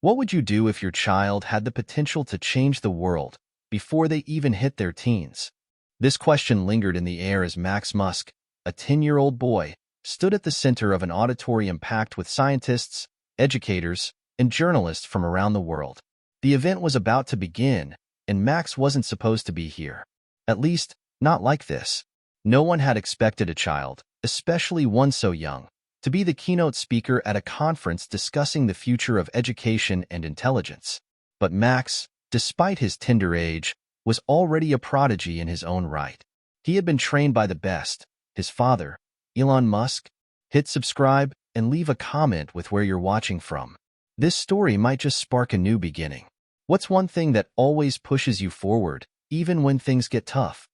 What would you do if your child had the potential to change the world before they even hit their teens? This question lingered in the air as Max Musk, a 10-year-old boy, stood at the center of an auditorium packed with scientists, educators, and journalists from around the world. The event was about to begin, and Max wasn't supposed to be here. At least, not like this. No one had expected a child, especially one so young, to be the keynote speaker at a conference discussing the future of education and intelligence. But Max, despite his tender age, was already a prodigy in his own right. He had been trained by the best, his father, Elon Musk. Hit subscribe and leave a comment with where you're watching from. This story might just spark a new beginning. What's one thing that always pushes you forward, even when things get tough?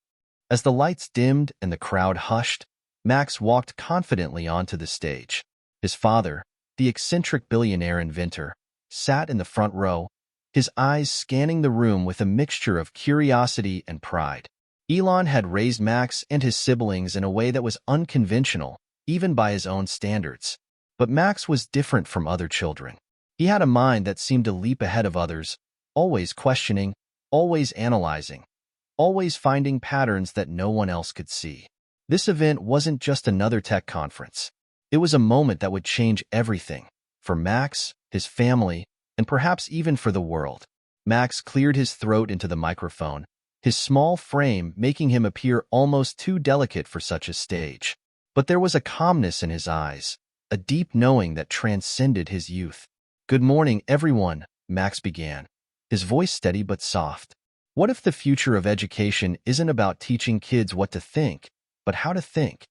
As the lights dimmed and the crowd hushed, Max walked confidently onto the stage. His father, the eccentric billionaire inventor, sat in the front row, his eyes scanning the room with a mixture of curiosity and pride. Elon had raised Max and his siblings in a way that was unconventional, even by his own standards. But Max was different from other children. He had a mind that seemed to leap ahead of others, always questioning, always analyzing, always finding patterns that no one else could see. This event wasn't just another tech conference. It was a moment that would change everything, for Max, his family, and perhaps even for the world. Max cleared his throat into the microphone, his small frame making him appear almost too delicate for such a stage. But there was a calmness in his eyes, a deep knowing that transcended his youth. "Good morning, everyone," Max began, his voice steady but soft. "What if the future of education isn't about teaching kids what to think, but how to think?"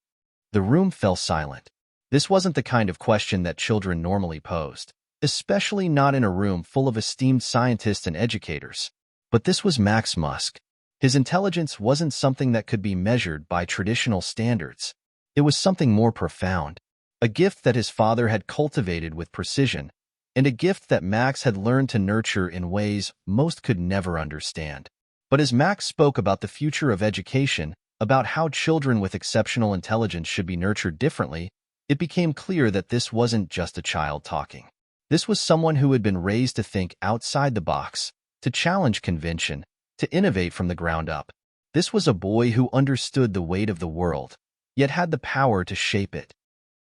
The room fell silent. This wasn't the kind of question that children normally posed, especially not in a room full of esteemed scientists and educators. But this was Max Musk. His intelligence wasn't something that could be measured by traditional standards. It was something more profound, a gift that his father had cultivated with precision, and a gift that Max had learned to nurture in ways most could never understand. But as Max spoke about the future of education, about how children with exceptional intelligence should be nurtured differently, it became clear that this wasn't just a child talking. This was someone who had been raised to think outside the box, to challenge convention, to innovate from the ground up. This was a boy who understood the weight of the world, yet had the power to shape it.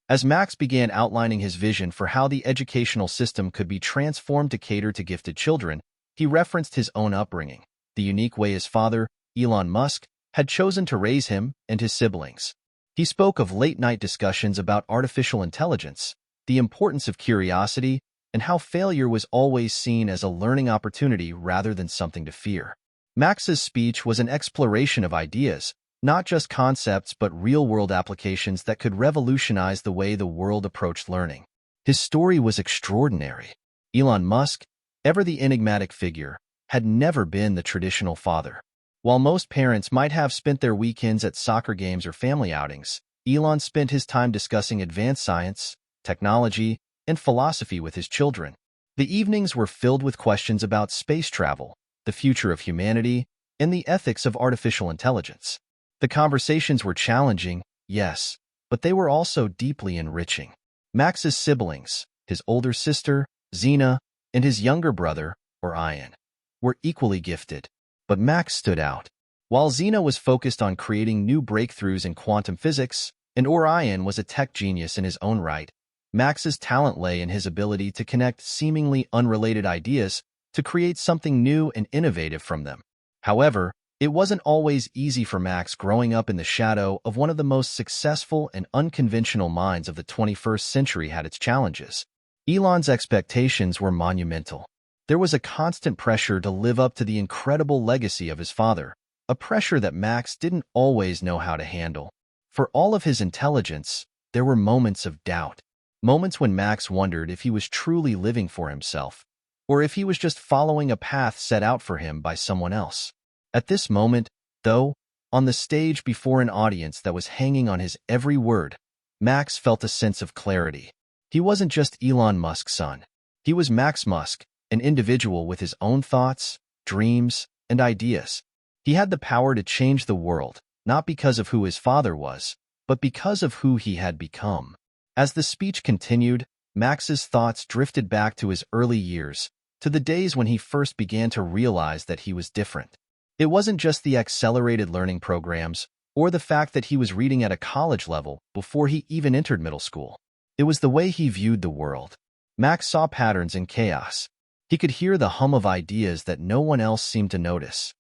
As Max began outlining his vision for how the educational system could be transformed to cater to gifted children, he referenced his own upbringing, the unique way his father, Elon Musk, had chosen to raise him and his siblings. He spoke of late-night discussions about artificial intelligence, the importance of curiosity, and how failure was always seen as a learning opportunity rather than something to fear. Max's speech was an exploration of ideas, not just concepts but real-world applications that could revolutionize the way the world approached learning. His story was extraordinary. Elon Musk, ever the enigmatic figure, had never been the traditional father. While most parents might have spent their weekends at soccer games or family outings, Elon spent his time discussing advanced science, technology, and philosophy with his children. The evenings were filled with questions about space travel, the future of humanity, and the ethics of artificial intelligence. The conversations were challenging, yes, but they were also deeply enriching. Max's siblings, his older sister, Xena, and his younger brother, Orion, were equally gifted. But Max stood out. While Xena was focused on creating new breakthroughs in quantum physics, and Orion was a tech genius in his own right, Max's talent lay in his ability to connect seemingly unrelated ideas to create something new and innovative from them. However, it wasn't always easy for Max growing up in the shadow of one of the most successful and unconventional minds of the 21st century had its challenges. Elon's expectations were monumental. There was a constant pressure to live up to the incredible legacy of his father, a pressure that Max didn't always know how to handle. For all of his intelligence, there were moments of doubt. Moments when Max wondered if he was truly living for himself, or if he was just following a path set out for him by someone else. At this moment, though, on the stage before an audience that was hanging on his every word, Max felt a sense of clarity. He wasn't just Elon Musk's son. He was Max Musk, an individual with his own thoughts, dreams, and ideas. He had the power to change the world, not because of who his father was, but because of who he had become. As the speech continued, Max's thoughts drifted back to his early years, to the days when he first began to realize that he was different. It wasn't just the accelerated learning programs or the fact that he was reading at a college level before he even entered middle school. It was the way he viewed the world. Max saw patterns in chaos. He could hear the hum of ideas that no one else seemed to notice.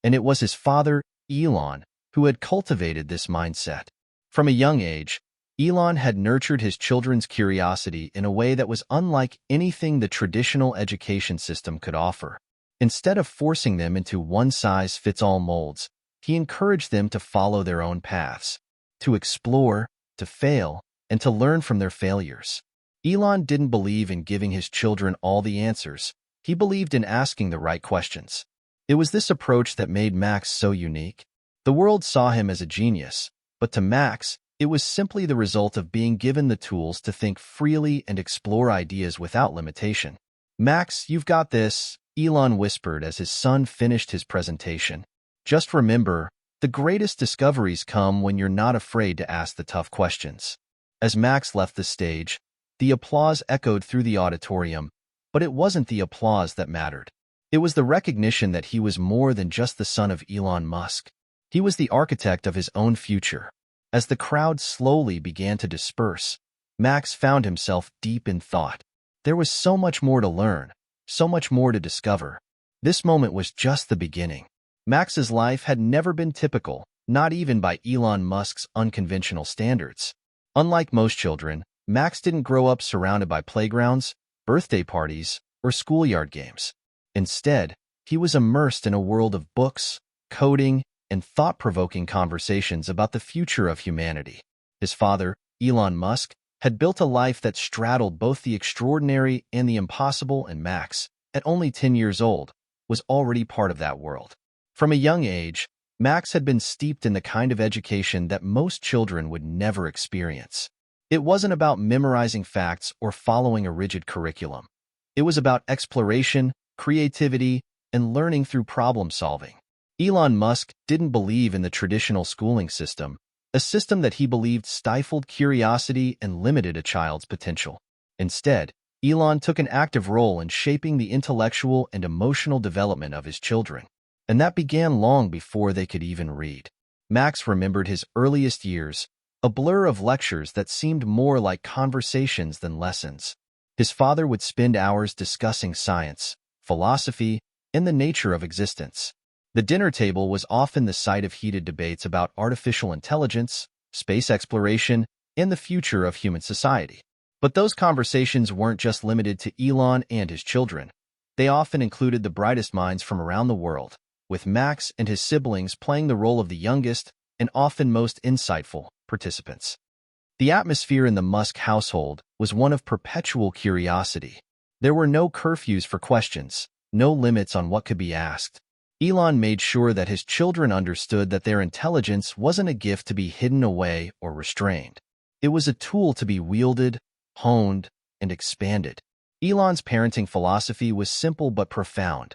And it was his father, Elon, who had cultivated this mindset. From a young age, Elon had nurtured his children's curiosity in a way that was unlike anything the traditional education system could offer. Instead of forcing them into one-size-fits-all molds, he encouraged them to follow their own paths, to explore, to fail, and to learn from their failures. Elon didn't believe in giving his children all the answers. He believed in asking the right questions. It was this approach that made Max so unique. The world saw him as a genius, but to Max, it was simply the result of being given the tools to think freely and explore ideas without limitation. "Max, you've got this," Elon whispered as his son finished his presentation. "Just remember, the greatest discoveries come when you're not afraid to ask the tough questions." As Max left the stage, the applause echoed through the auditorium, but it wasn't the applause that mattered. It was the recognition that he was more than just the son of Elon Musk. He was the architect of his own future. As the crowd slowly began to disperse, Max found himself deep in thought. There was so much more to learn, so much more to discover. This moment was just the beginning. Max's life had never been typical, not even by Elon Musk's unconventional standards. Unlike most children, Max didn't grow up surrounded by playgrounds, birthday parties, or schoolyard games. Instead, he was immersed in a world of books, coding, and thought-provoking conversations about the future of humanity. His father, Elon Musk, had built a life that straddled both the extraordinary and the impossible, and Max, at only 10 years old, was already part of that world. From a young age, Max had been steeped in the kind of education that most children would never experience. It wasn't about memorizing facts or following a rigid curriculum. It was about exploration, creativity, and learning through problem-solving. Elon Musk didn't believe in the traditional schooling system, a system that he believed stifled curiosity and limited a child's potential. Instead, Elon took an active role in shaping the intellectual and emotional development of his children, and that began long before they could even read. Max remembered his earliest years, a blur of lectures that seemed more like conversations than lessons. His father would spend hours discussing science, philosophy, and the nature of existence. The dinner table was often the site of heated debates about artificial intelligence, space exploration, and the future of human society. But those conversations weren't just limited to Elon and his children. They often included the brightest minds from around the world, with Max and his siblings playing the role of the youngest and often most insightful participants. The atmosphere in the Musk household was one of perpetual curiosity. There were no curfews for questions, no limits on what could be asked. Elon made sure that his children understood that their intelligence wasn't a gift to be hidden away or restrained. It was a tool to be wielded, honed, and expanded. Elon's parenting philosophy was simple but profound.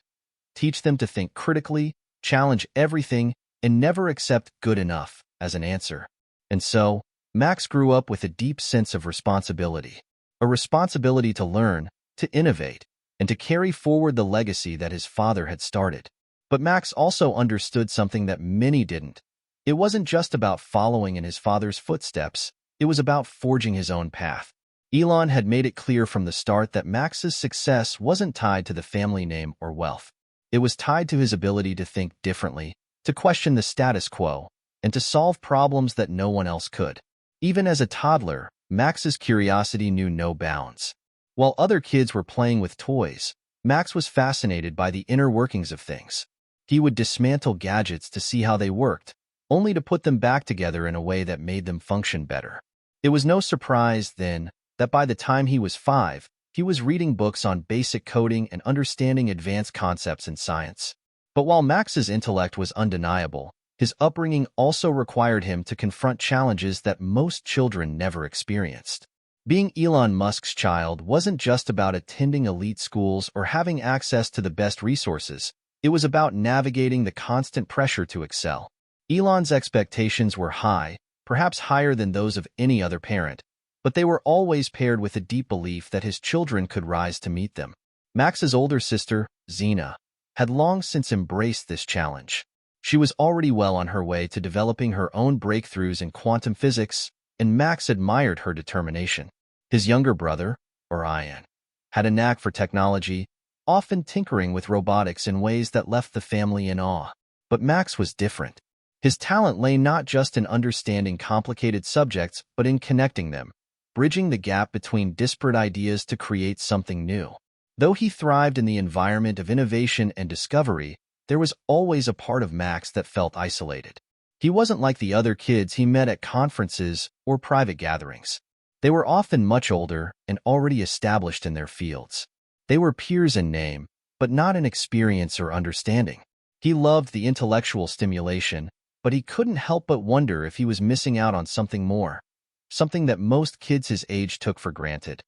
Teach them to think critically, challenge everything, and never accept good enough as an answer. And so, Max grew up with a deep sense of responsibility. A responsibility to learn, to innovate, and to carry forward the legacy that his father had started. But Max also understood something that many didn't. It wasn't just about following in his father's footsteps, it was about forging his own path. Elon had made it clear from the start that Max's success wasn't tied to the family name or wealth. It was tied to his ability to think differently, to question the status quo, and to solve problems that no one else could. Even as a toddler, Max's curiosity knew no bounds. While other kids were playing with toys, Max was fascinated by the inner workings of things. He would dismantle gadgets to see how they worked, only to put them back together in a way that made them function better. It was no surprise, then, that by the time he was 5, he was reading books on basic coding and understanding advanced concepts in science. But while Max's intellect was undeniable, his upbringing also required him to confront challenges that most children never experienced. Being Elon Musk's child wasn't just about attending elite schools or having access to the best resources. It was about navigating the constant pressure to excel. Elon's expectations were high, perhaps higher than those of any other parent, but they were always paired with a deep belief that his children could rise to meet them. Max's older sister, Xena, had long since embraced this challenge. She was already well on her way to developing her own breakthroughs in quantum physics, and Max admired her determination. His younger brother, Orion, had a knack for technology, often tinkering with robotics in ways that left the family in awe. But Max was different. His talent lay not just in understanding complicated subjects, but in connecting them, bridging the gap between disparate ideas to create something new. Though he thrived in the environment of innovation and discovery, there was always a part of Max that felt isolated. He wasn't like the other kids he met at conferences or private gatherings. They were often much older and already established in their fields. They were peers in name, but not in experience or understanding. He loved the intellectual stimulation, but he couldn't help but wonder if he was missing out on something more, something that most kids his age took for granted: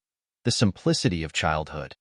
the simplicity of childhood.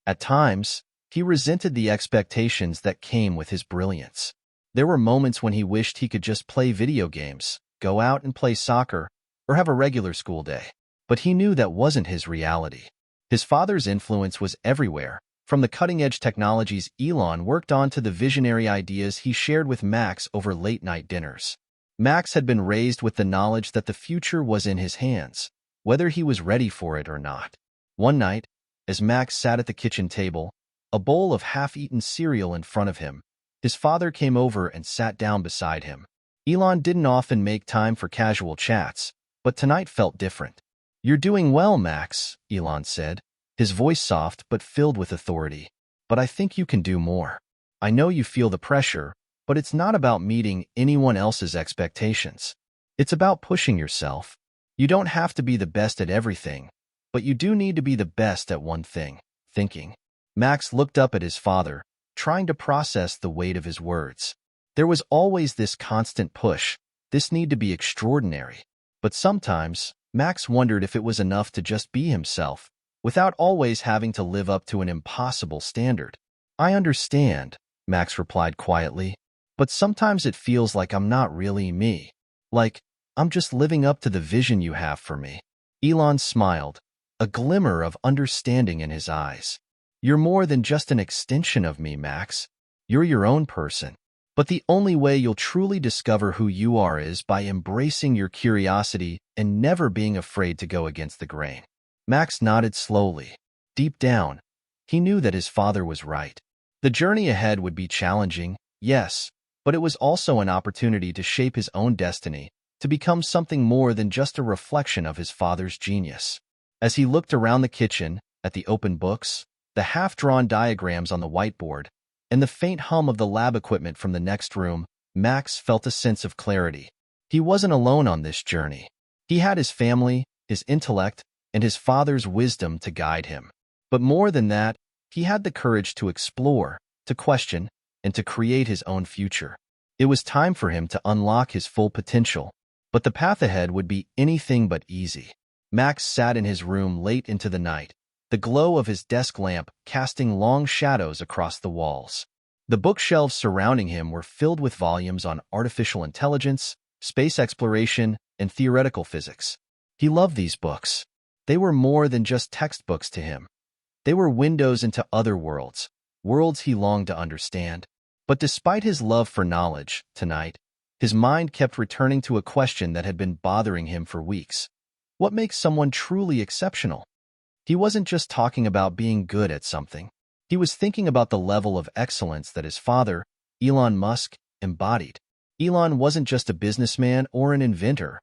At times, he resented the expectations that came with his brilliance. There were moments when he wished he could just play video games, go out and play soccer, or have a regular school day. But he knew that wasn't his reality. His father's influence was everywhere, from the cutting-edge technologies Elon worked on to the visionary ideas he shared with Max over late-night dinners. Max had been raised with the knowledge that the future was in his hands, whether he was ready for it or not. One night, as Max sat at the kitchen table, a bowl of half-eaten cereal in front of him, his father came over and sat down beside him. Elon didn't often make time for casual chats, but tonight felt different. "You're doing well, Max," Elon said, his voice soft but filled with authority. "But I think you can do more. I know you feel the pressure, but it's not about meeting anyone else's expectations. It's about pushing yourself. You don't have to be the best at everything, but you do need to be the best at one thing." Thinking, Max looked up at his father, trying to process the weight of his words. There was always this constant push, this need to be extraordinary. But sometimes, Max wondered if it was enough to just be himself, without always having to live up to an impossible standard. "I understand," Max replied quietly, "but sometimes it feels like I'm not really me. Like, I'm just living up to the vision you have for me." Elon smiled, a glimmer of understanding in his eyes. "You're more than just an extension of me, Max. You're your own person. But the only way you'll truly discover who you are is by embracing your curiosity and never being afraid to go against the grain." Max nodded slowly. Deep down, he knew that his father was right. The journey ahead would be challenging, yes, but it was also an opportunity to shape his own destiny, to become something more than just a reflection of his father's genius. As he looked around the kitchen, at the open books, the half-drawn diagrams on the whiteboard, and the faint hum of the lab equipment from the next room, Max felt a sense of clarity. He wasn't alone on this journey. He had his family, his intellect, and his father's wisdom to guide him. But more than that, he had the courage to explore, to question, and to create his own future. It was time for him to unlock his full potential, but the path ahead would be anything but easy. Max sat in his room late into the night, the glow of his desk lamp casting long shadows across the walls. The bookshelves surrounding him were filled with volumes on artificial intelligence, space exploration, and theoretical physics. He loved these books. They were more than just textbooks to him. They were windows into other worlds, worlds he longed to understand. But despite his love for knowledge, tonight, his mind kept returning to a question that had been bothering him for weeks. What makes someone truly exceptional? He wasn't just talking about being good at something. He was thinking about the level of excellence that his father, Elon Musk, embodied. Elon wasn't just a businessman or an inventor.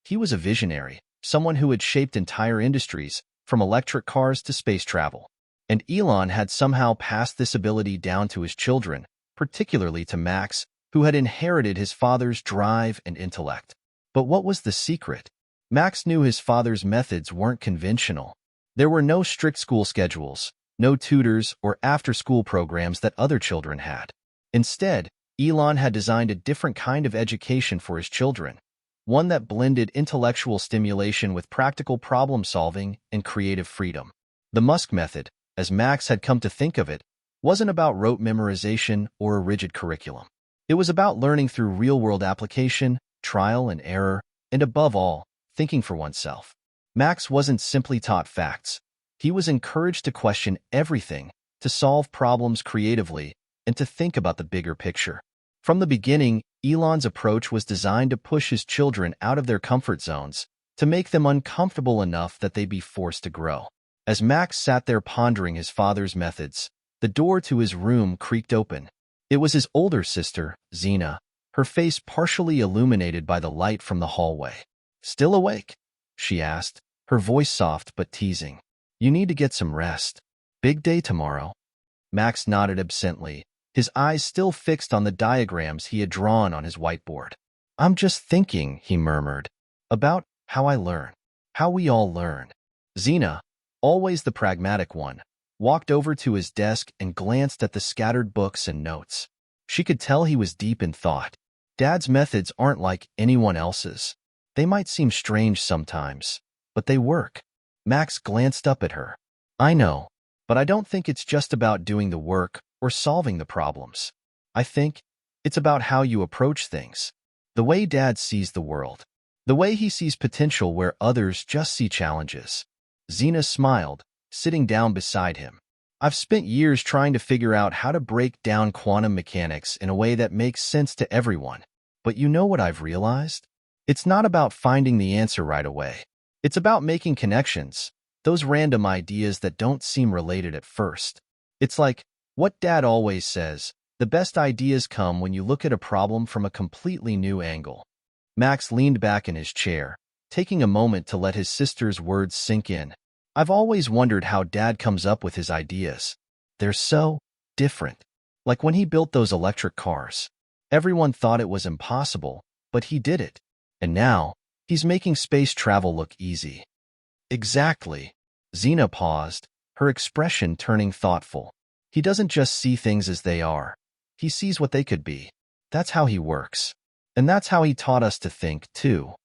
He was a visionary, someone who had shaped entire industries, from electric cars to space travel. And Elon had somehow passed this ability down to his children, particularly to Max, who had inherited his father's drive and intellect. But what was the secret? Max knew his father's methods weren't conventional. There were no strict school schedules, no tutors or after-school programs that other children had. Instead, Elon had designed a different kind of education for his children, one that blended intellectual stimulation with practical problem-solving and creative freedom. The Musk method, as Max had come to think of it, wasn't about rote memorization or a rigid curriculum. It was about learning through real-world application, trial and error, and above all, thinking for oneself. Max wasn't simply taught facts. He was encouraged to question everything, to solve problems creatively, and to think about the bigger picture. From the beginning, Elon's approach was designed to push his children out of their comfort zones, to make them uncomfortable enough that they'd be forced to grow. As Max sat there pondering his father's methods, the door to his room creaked open. It was his older sister, Xena, her face partially illuminated by the light from the hallway. "Still awake?" she asked, her voice soft but teasing. "You need to get some rest. Big day tomorrow." Max nodded absently, his eyes still fixed on the diagrams he had drawn on his whiteboard. "I'm just thinking," he murmured, "about how I learn. How we all learn." Xena, always the pragmatic one, walked over to his desk and glanced at the scattered books and notes. She could tell he was deep in thought. Dad's methods aren't like anyone else's. They might seem strange sometimes, but they work. Max glanced up at her. "I know, but I don't think it's just about doing the work or solving the problems. I think it's about how you approach things. The way Dad sees the world. The way he sees potential where others just see challenges." Xena smiled, sitting down beside him. "I've spent years trying to figure out how to break down quantum mechanics in a way that makes sense to everyone. But you know what I've realized? It's not about finding the answer right away. It's about making connections, those random ideas that don't seem related at first. It's like what Dad always says, the best ideas come when you look at a problem from a completely new angle." Max leaned back in his chair, taking a moment to let his sister's words sink in. "I've always wondered how Dad comes up with his ideas. They're so different. Like when he built those electric cars. Everyone thought it was impossible, but he did it. And now, he's making space travel look easy." "Exactly." Xena paused, her expression turning thoughtful. "He doesn't just see things as they are. He sees what they could be. That's how he works. And that's how he taught us to think, too."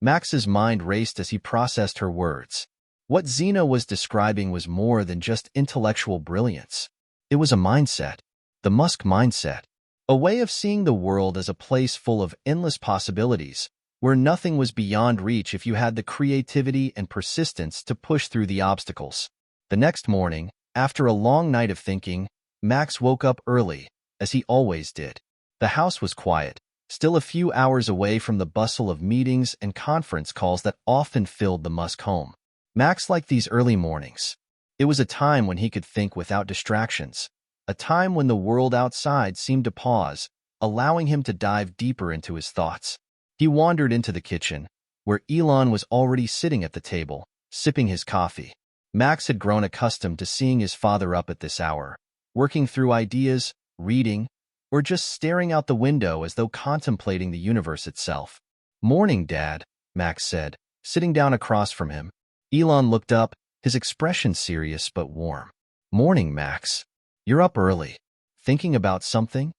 Max's mind raced as he processed her words. What Xena was describing was more than just intellectual brilliance. It was a mindset, the Musk mindset, a way of seeing the world as a place full of endless possibilities, where nothing was beyond reach if you had the creativity and persistence to push through the obstacles. The next morning, after a long night of thinking, Max woke up early, as he always did. The house was quiet, still a few hours away from the bustle of meetings and conference calls that often filled the Musk home. Max liked these early mornings. It was a time when he could think without distractions, a time when the world outside seemed to pause, allowing him to dive deeper into his thoughts. He wandered into the kitchen, where Elon was already sitting at the table, sipping his coffee. Max had grown accustomed to seeing his father up at this hour, working through ideas, reading, or just staring out the window as though contemplating the universe itself. "Morning, Dad," Max said, sitting down across from him. Elon looked up, his expression serious but warm. "Morning, Max. You're up early. Thinking about something?"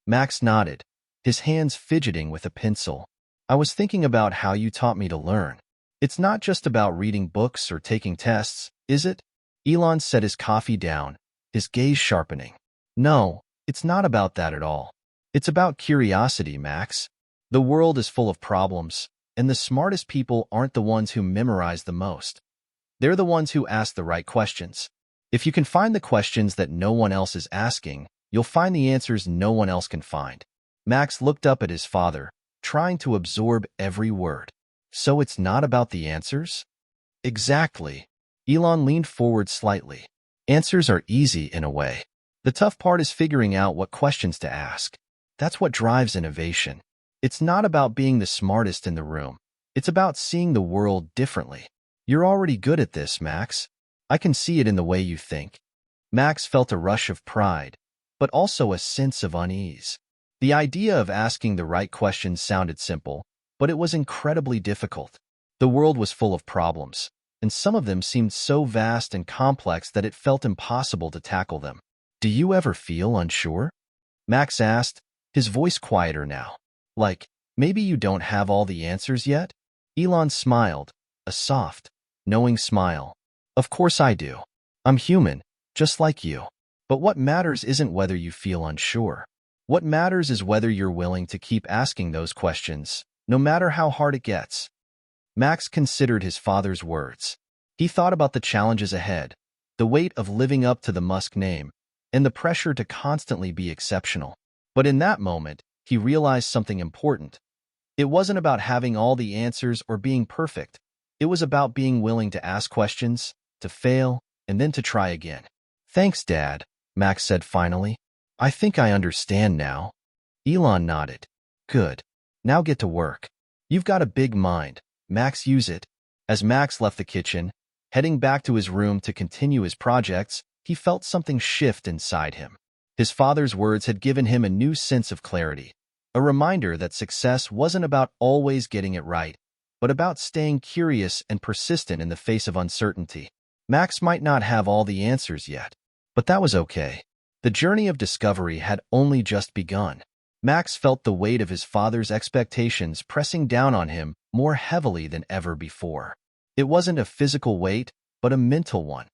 Max nodded, his hands fidgeting with a pencil. "I was thinking about how you taught me to learn. It's not just about reading books or taking tests, is it?" Elon set his coffee down, his gaze sharpening. "No, it's not about that at all. It's about curiosity, Max. The world is full of problems, and the smartest people aren't the ones who memorize the most. They're the ones who ask the right questions. If you can find the questions that no one else is asking, you'll find the answers no one else can find." Max looked up at his father, trying to absorb every word. "So it's not about the answers?" "Exactly." Elon leaned forward slightly. "Answers are easy in a way. The tough part is figuring out what questions to ask. That's what drives innovation. It's not about being the smartest in the room. It's about seeing the world differently. You're already good at this, Max. I can see it in the way you think." Max felt a rush of pride, but also a sense of unease. The idea of asking the right questions sounded simple, but it was incredibly difficult. The world was full of problems, and some of them seemed so vast and complex that it felt impossible to tackle them. "Do you ever feel unsure?" Max asked, his voice quieter now. "Like, maybe you don't have all the answers yet?" Elon smiled, a soft, knowing smile. "Of course I do. I'm human, just like you. But what matters isn't whether you feel unsure. What matters is whether you're willing to keep asking those questions, no matter how hard it gets." Max considered his father's words. He thought about the challenges ahead, the weight of living up to the Musk name, and the pressure to constantly be exceptional. But in that moment, he realized something important. It wasn't about having all the answers or being perfect. It was about being willing to ask questions, to fail, and then to try again. "Thanks, Dad," Max said finally. "I think I understand now." Elon nodded. "Good. Now get to work. You've got a big mind. Max, use it." As Max left the kitchen, heading back to his room to continue his projects, he felt something shift inside him. His father's words had given him a new sense of clarity, a reminder that success wasn't about always getting it right, but about staying curious and persistent in the face of uncertainty. Max might not have all the answers yet, but that was okay. The journey of discovery had only just begun. Max felt the weight of his father's expectations pressing down on him more heavily than ever before. It wasn't a physical weight, but a mental one,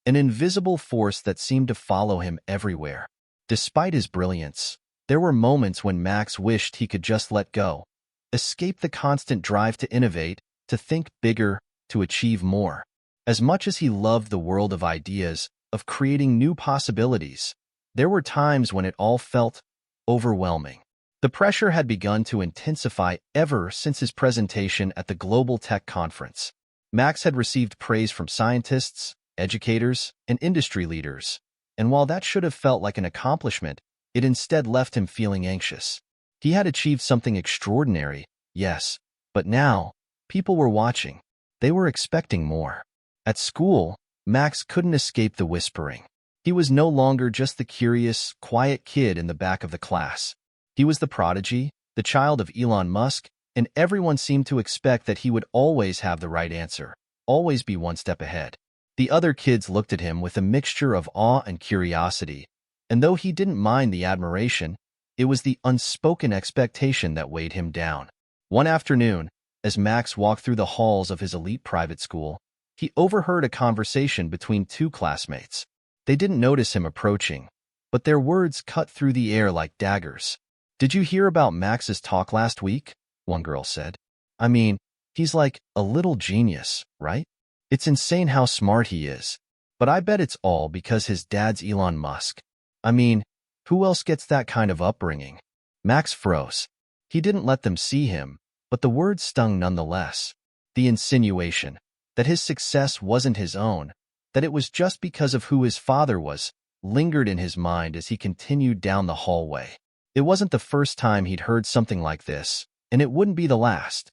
an invisible force that seemed to follow him everywhere. Despite his brilliance, there were moments when Max wished he could just let go, escape the constant drive to innovate, to think bigger, to achieve more. As much as he loved the world of ideas, of creating new possibilities, there were times when it all felt overwhelming. The pressure had begun to intensify ever since his presentation at the Global Tech Conference. Max had received praise from scientists, educators, and industry leaders, and while that should have felt like an accomplishment, it instead left him feeling anxious. He had achieved something extraordinary, yes, but now, people were watching. They were expecting more. At school, Max couldn't escape the whispering. He was no longer just the curious, quiet kid in the back of the class. He was the prodigy, the child of Elon Musk, and everyone seemed to expect that he would always have the right answer, always be one step ahead. The other kids looked at him with a mixture of awe and curiosity, and though he didn't mind the admiration, it was the unspoken expectation that weighed him down. One afternoon, as Max walked through the halls of his elite private school, he overheard a conversation between two classmates. They didn't notice him approaching, but their words cut through the air like daggers. "Did you hear about Max's talk last week?" one girl said. "I mean, he's like a little genius, right? It's insane how smart he is. But I bet it's all because his dad's Elon Musk. I mean, who else gets that kind of upbringing?" Max froze. He didn't let them see him, but the words stung nonetheless. The insinuation that his success wasn't his own, that it was just because of who his father was, lingered in his mind as he continued down the hallway. It wasn't the first time he'd heard something like this, and it wouldn't be the last.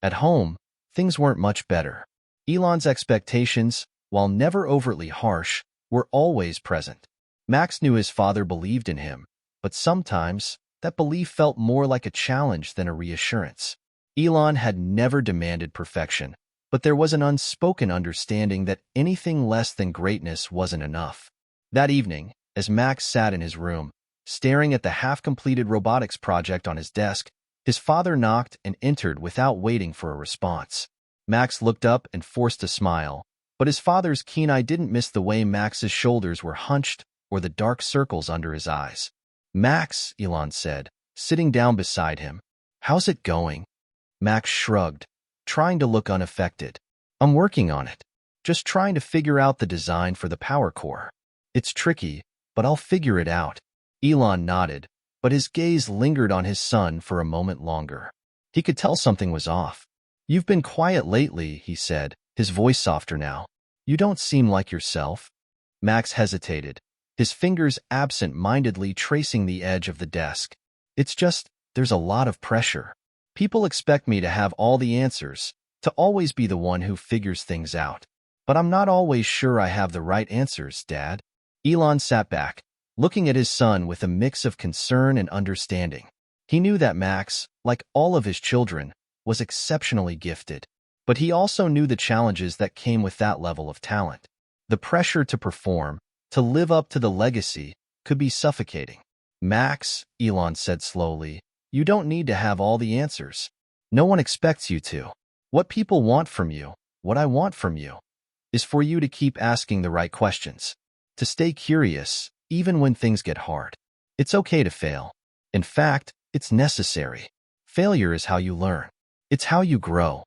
At home, things weren't much better. Elon's expectations, while never overtly harsh, were always present. Max knew his father believed in him, but sometimes that belief felt more like a challenge than a reassurance. Elon had never demanded perfection, but there was an unspoken understanding that anything less than greatness wasn't enough. That evening, as Max sat in his room, staring at the half-completed robotics project on his desk, his father knocked and entered without waiting for a response. Max looked up and forced a smile, but his father's keen eye didn't miss the way Max's shoulders were hunched or the dark circles under his eyes. "Max," Elon said, sitting down beside him. "How's it going?" Max shrugged, trying to look unaffected. "I'm working on it. Just trying to figure out the design for the power core. It's tricky, but I'll figure it out." Elon nodded, but his gaze lingered on his son for a moment longer. He could tell something was off. "You've been quiet lately," he said, his voice softer now. "You don't seem like yourself." Max hesitated, his fingers absent-mindedly tracing the edge of the desk. "It's just, there's a lot of pressure. People expect me to have all the answers, to always be the one who figures things out. But I'm not always sure I have the right answers, Dad." Elon sat back, looking at his son with a mix of concern and understanding. He knew that Max, like all of his children, was exceptionally gifted. But he also knew the challenges that came with that level of talent. The pressure to perform, to live up to the legacy, could be suffocating. "Max," Elon said slowly, "you don't need to have all the answers. No one expects you to. What people want from you, what I want from you, is for you to keep asking the right questions. To stay curious, even when things get hard. It's okay to fail. In fact, it's necessary. Failure is how you learn. It's how you grow."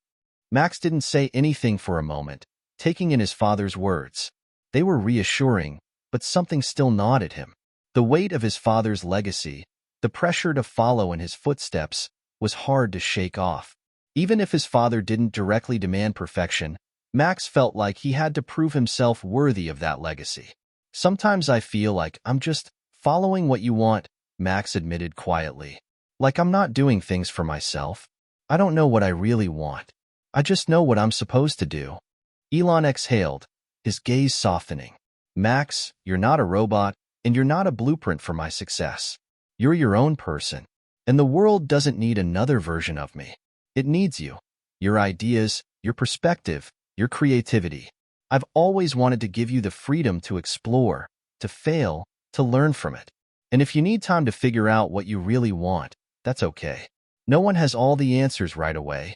Max didn't say anything for a moment, taking in his father's words. They were reassuring, but something still gnawed at him. The weight of his father's legacy, the pressure to follow in his footsteps, was hard to shake off. Even if his father didn't directly demand perfection, Max felt like he had to prove himself worthy of that legacy. Sometimes I feel like I'm just following what you want, Max admitted quietly. Like I'm not doing things for myself. I don't know what I really want. I just know what I'm supposed to do. Elon exhaled, his gaze softening. Max, you're not a robot, and you're not a blueprint for my success. You're your own person, and the world doesn't need another version of me. It needs you, your ideas, your perspective, your creativity. I've always wanted to give you the freedom to explore, to fail, to learn from it. And if you need time to figure out what you really want, that's okay. No one has all the answers right away.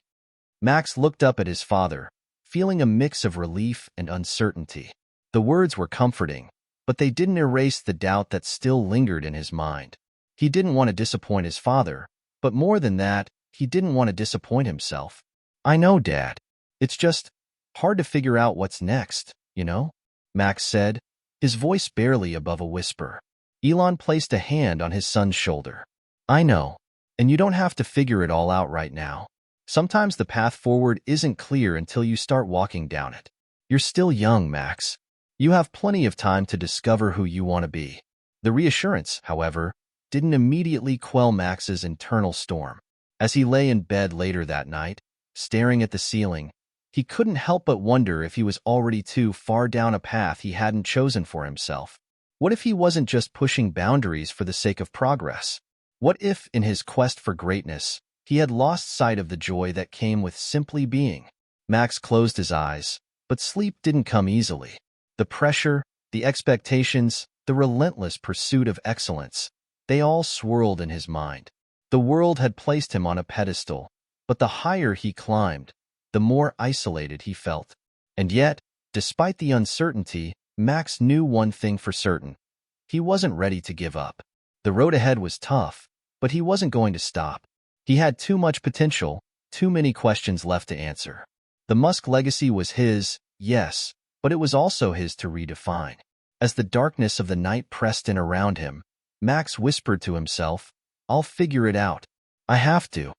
Max looked up at his father, feeling a mix of relief and uncertainty. The words were comforting, but they didn't erase the doubt that still lingered in his mind. He didn't want to disappoint his father, but more than that, he didn't want to disappoint himself. I know, Dad. It's just hard to figure out what's next, you know? Max said, his voice barely above a whisper. Elon placed a hand on his son's shoulder. I know, and you don't have to figure it all out right now. Sometimes the path forward isn't clear until you start walking down it. You're still young, Max. You have plenty of time to discover who you want to be. The reassurance, however, didn't immediately quell Max's internal storm. As he lay in bed later that night, staring at the ceiling, he couldn't help but wonder if he was already too far down a path he hadn't chosen for himself. What if he wasn't just pushing boundaries for the sake of progress? What if, in his quest for greatness, he had lost sight of the joy that came with simply being? Max closed his eyes, but sleep didn't come easily. The pressure, the expectations, the relentless pursuit of excellence, they all swirled in his mind. The world had placed him on a pedestal, but the higher he climbed, the more isolated he felt. And yet, despite the uncertainty, Max knew one thing for certain. He wasn't ready to give up. The road ahead was tough, but he wasn't going to stop. He had too much potential, too many questions left to answer. The Musk legacy was his, yes, but it was also his to redefine. As the darkness of the night pressed in around him, Max whispered to himself, I'll figure it out. I have to.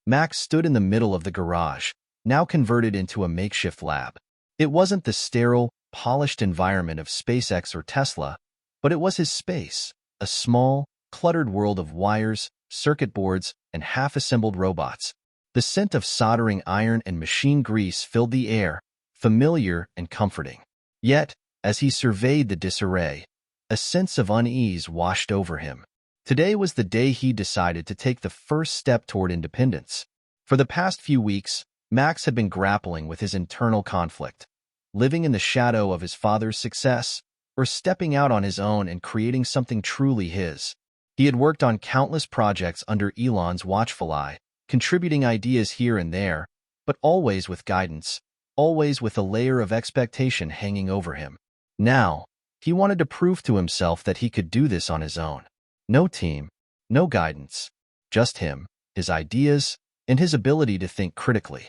Max stood in the middle of the garage, now converted into a makeshift lab. It wasn't the sterile, polished environment of SpaceX or Tesla, but it was his space, a small, cluttered world of wires, circuit boards, and half-assembled robots. The scent of soldering iron and machine grease filled the air, familiar and comforting. Yet, as he surveyed the disarray, a sense of unease washed over him. Today was the day he decided to take the first step toward independence. For the past few weeks, Max had been grappling with his internal conflict, living in the shadow of his father's success, or stepping out on his own and creating something truly his. He had worked on countless projects under Elon's watchful eye, contributing ideas here and there, but always with guidance, always with a layer of expectation hanging over him. Now, he wanted to prove to himself that he could do this on his own. No team, no guidance, just him, his ideas, and his ability to think critically.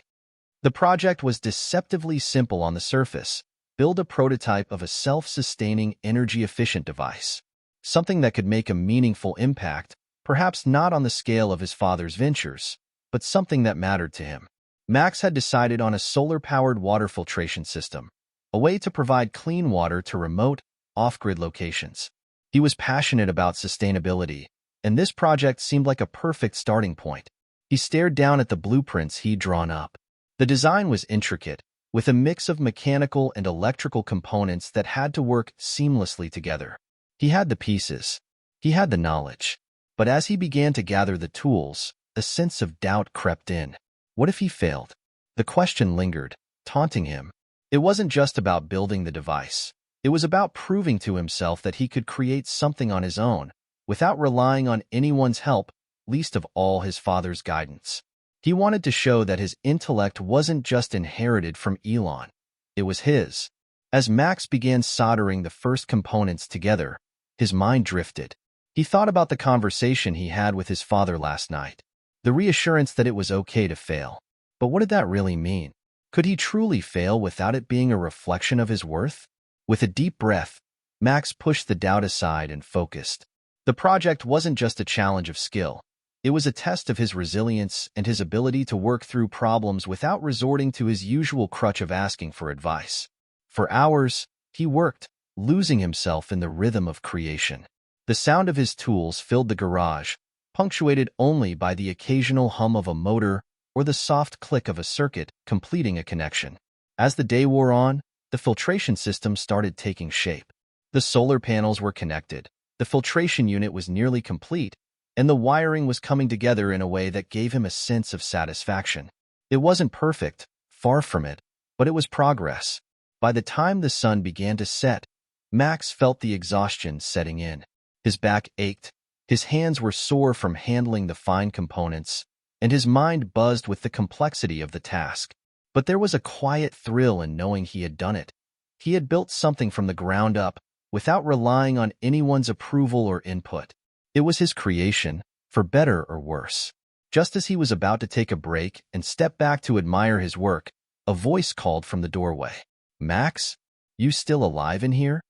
The project was deceptively simple on the surface. Build a prototype of a self-sustaining, energy-efficient device. Something that could make a meaningful impact, perhaps not on the scale of his father's ventures, but something that mattered to him. Max had decided on a solar-powered water filtration system, a way to provide clean water to remote, off-grid locations. He was passionate about sustainability, and this project seemed like a perfect starting point. He stared down at the blueprints he'd drawn up. The design was intricate, with a mix of mechanical and electrical components that had to work seamlessly together. He had the pieces. He had the knowledge. But as he began to gather the tools, a sense of doubt crept in. What if he failed? The question lingered, taunting him. It wasn't just about building the device. It was about proving to himself that he could create something on his own, without relying on anyone's help, least of all his father's guidance. He wanted to show that his intellect wasn't just inherited from Elon. It was his. As Max began soldering the first components together, his mind drifted. He thought about the conversation he had with his father last night, the reassurance that it was okay to fail. But what did that really mean? Could he truly fail without it being a reflection of his worth? With a deep breath, Max pushed the doubt aside and focused. The project wasn't just a challenge of skill. It was a test of his resilience and his ability to work through problems without resorting to his usual crutch of asking for advice. For hours, he worked, losing himself in the rhythm of creation. The sound of his tools filled the garage, punctuated only by the occasional hum of a motor or the soft click of a circuit completing a connection. As the day wore on, the filtration system started taking shape. The solar panels were connected, the filtration unit was nearly complete, and the wiring was coming together in a way that gave him a sense of satisfaction. It wasn't perfect, far from it, but it was progress. By the time the sun began to set, Max felt the exhaustion setting in. His back ached, his hands were sore from handling the fine components, and his mind buzzed with the complexity of the task. But there was a quiet thrill in knowing he had done it. He had built something from the ground up, without relying on anyone's approval or input. It was his creation, for better or worse. Just as he was about to take a break and step back to admire his work, a voice called from the doorway. "Max? You still alive in here?"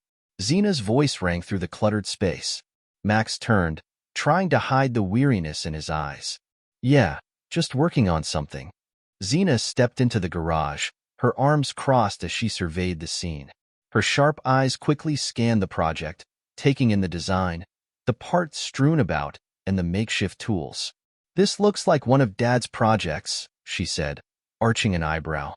Zena's voice rang through the cluttered space. Max turned, trying to hide the weariness in his eyes. "Yeah, just working on something." Zena stepped into the garage, her arms crossed as she surveyed the scene. Her sharp eyes quickly scanned the project, taking in the design, the parts strewn about, and the makeshift tools. "This looks like one of Dad's projects," she said, arching an eyebrow.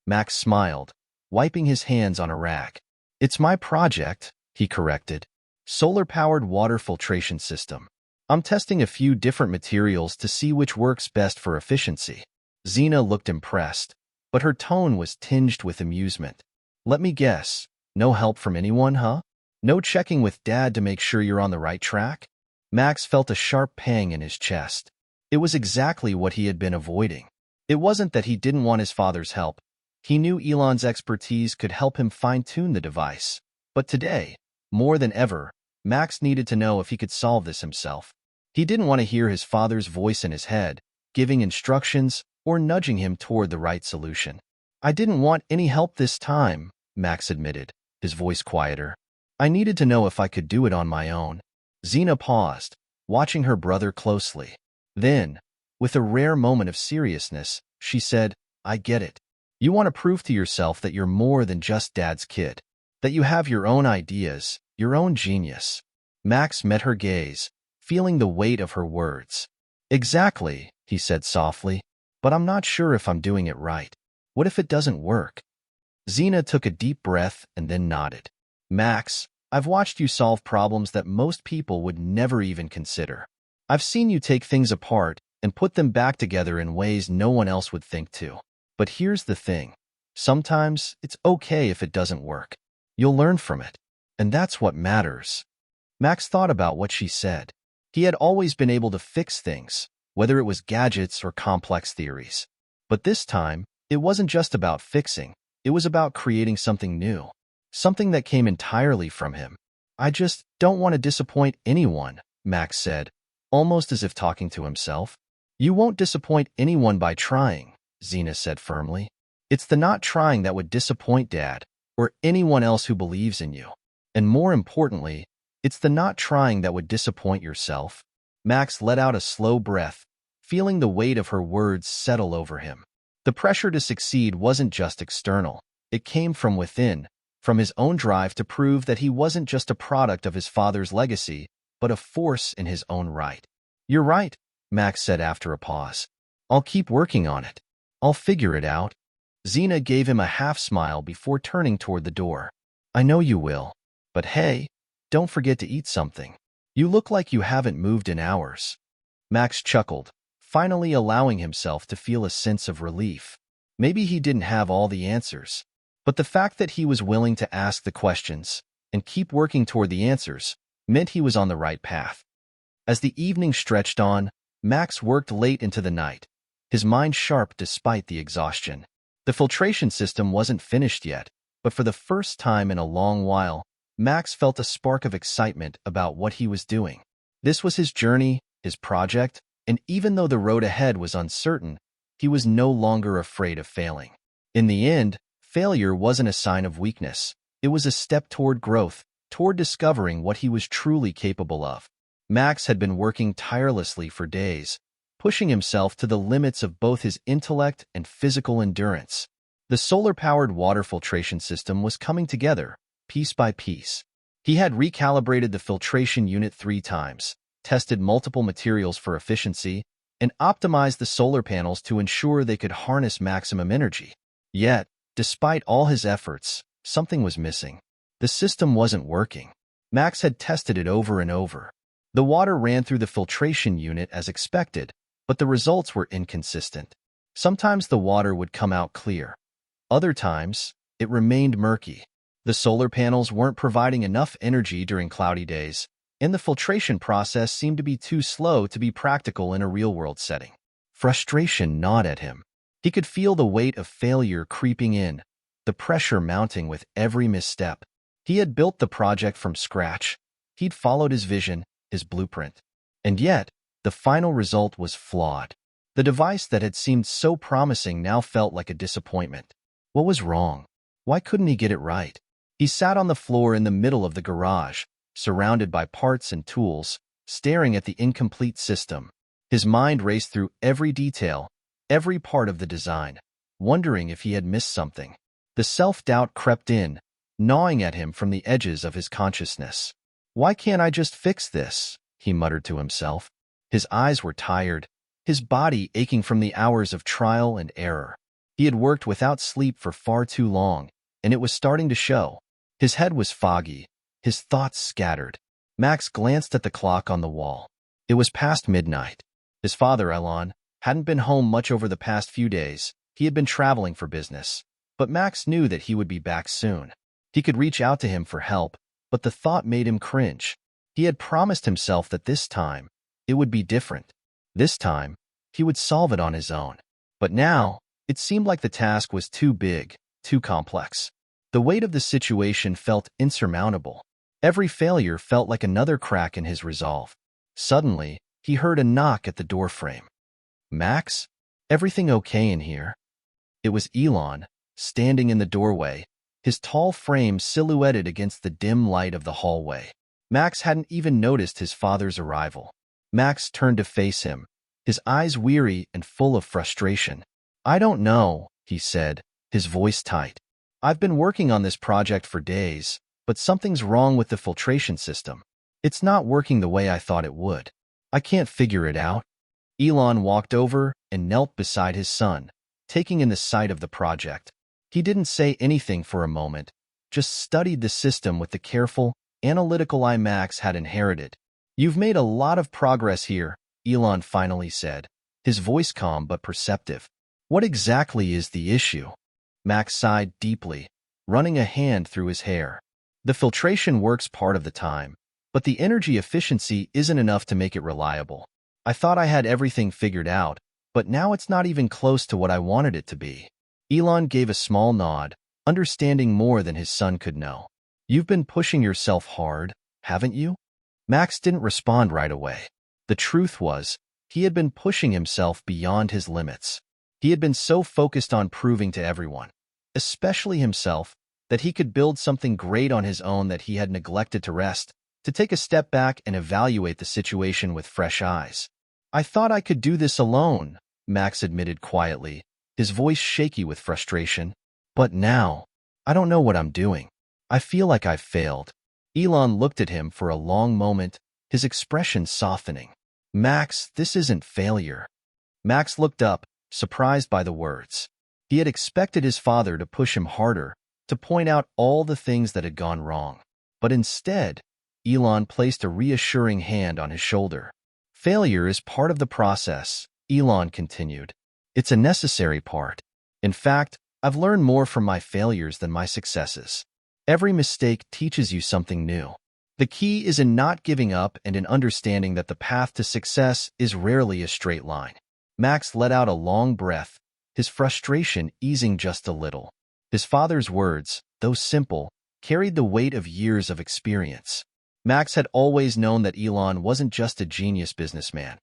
Max smiled, wiping his hands on a rag. "It's my project," he corrected. "Solar-powered water filtration system. I'm testing a few different materials to see which works best for efficiency." Zena looked impressed, but her tone was tinged with amusement. "Let me guess, no help from anyone, huh? No checking with Dad to make sure you're on the right track?" Max felt a sharp pang in his chest. It was exactly what he had been avoiding. It wasn't that he didn't want his father's help. He knew Elon's expertise could help him fine-tune the device. But today, more than ever, Max needed to know if he could solve this himself. He didn't want to hear his father's voice in his head, giving instructions or nudging him toward the right solution. "I didn't want any help this time," Max admitted, his voice quieter. "I needed to know if I could do it on my own." Zena paused, watching her brother closely. Then, with a rare moment of seriousness, she said, "I get it. You want to prove to yourself that you're more than just Dad's kid, that you have your own ideas, your own genius." Max met her gaze, feeling the weight of her words. "Exactly," he said softly, "but I'm not sure if I'm doing it right. What if it doesn't work?" Zena took a deep breath and then nodded. "Max, I've watched you solve problems that most people would never even consider. I've seen you take things apart and put them back together in ways no one else would think to. But here's the thing. Sometimes it's okay if it doesn't work. You'll learn from it. And that's what matters." Max thought about what she said. He had always been able to fix things, whether it was gadgets or complex theories. But this time, it wasn't just about fixing. It was about creating something new. Something that came entirely from him. "I just don't want to disappoint anyone," Max said, almost as if talking to himself. "You won't disappoint anyone by trying," Zena said firmly. "It's the not trying that would disappoint Dad, or anyone else who believes in you. And more importantly, it's the not trying that would disappoint yourself." Max let out a slow breath, feeling the weight of her words settle over him. The pressure to succeed wasn't just external. It came from within, from his own drive to prove that he wasn't just a product of his father's legacy, but a force in his own right. "You're right," Max said after a pause. "I'll keep working on it. I'll figure it out." Zena gave him a half-smile before turning toward the door. "I know you will. But hey, don't forget to eat something. You look like you haven't moved in hours." Max chuckled, finally allowing himself to feel a sense of relief. Maybe he didn't have all the answers, but the fact that he was willing to ask the questions and keep working toward the answers meant he was on the right path. As the evening stretched on, Max worked late into the night, his mind sharp despite the exhaustion. The filtration system wasn't finished yet, but for the first time in a long while, Max felt a spark of excitement about what he was doing. This was his journey, his project, and even though the road ahead was uncertain, he was no longer afraid of failing. In the end, failure wasn't a sign of weakness. It was a step toward growth, toward discovering what he was truly capable of. Max had been working tirelessly for days, pushing himself to the limits of both his intellect and physical endurance. The solar-powered water filtration system was coming together, piece by piece. He had recalibrated the filtration unit 3 times, tested multiple materials for efficiency, and optimized the solar panels to ensure they could harness maximum energy. Yet, despite all his efforts, something was missing. The system wasn't working. Max had tested it over and over. The water ran through the filtration unit as expected, but the results were inconsistent. Sometimes the water would come out clear. Other times, it remained murky. The solar panels weren't providing enough energy during cloudy days, and the filtration process seemed to be too slow to be practical in a real-world setting. Frustration gnawed at him. He could feel the weight of failure creeping in, the pressure mounting with every misstep. He had built the project from scratch. He'd followed his vision, his blueprint. And yet, the final result was flawed. The device that had seemed so promising now felt like a disappointment. What was wrong? Why couldn't he get it right? He sat on the floor in the middle of the garage, surrounded by parts and tools, staring at the incomplete system. His mind raced through every detail, every part of the design, wondering if he had missed something. The self-doubt crept in, gnawing at him from the edges of his consciousness. "Why can't I just fix this?" he muttered to himself. His eyes were tired, his body aching from the hours of trial and error. He had worked without sleep for far too long, and it was starting to show. His head was foggy, his thoughts scattered. Max glanced at the clock on the wall. It was past midnight. His father, Elon, hadn't been home much over the past few days. He had been traveling for business, but Max knew that he would be back soon. He could reach out to him for help, but the thought made him cringe. He had promised himself that this time, it would be different. This time, he would solve it on his own. But now, it seemed like the task was too big, too complex. The weight of the situation felt insurmountable. Every failure felt like another crack in his resolve. Suddenly, he heard a knock at the doorframe. "Max? Everything okay in here?" It was Elon, standing in the doorway, his tall frame silhouetted against the dim light of the hallway. Max hadn't even noticed his father's arrival. Max turned to face him, his eyes weary and full of frustration. "I don't know," he said, his voice tight. "I've been working on this project for days, but something's wrong with the filtration system. It's not working the way I thought it would. I can't figure it out." Elon walked over and knelt beside his son, taking in the sight of the project. He didn't say anything for a moment, just studied the system with the careful, analytical eye Max had inherited. "You've made a lot of progress here," Elon finally said, his voice calm but perceptive. "What exactly is the issue?" Max sighed deeply, running a hand through his hair. "The filtration works part of the time, but the energy efficiency isn't enough to make it reliable. I thought I had everything figured out, but now it's not even close to what I wanted it to be." Elon gave a small nod, understanding more than his son could know. "You've been pushing yourself hard, haven't you?" Max didn't respond right away. The truth was, he had been pushing himself beyond his limits. He had been so focused on proving to everyone, especially himself, that he could build something great on his own that he had neglected to rest, to take a step back and evaluate the situation with fresh eyes. "I thought I could do this alone," Max admitted quietly, his voice shaky with frustration. "But now, I don't know what I'm doing. I feel like I've failed." Elon looked at him for a long moment, his expression softening. "Max, this isn't failure." Max looked up, surprised by the words. He had expected his father to push him harder, to point out all the things that had gone wrong. But instead, Elon placed a reassuring hand on his shoulder. "Failure is part of the process," Elon continued. "It's a necessary part. In fact, I've learned more from my failures than my successes. Every mistake teaches you something new. The key is in not giving up and in understanding that the path to success is rarely a straight line." Max let out a long breath, his frustration easing just a little. His father's words, though simple, carried the weight of years of experience. Max had always known that Elon wasn't just a genius businessman.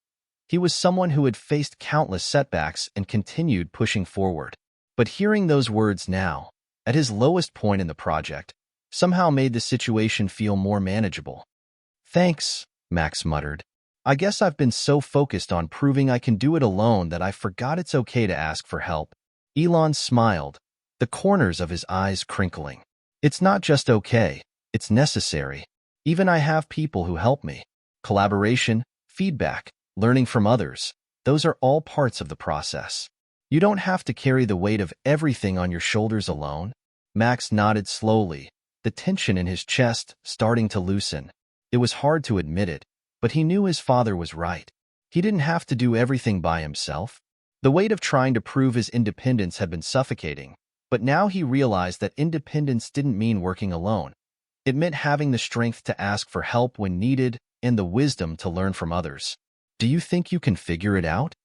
He was someone who had faced countless setbacks and continued pushing forward. But hearing those words now, at his lowest point in the project, somehow made the situation feel more manageable. "Thanks," Max muttered. "I guess I've been so focused on proving I can do it alone that I forgot it's okay to ask for help." Elon smiled, the corners of his eyes crinkling. "It's not just okay, it's necessary. Even I have people who help me. Collaboration, feedback, learning from others, those are all parts of the process. You don't have to carry the weight of everything on your shoulders alone." Max nodded slowly, the tension in his chest starting to loosen. It was hard to admit it, but he knew his father was right. He didn't have to do everything by himself. The weight of trying to prove his independence had been suffocating, but now he realized that independence didn't mean working alone. It meant having the strength to ask for help when needed and the wisdom to learn from others. "Do you think you can figure it out?"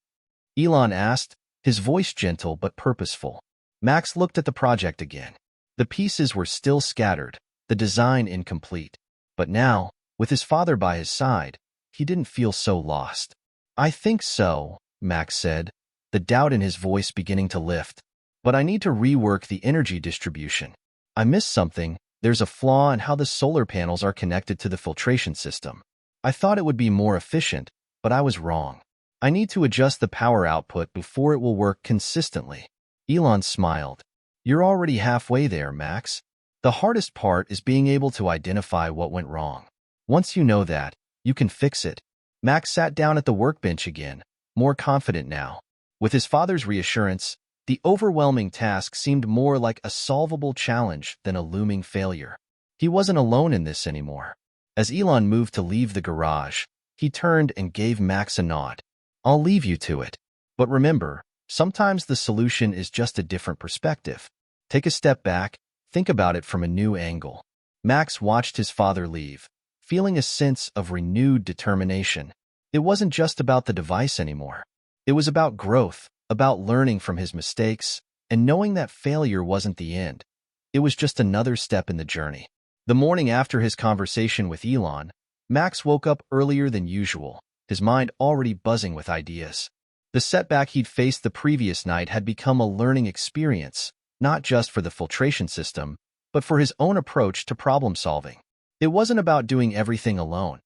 Elon asked, his voice gentle but purposeful. Max looked at the project again. The pieces were still scattered, the design incomplete. But now, with his father by his side, he didn't feel so lost. "I think so," Max said, the doubt in his voice beginning to lift. "But I need to rework the energy distribution. I missed something. There's a flaw in how the solar panels are connected to the filtration system. I thought it would be more efficient, but I was wrong. I need to adjust the power output before it will work consistently." Elon smiled. "You're already halfway there, Max. The hardest part is being able to identify what went wrong. Once you know that, you can fix it." Max sat down at the workbench again, more confident now. With his father's reassurance, the overwhelming task seemed more like a solvable challenge than a looming failure. He wasn't alone in this anymore. As Elon moved to leave the garage, he turned and gave Max a nod. "I'll leave you to it. But remember, sometimes the solution is just a different perspective. Take a step back, think about it from a new angle." Max watched his father leave, feeling a sense of renewed determination. It wasn't just about the device anymore. It was about growth, about learning from his mistakes, and knowing that failure wasn't the end. It was just another step in the journey. The morning after his conversation with Elon, Max woke up earlier than usual, his mind already buzzing with ideas. The setback he'd faced the previous night had become a learning experience, not just for the filtration system, but for his own approach to problem solving. It wasn't about doing everything alone.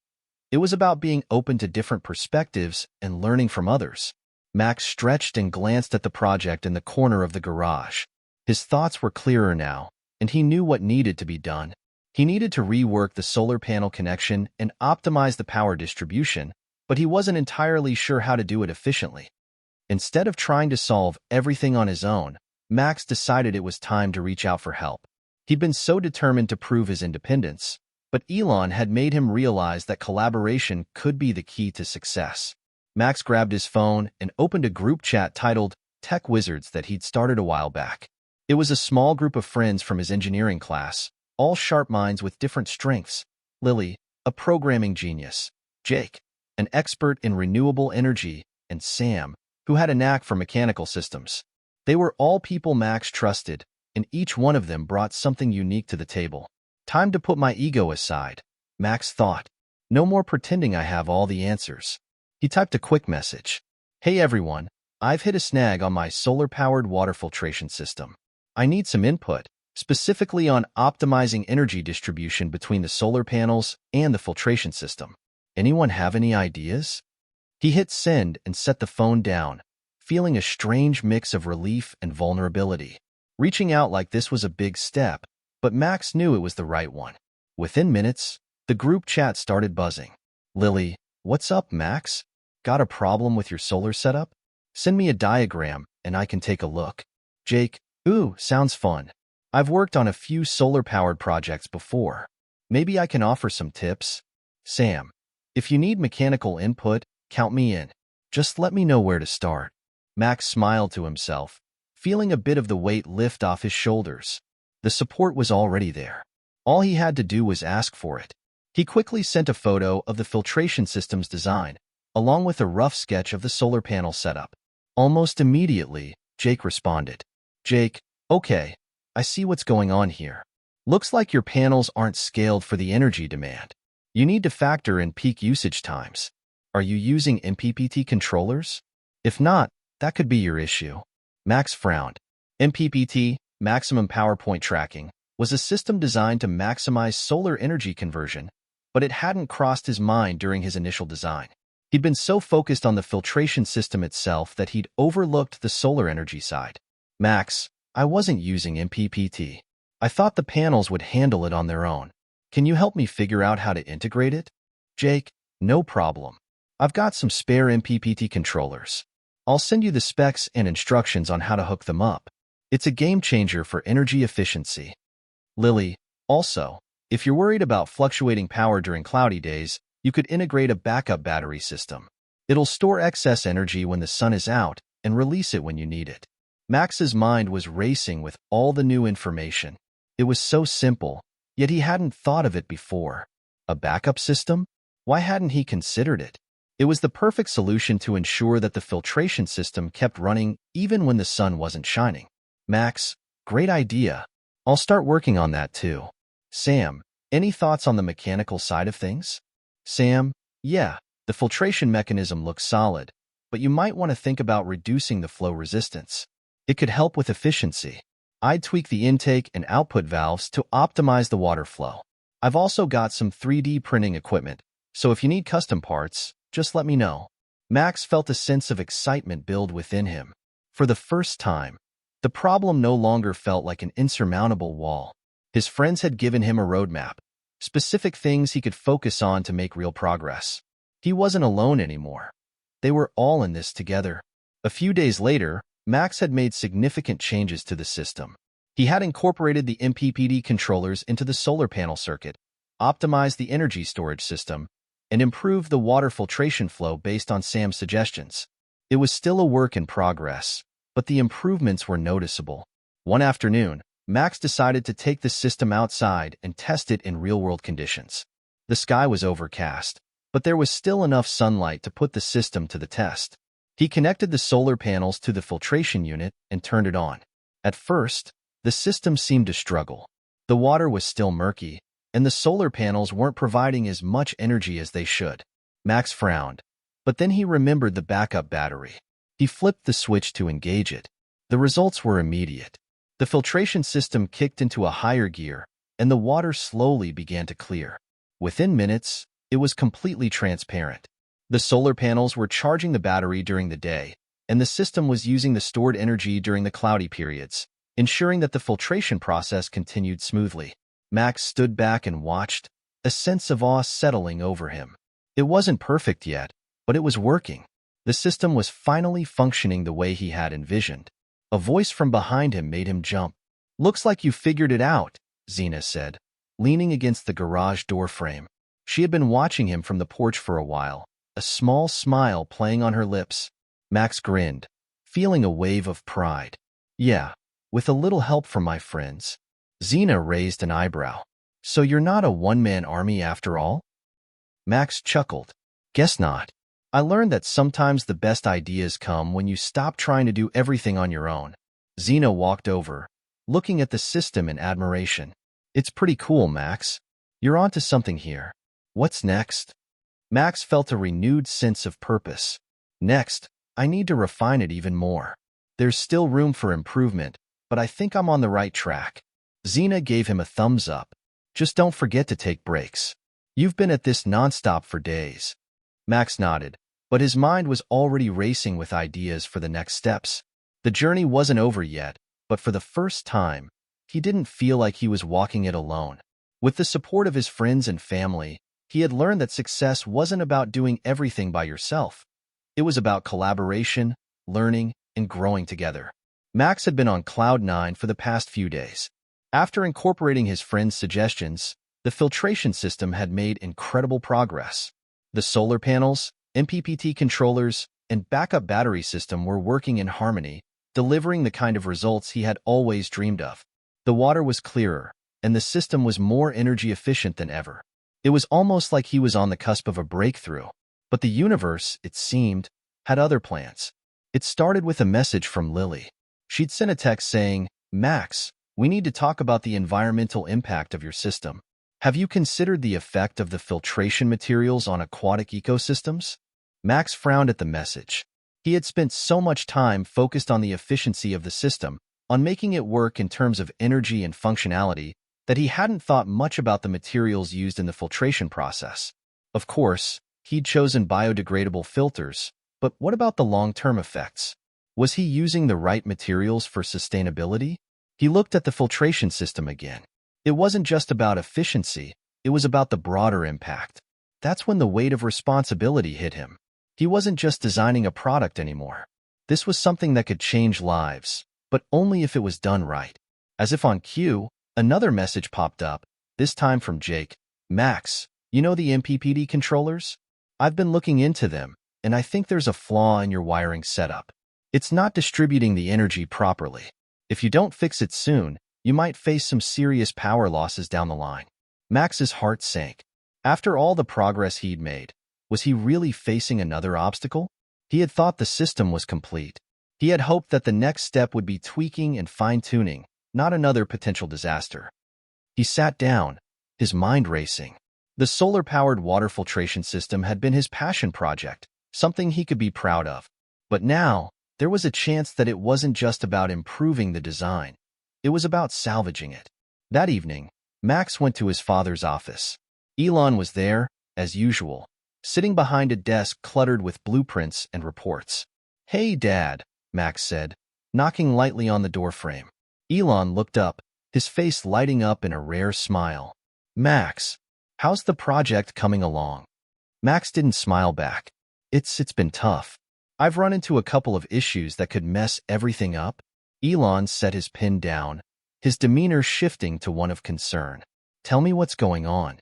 It was about being open to different perspectives and learning from others. Max stretched and glanced at the project in the corner of the garage. His thoughts were clearer now, and he knew what needed to be done. He needed to rework the solar panel connection and optimize the power distribution, but he wasn't entirely sure how to do it efficiently. Instead of trying to solve everything on his own, Max decided it was time to reach out for help. He'd been so determined to prove his independence, but Elon had made him realize that collaboration could be the key to success. Max grabbed his phone and opened a group chat titled Tech Wizards that he'd started a while back. It was a small group of friends from his engineering class, all sharp minds with different strengths. Lily, a programming genius, Jake, an expert in renewable energy, and Sam, who had a knack for mechanical systems. They were all people Max trusted, and each one of them brought something unique to the table. "Time to put my ego aside," Max thought. "No more pretending I have all the answers." He typed a quick message. "Hey everyone, I've hit a snag on my solar-powered water filtration system. I need some input, specifically on optimizing energy distribution between the solar panels and the filtration system. Anyone have any ideas?" He hit send and set the phone down, feeling a strange mix of relief and vulnerability. Reaching out like this was a big step, but Max knew it was the right one. Within minutes, the group chat started buzzing. "Lily, what's up, Max? Got a problem with your solar setup? Send me a diagram and I can take a look." Jake, "Ooh, sounds fun. I've worked on a few solar-powered projects before. Maybe I can offer some tips." Sam, "If you need mechanical input, count me in. Just let me know where to start." Max smiled to himself, feeling a bit of the weight lift off his shoulders. The support was already there. All he had to do was ask for it. He quickly sent a photo of the filtration system's design, along with a rough sketch of the solar panel setup. Almost immediately, Jake responded. "Jake, okay, I see what's going on here. Looks like your panels aren't scaled for the energy demand. You need to factor in peak usage times. Are you using MPPT controllers? If not, that could be your issue." Max frowned. MPPT, Maximum Power Point Tracking, was a system designed to maximize solar energy conversion, but it hadn't crossed his mind during his initial design. He'd been so focused on the filtration system itself that he'd overlooked the solar energy side. Max, I wasn't using MPPT. I thought the panels would handle it on their own. Can you help me figure out how to integrate it? Jake, no problem. I've got some spare MPPT controllers. I'll send you the specs and instructions on how to hook them up. It's a game changer for energy efficiency. Lily, also, if you're worried about fluctuating power during cloudy days, you could integrate a backup battery system. It'll store excess energy when the sun is out and release it when you need it. Max's mind was racing with all the new information. It was so simple, yet he hadn't thought of it before. A backup system? Why hadn't he considered it? It was the perfect solution to ensure that the filtration system kept running even when the sun wasn't shining. Max, great idea. I'll start working on that too. Sam, any thoughts on the mechanical side of things? Sam, yeah, the filtration mechanism looks solid, but you might want to think about reducing the flow resistance. It could help with efficiency. I'd tweak the intake and output valves to optimize the water flow. I've also got some 3D printing equipment, so if you need custom parts, just let me know. Max felt a sense of excitement build within him. For the first time, the problem no longer felt like an insurmountable wall. His friends had given him a roadmap, specific things he could focus on to make real progress. He wasn't alone anymore. They were all in this together. A few days later, Max had made significant changes to the system. He had incorporated the MPPT controllers into the solar panel circuit, optimized the energy storage system, and improved the water filtration flow based on Sam's suggestions. It was still a work in progress, but the improvements were noticeable. One afternoon, Max decided to take the system outside and test it in real-world conditions. The sky was overcast, but there was still enough sunlight to put the system to the test. He connected the solar panels to the filtration unit and turned it on. At first, the system seemed to struggle. The water was still murky, and the solar panels weren't providing as much energy as they should. Max frowned, but then he remembered the backup battery. He flipped the switch to engage it. The results were immediate. The filtration system kicked into a higher gear, and the water slowly began to clear. Within minutes, it was completely transparent. The solar panels were charging the battery during the day, and the system was using the stored energy during the cloudy periods, ensuring that the filtration process continued smoothly. Max stood back and watched, a sense of awe settling over him. It wasn't perfect yet, but it was working. The system was finally functioning the way he had envisioned. A voice from behind him made him jump. "Looks like you figured it out," Zena said, leaning against the garage door frame. She had been watching him from the porch for a while, a small smile playing on her lips. Max grinned, feeling a wave of pride. "Yeah, with a little help from my friends." Zena raised an eyebrow. "So you're not a one-man army after all?" Max chuckled. "Guess not. I learned that sometimes the best ideas come when you stop trying to do everything on your own." Zena walked over, looking at the system in admiration. "It's pretty cool, Max. You're onto something here. What's next?" Max felt a renewed sense of purpose. "Next, I need to refine it even more. There's still room for improvement, but I think I'm on the right track." Zena gave him a thumbs up. "Just don't forget to take breaks. You've been at this nonstop for days." Max nodded, but his mind was already racing with ideas for the next steps. The journey wasn't over yet, but for the first time, he didn't feel like he was walking it alone. With the support of his friends and family, he had learned that success wasn't about doing everything by yourself. It was about collaboration, learning, and growing together. Max had been on cloud nine for the past few days. After incorporating his friends' suggestions, the filtration system had made incredible progress. The solar panels, MPPT controllers, and backup battery system were working in harmony, delivering the kind of results he had always dreamed of. The water was clearer, and the system was more energy efficient than ever. It was almost like he was on the cusp of a breakthrough. But the universe, it seemed, had other plans. It started with a message from Lily. She'd sent a text saying, "Max, we need to talk about the environmental impact of your system. Have you considered the effect of the filtration materials on aquatic ecosystems?" Max frowned at the message. He had spent so much time focused on the efficiency of the system on making it work in terms of energy and functionality, that he hadn't thought much about the materials used in the filtration process. Of course, he'd chosen biodegradable filters, but what about the long-term effects? Was he using the right materials for sustainability? He looked at the filtration system again. It wasn't just about efficiency, it was about the broader impact. That's when the weight of responsibility hit him. He wasn't just designing a product anymore. This was something that could change lives, but only if it was done right. As if on cue, another message popped up, this time from Jake. Max, you know the MPPT controllers? I've been looking into them, and I think there's a flaw in your wiring setup. It's not distributing the energy properly. If you don't fix it soon, you might face some serious power losses down the line. Max's heart sank. After all the progress he'd made, was he really facing another obstacle? He had thought the system was complete. He had hoped that the next step would be tweaking and fine-tuning, not another potential disaster. He sat down, his mind racing. The solar-powered water filtration system had been his passion project, something he could be proud of. But now, there was a chance that it wasn't just about improving the design. It was about salvaging it. That evening, Max went to his father's office. Elon was there, as usual, sitting behind a desk cluttered with blueprints and reports. "Hey, Dad," Max said, knocking lightly on the doorframe. Elon looked up, his face lighting up in a rare smile. "Max, how's the project coming along?" Max didn't smile back. It's been tough. I've run into a couple of issues that could mess everything up." Elon set his pen down, his demeanor shifting to one of concern. "Tell me what's going on."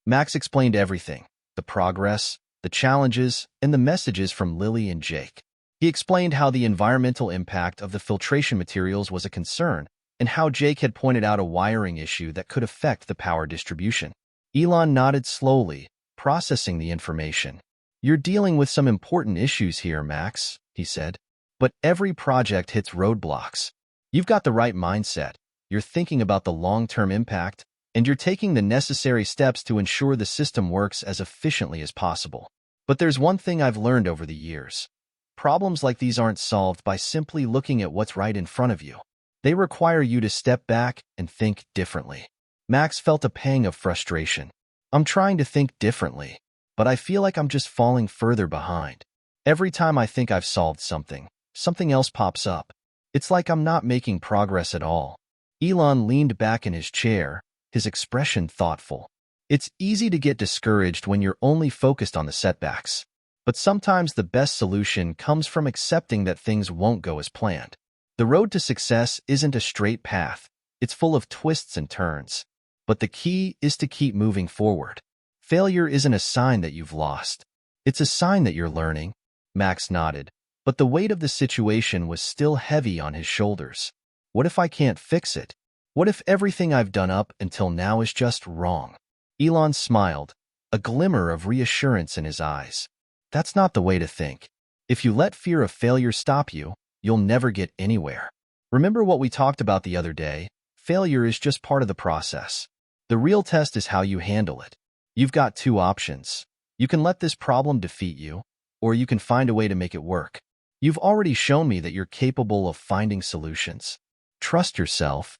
Max explained everything, the progress, the challenges, and the messages from Lily and Jake. He explained how the environmental impact of the filtration materials was a concern, and how Jake had pointed out a wiring issue that could affect the power distribution. Elon nodded slowly, processing the information. "You're dealing with some important issues here, Max," he said. "But every project hits roadblocks. You've got the right mindset, you're thinking about the long-term impact, and you're taking the necessary steps to ensure the system works as efficiently as possible. But there's one thing I've learned over the years. Problems like these aren't solved by simply looking at what's right in front of you. They require you to step back and think differently." Max felt a pang of frustration. "I'm trying to think differently, but I feel like I'm just falling further behind. Every time I think I've solved something, something else pops up. It's like I'm not making progress at all." Elon leaned back in his chair, his expression thoughtful. "It's easy to get discouraged when you're only focused on the setbacks. But sometimes the best solution comes from accepting that things won't go as planned. The road to success isn't a straight path. It's full of twists and turns. But the key is to keep moving forward. Failure isn't a sign that you've lost. It's a sign that you're learning." Max nodded, but the weight of the situation was still heavy on his shoulders. "What if I can't fix it? What if everything I've done up until now is just wrong?" Elon smiled, a glimmer of reassurance in his eyes. "That's not the way to think. If you let fear of failure stop you, you'll never get anywhere. Remember what we talked about the other day? Failure is just part of the process. The real test is how you handle it. You've got two options. You can let this problem defeat you, or you can find a way to make it work. You've already shown me that you're capable of finding solutions. Trust yourself."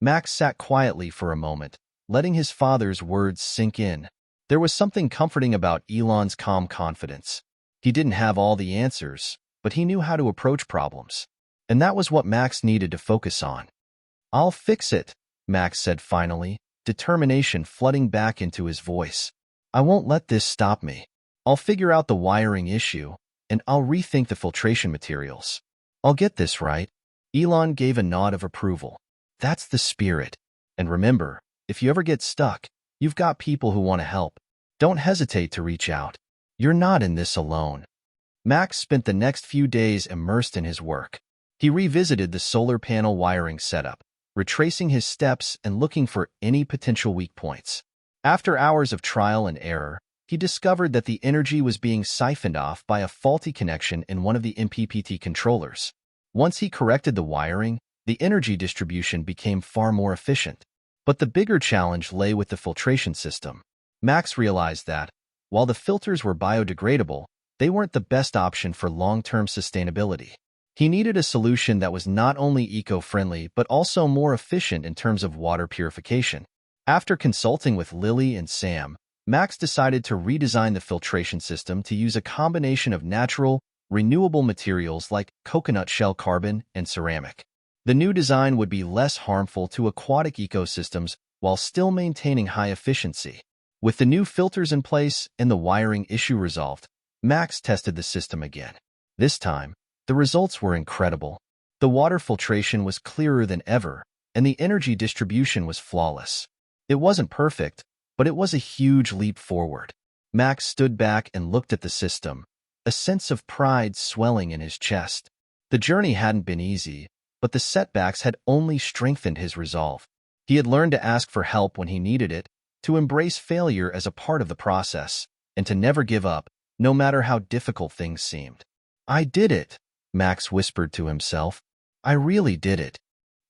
Max sat quietly for a moment, letting his father's words sink in. There was something comforting about Elon's calm confidence. He didn't have all the answers, but he knew how to approach problems. And that was what Max needed to focus on. "I'll fix it," Max said finally, determination flooding back into his voice. "I won't let this stop me. I'll figure out the wiring issue, and I'll rethink the filtration materials. I'll get this right." Elon gave a nod of approval. "That's the spirit. And remember, if you ever get stuck, you've got people who want to help. Don't hesitate to reach out. You're not in this alone." Max spent the next few days immersed in his work. He revisited the solar panel wiring setup, retracing his steps and looking for any potential weak points. After hours of trial and error, he discovered that the energy was being siphoned off by a faulty connection in one of the MPPT controllers. Once he corrected the wiring, the energy distribution became far more efficient. But the bigger challenge lay with the filtration system. Max realized that, while the filters were biodegradable, they weren't the best option for long-term sustainability. He needed a solution that was not only eco-friendly but also more efficient in terms of water purification. After consulting with Lily and Sam, Max decided to redesign the filtration system to use a combination of natural, renewable materials like coconut shell carbon and ceramic. The new design would be less harmful to aquatic ecosystems while still maintaining high efficiency. With the new filters in place and the wiring issue resolved, Max tested the system again. This time, the results were incredible. The water filtration was clearer than ever, and the energy distribution was flawless. It wasn't perfect, but it was a huge leap forward. Max stood back and looked at the system, a sense of pride swelling in his chest. The journey hadn't been easy, but the setbacks had only strengthened his resolve. He had learned to ask for help when he needed it, to embrace failure as a part of the process, and to never give up, no matter how difficult things seemed. "I did it," Max whispered to himself. "I really did it."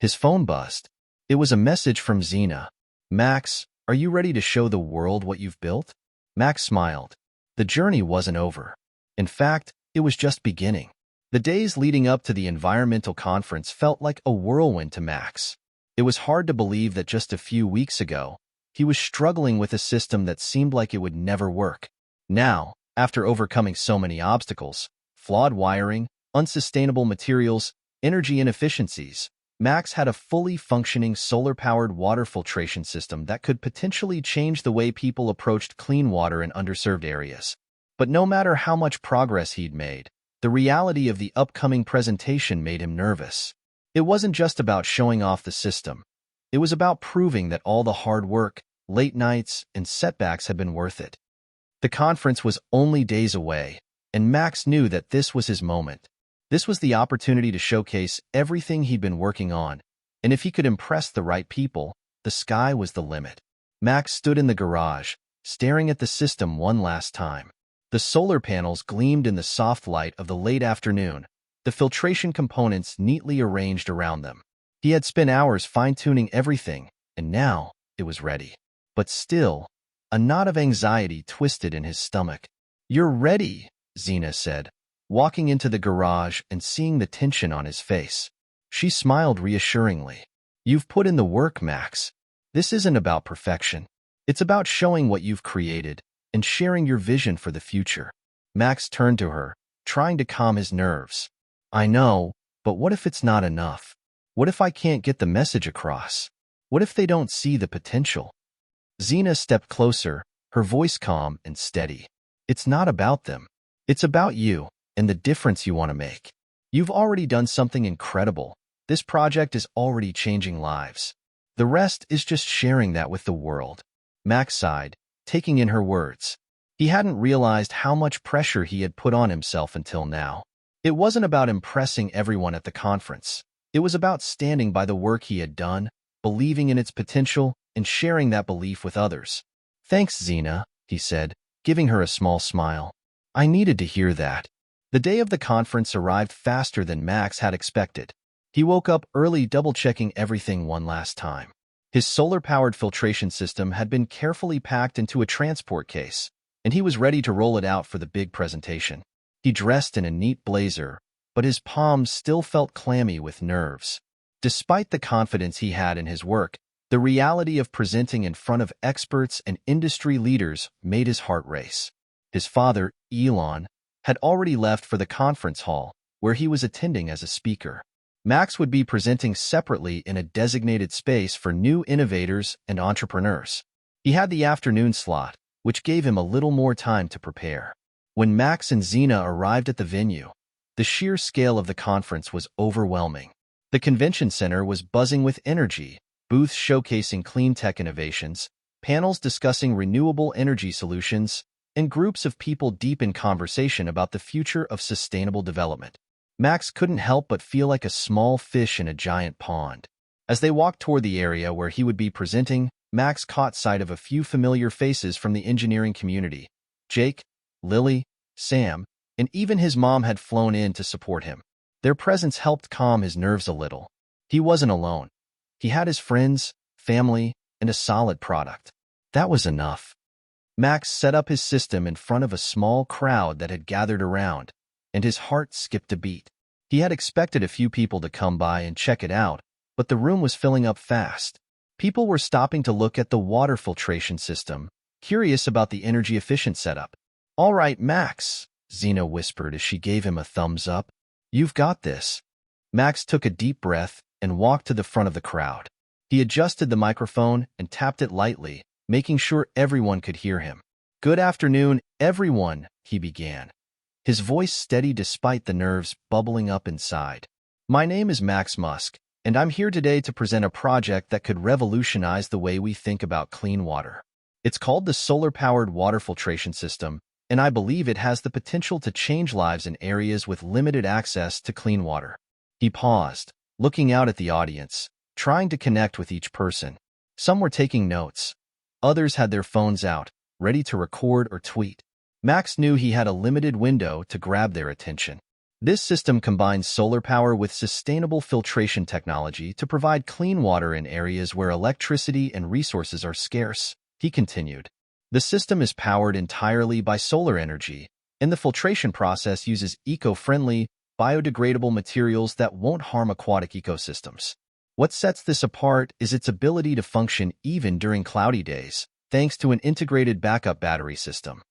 His phone buzzed. It was a message from Xena. "Max, are you ready to show the world what you've built?" Max smiled. The journey wasn't over. In fact, it was just beginning. The days leading up to the environmental conference felt like a whirlwind to Max. It was hard to believe that just a few weeks ago, he was struggling with a system that seemed like it would never work. Now, after overcoming so many obstacles, flawed wiring, unsustainable materials, energy inefficiencies, Max had a fully functioning solar-powered water filtration system that could potentially change the way people approached clean water in underserved areas. But no matter how much progress he'd made, the reality of the upcoming presentation made him nervous. It wasn't just about showing off the system. It was about proving that all the hard work, late nights, and setbacks had been worth it. The conference was only days away, and Max knew that this was his moment. This was the opportunity to showcase everything he'd been working on, and if he could impress the right people, the sky was the limit. Max stood in the garage, staring at the system one last time. The solar panels gleamed in the soft light of the late afternoon, the filtration components neatly arranged around them. He had spent hours fine-tuning everything, and now it was ready. But still, a knot of anxiety twisted in his stomach. "You're ready," Xena said, walking into the garage and seeing the tension on his face. She smiled reassuringly. "You've put in the work, Max. This isn't about perfection. It's about showing what you've created and sharing your vision for the future." Max turned to her, trying to calm his nerves. "I know, but what if it's not enough? What if I can't get the message across? What if they don't see the potential?" Xena stepped closer, her voice calm and steady. "It's not about them. It's about you and the difference you want to make. You've already done something incredible. This project is already changing lives. The rest is just sharing that with the world." Max sighed, taking in her words. He hadn't realized how much pressure he had put on himself until now. It wasn't about impressing everyone at the conference. It was about standing by the work he had done, believing in its potential, and sharing that belief with others. "Thanks, Xena," he said, giving her a small smile. "I needed to hear that." The day of the conference arrived faster than Max had expected. He woke up early, double-checking everything one last time. His solar-powered filtration system had been carefully packed into a transport case, and he was ready to roll it out for the big presentation. He dressed in a neat blazer, but his palms still felt clammy with nerves. Despite the confidence he had in his work, the reality of presenting in front of experts and industry leaders made his heart race. His father, Elon, had already left for the conference hall, where he was attending as a speaker. Max would be presenting separately in a designated space for new innovators and entrepreneurs. He had the afternoon slot, which gave him a little more time to prepare. When Max and Xena arrived at the venue, the sheer scale of the conference was overwhelming. The convention center was buzzing with energy, booths showcasing clean tech innovations, panels discussing renewable energy solutions, and groups of people deep in conversation about the future of sustainable development. Max couldn't help but feel like a small fish in a giant pond. As they walked toward the area where he would be presenting, Max caught sight of a few familiar faces from the engineering community. Jake, Lily, Sam, and even his mom had flown in to support him. Their presence helped calm his nerves a little. He wasn't alone. He had his friends, family, and a solid product. That was enough. Max set up his system in front of a small crowd that had gathered around, and his heart skipped a beat. He had expected a few people to come by and check it out, but the room was filling up fast. People were stopping to look at the water filtration system, curious about the energy-efficient setup. "All right, Max," Xena whispered as she gave him a thumbs up. "You've got this." Max took a deep breath and walked to the front of the crowd. He adjusted the microphone and tapped it lightly, making sure everyone could hear him. "Good afternoon, everyone," he began, his voice steady despite the nerves bubbling up inside. "My name is Max Musk, and I'm here today to present a project that could revolutionize the way we think about clean water. It's called the Solar-Powered Water Filtration System, and I believe it has the potential to change lives in areas with limited access to clean water." He paused, looking out at the audience, trying to connect with each person. Some were taking notes. Others had their phones out, ready to record or tweet. Max knew he had a limited window to grab their attention. This system combines solar power with sustainable filtration technology to provide clean water in areas where electricity and resources are scarce, he continued. The system is powered entirely by solar energy, and the filtration process uses eco-friendly, biodegradable materials that won't harm aquatic ecosystems. What sets this apart is its ability to function even during cloudy days, thanks to an integrated backup battery system.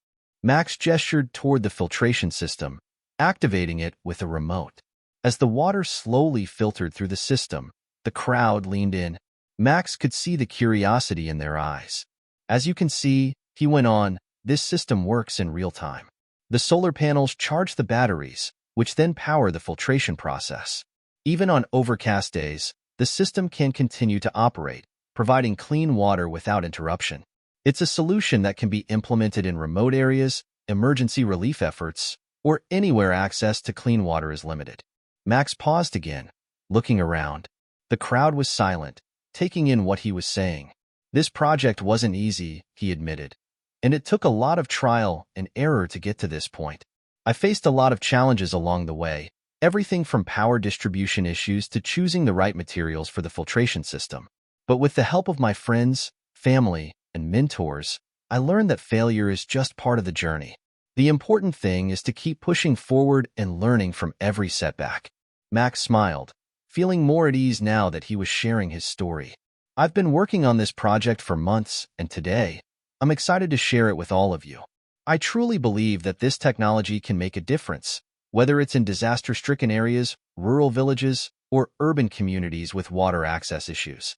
Max gestured toward the filtration system, activating it with a remote. As the water slowly filtered through the system, the crowd leaned in. Max could see the curiosity in their eyes. "As you can see," he went on, "this system works in real time. The solar panels charge the batteries, which then power the filtration process. Even on overcast days, the system can continue to operate, providing clean water without interruption. It's a solution that can be implemented in remote areas, emergency relief efforts, or anywhere access to clean water is limited." Max paused again, looking around. The crowd was silent, taking in what he was saying. "This project wasn't easy," he admitted, "and it took a lot of trial and error to get to this point. I faced a lot of challenges along the way, everything from power distribution issues to choosing the right materials for the filtration system. But with the help of my friends, family, and mentors, I learned that failure is just part of the journey. The important thing is to keep pushing forward and learning from every setback." Max smiled, feeling more at ease now that he was sharing his story. "I've been working on this project for months, and today, I'm excited to share it with all of you. I truly believe that this technology can make a difference, whether it's in disaster-stricken areas, rural villages, or urban communities with water access issues."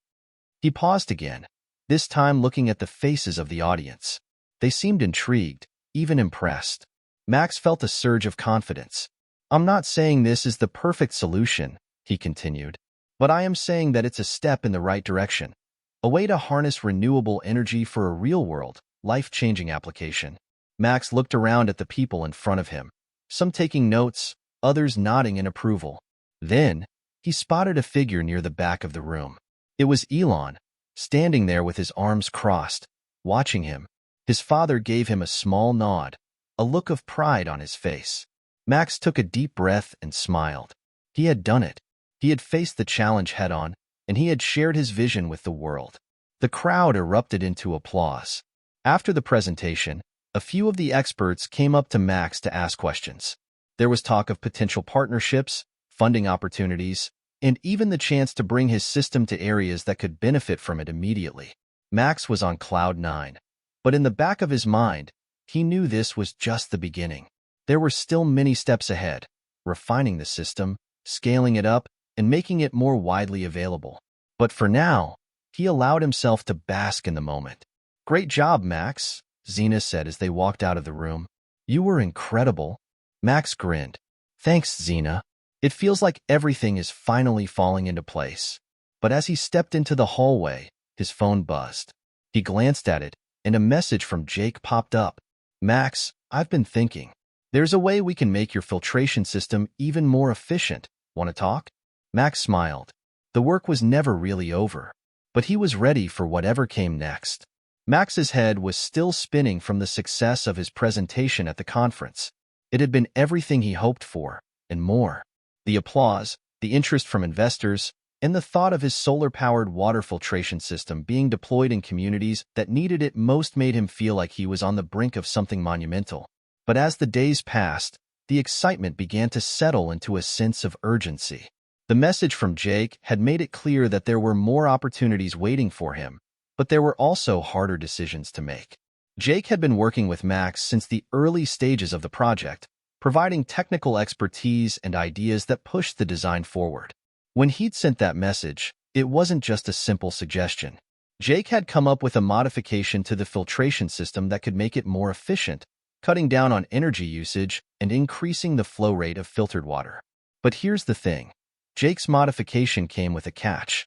He paused again, this time looking at the faces of the audience. They seemed intrigued, even impressed. Max felt a surge of confidence. "I'm not saying this is the perfect solution," he continued, "but I am saying that it's a step in the right direction, a way to harness renewable energy for a real-world, life-changing application." Max looked around at the people in front of him, some taking notes, others nodding in approval. Then, he spotted a figure near the back of the room. It was Elon, standing there with his arms crossed, watching him. His father gave him a small nod, a look of pride on his face. Max took a deep breath and smiled. He had done it. He had faced the challenge head-on, and he had shared his vision with the world. The crowd erupted into applause. After the presentation, a few of the experts came up to Max to ask questions. There was talk of potential partnerships, funding opportunities, and even the chance to bring his system to areas that could benefit from it immediately. Max was on cloud nine, but in the back of his mind, he knew this was just the beginning. There were still many steps ahead, refining the system, scaling it up, and making it more widely available. But for now, he allowed himself to bask in the moment. "Great job, Max," Xena said as they walked out of the room. "You were incredible." Max grinned. "Thanks, Xena. It feels like everything is finally falling into place." But as he stepped into the hallway, his phone buzzed. He glanced at it, and a message from Jake popped up. "Max, I've been thinking. There's a way we can make your filtration system even more efficient. Want to talk?" Max smiled. The work was never really over, but he was ready for whatever came next. Max's head was still spinning from the success of his presentation at the conference. It had been everything he hoped for, and more. The applause, the interest from investors, and the thought of his solar-powered water filtration system being deployed in communities that needed it most made him feel like he was on the brink of something monumental. But as the days passed, the excitement began to settle into a sense of urgency. The message from Jake had made it clear that there were more opportunities waiting for him, but there were also harder decisions to make. Jake had been working with Max since the early stages of the project, providing technical expertise and ideas that pushed the design forward. When he'd sent that message, it wasn't just a simple suggestion. Jake had come up with a modification to the filtration system that could make it more efficient, cutting down on energy usage and increasing the flow rate of filtered water. But here's the thing. Jake's modification came with a catch.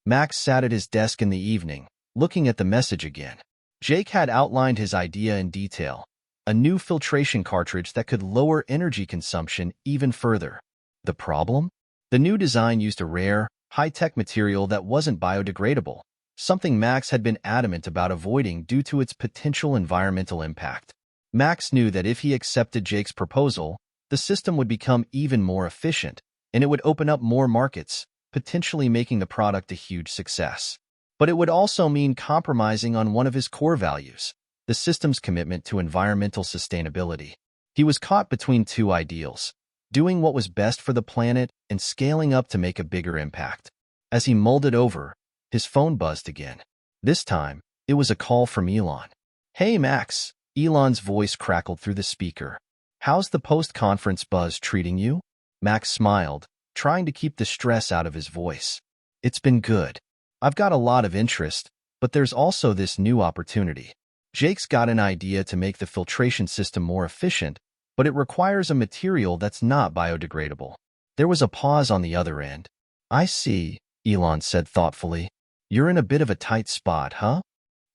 Max sat at his desk in the evening, looking at the message again. Jake had outlined his idea in detail, a new filtration cartridge that could lower energy consumption even further. The problem? The new design used a rare, high-tech material that wasn't biodegradable, something Max had been adamant about avoiding due to its potential environmental impact. Max knew that if he accepted Jake's proposal, the system would become even more efficient, and it would open up more markets, potentially making the product a huge success. But it would also mean compromising on one of his core values, the system's commitment to environmental sustainability. He was caught between two ideals, doing what was best for the planet and scaling up to make a bigger impact. As he mulled it over, his phone buzzed again. This time, it was a call from Elon. "Hey, Max," Elon's voice crackled through the speaker. "How's the post-conference buzz treating you?" Max smiled, trying to keep the stress out of his voice. "It's been good. I've got a lot of interest, but there's also this new opportunity. Jake's got an idea to make the filtration system more efficient, but it requires a material that's not biodegradable." There was a pause on the other end. "I see," Elon said thoughtfully. "You're in a bit of a tight spot, huh?"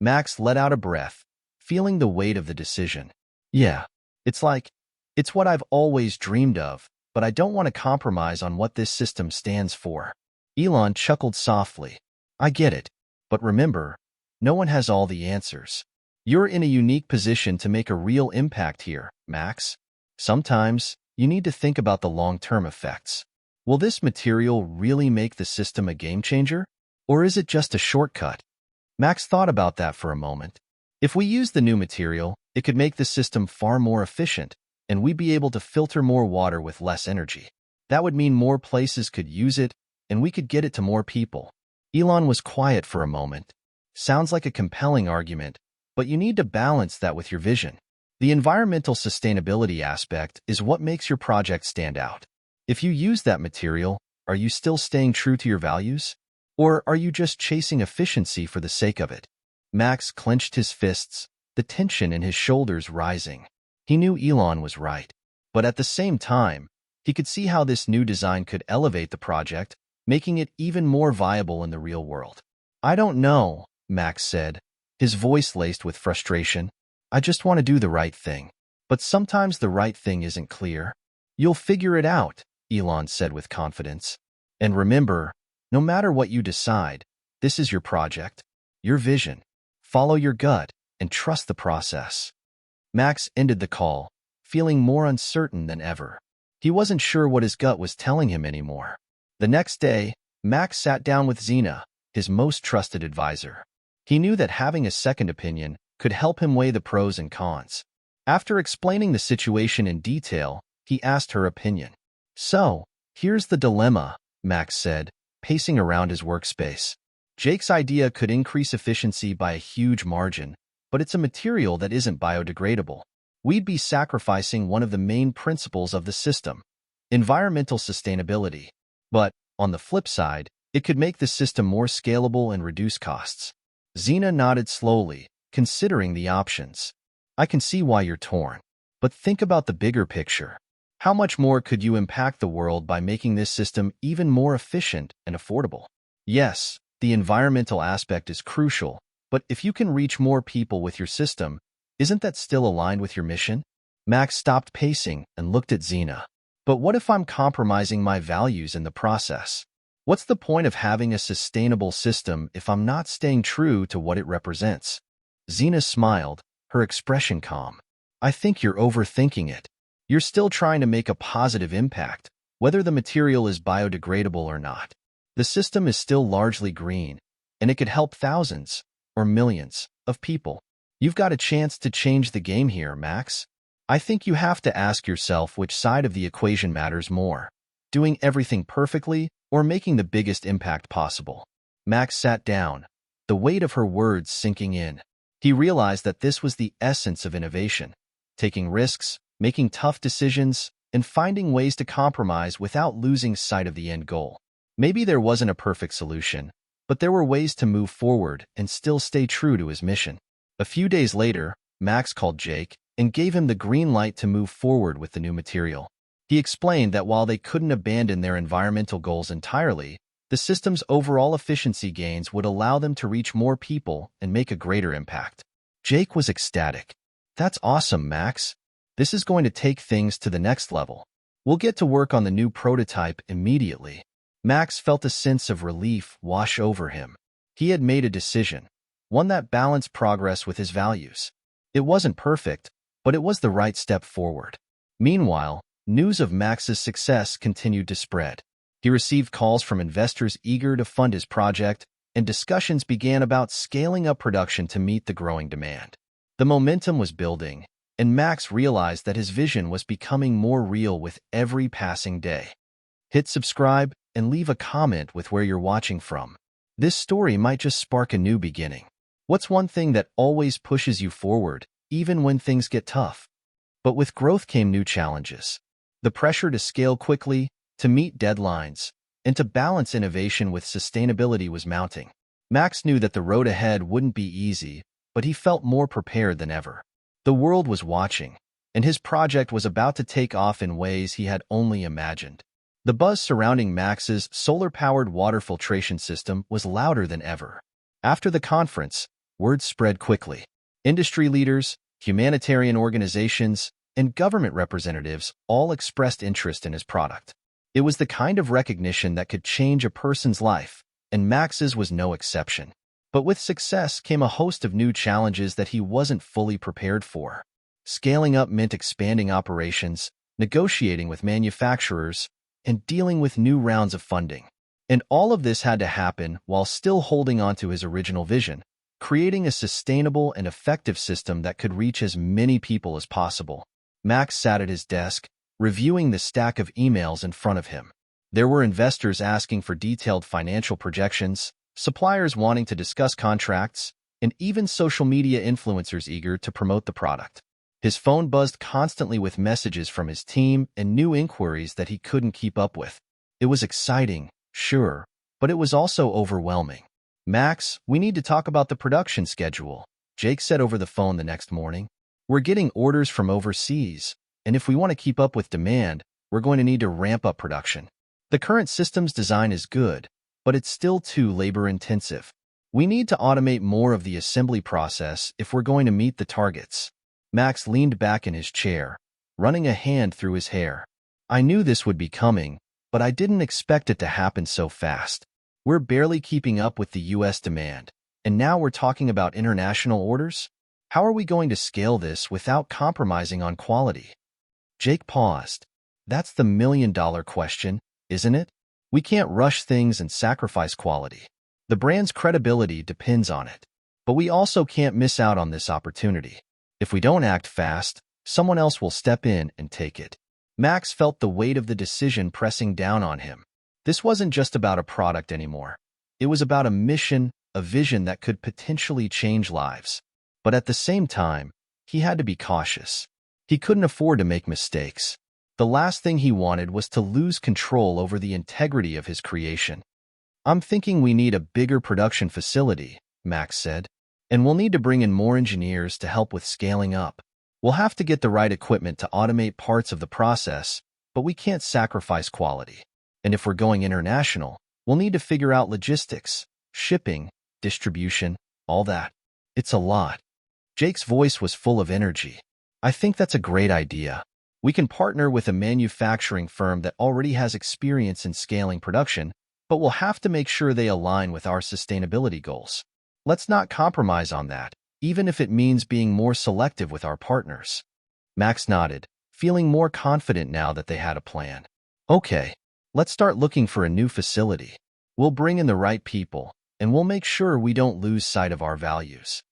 Max let out a breath, feeling the weight of the decision. "Yeah, it's what I've always dreamed of, but I don't want to compromise on what this system stands for." Elon chuckled softly. "I get it, but remember, no one has all the answers. You're in a unique position to make a real impact here, Max. Sometimes, you need to think about the long-term effects. Will this material really make the system a game-changer? Or is it just a shortcut?" Max thought about that for a moment. If we use the new material, it could make the system far more efficient, and we'd be able to filter more water with less energy. That would mean more places could use it, and we could get it to more people. Elon was quiet for a moment. "Sounds like a compelling argument, but you need to balance that with your vision. The environmental sustainability aspect is what makes your project stand out. If you use that material, are you still staying true to your values? Or are you just chasing efficiency for the sake of it?" Max clenched his fists, the tension in his shoulders rising. He knew Elon was right, but at the same time, he could see how this new design could elevate the project, making it even more viable in the real world. "I don't know," Max said, his voice laced with frustration. "I just want to do the right thing. But sometimes the right thing isn't clear." "You'll figure it out," Elon said with confidence. "And remember, no matter what you decide, this is your project, your vision. Follow your gut and trust the process." Max ended the call, feeling more uncertain than ever. He wasn't sure what his gut was telling him anymore. The next day, Max sat down with Xena, his most trusted advisor. He knew that having a second opinion could help him weigh the pros and cons. After explaining the situation in detail, he asked her opinion. "So, here's the dilemma," Max said, pacing around his workspace. "Jake's idea could increase efficiency by a huge margin, but it's a material that isn't biodegradable. We'd be sacrificing one of the main principles of the system, environmental sustainability. But, on the flip side, it could make the system more scalable and reduce costs." Xena nodded slowly, considering the options. "I can see why you're torn. But think about the bigger picture. How much more could you impact the world by making this system even more efficient and affordable? Yes, the environmental aspect is crucial, but if you can reach more people with your system, isn't that still aligned with your mission?" Max stopped pacing and looked at Xena. "But what if I'm compromising my values in the process? What's the point of having a sustainable system if I'm not staying true to what it represents?" Xena smiled, her expression calm. "I think you're overthinking it. You're still trying to make a positive impact, whether the material is biodegradable or not. The system is still largely green, and it could help thousands, or millions, of people. You've got a chance to change the game here, Max." I think you have to ask yourself which side of the equation matters more, doing everything perfectly or making the biggest impact possible. Max sat down, the weight of her words sinking in. He realized that this was the essence of innovation, taking risks, making tough decisions, and finding ways to compromise without losing sight of the end goal. Maybe there wasn't a perfect solution, but there were ways to move forward and still stay true to his mission. A few days later, Max called Jake and gave him the green light to move forward with the new material. He explained that while they couldn't abandon their environmental goals entirely, the system's overall efficiency gains would allow them to reach more people and make a greater impact. Jake was ecstatic. "That's awesome, Max. This is going to take things to the next level. We'll get to work on the new prototype immediately." Max felt a sense of relief wash over him. He had made a decision, one that balanced progress with his values. It wasn't perfect, but it was the right step forward. Meanwhile, news of Max's success continued to spread. He received calls from investors eager to fund his project, and discussions began about scaling up production to meet the growing demand. The momentum was building, and Max realized that his vision was becoming more real with every passing day. Hit subscribe and leave a comment with where you're watching from. This story might just spark a new beginning. What's one thing that always pushes you forward, even when things get tough? But with growth came new challenges. The pressure to scale quickly, to meet deadlines, and to balance innovation with sustainability was mounting. Max knew that the road ahead wouldn't be easy, but he felt more prepared than ever. The world was watching, and his project was about to take off in ways he had only imagined. The buzz surrounding Max's solar-powered water filtration system was louder than ever. After the conference, word spread quickly. Industry leaders, humanitarian organizations, and government representatives all expressed interest in his product. It was the kind of recognition that could change a person's life, and Max's was no exception. But with success came a host of new challenges that he wasn't fully prepared for. Scaling up meant expanding operations, negotiating with manufacturers, and dealing with new rounds of funding. And all of this had to happen while still holding on to his original vision, creating a sustainable and effective system that could reach as many people as possible. Max sat at his desk, reviewing the stack of emails in front of him. There were investors asking for detailed financial projections, suppliers wanting to discuss contracts, and even social media influencers eager to promote the product. His phone buzzed constantly with messages from his team and new inquiries that he couldn't keep up with. It was exciting, sure, but it was also overwhelming. "Max, we need to talk about the production schedule," Jake said over the phone the next morning. "We're getting orders from overseas, and if we want to keep up with demand, we're going to need to ramp up production. The current system's design is good, but it's still too labor-intensive. We need to automate more of the assembly process if we're going to meet the targets." Max leaned back in his chair, running a hand through his hair. "I knew this would be coming, but I didn't expect it to happen so fast. We're barely keeping up with the US demand, and now we're talking about international orders? How are we going to scale this without compromising on quality?" Jake paused. "That's the million-dollar question, isn't it? We can't rush things and sacrifice quality. The brand's credibility depends on it. But we also can't miss out on this opportunity. If we don't act fast, someone else will step in and take it." Max felt the weight of the decision pressing down on him. This wasn't just about a product anymore. It was about a mission, a vision that could potentially change lives. But at the same time, he had to be cautious. He couldn't afford to make mistakes. The last thing he wanted was to lose control over the integrity of his creation. "I'm thinking we need a bigger production facility," Max said. "And we'll need to bring in more engineers to help with scaling up. We'll have to get the right equipment to automate parts of the process, but we can't sacrifice quality. And if we're going international, we'll need to figure out logistics, shipping, distribution, all that. It's a lot." Jake's voice was full of energy. "I think that's a great idea. We can partner with a manufacturing firm that already has experience in scaling production, but we'll have to make sure they align with our sustainability goals. Let's not compromise on that, even if it means being more selective with our partners." Max nodded, feeling more confident now that they had a plan. "Okay, let's start looking for a new facility. We'll bring in the right people, and we'll make sure we don't lose sight of our values."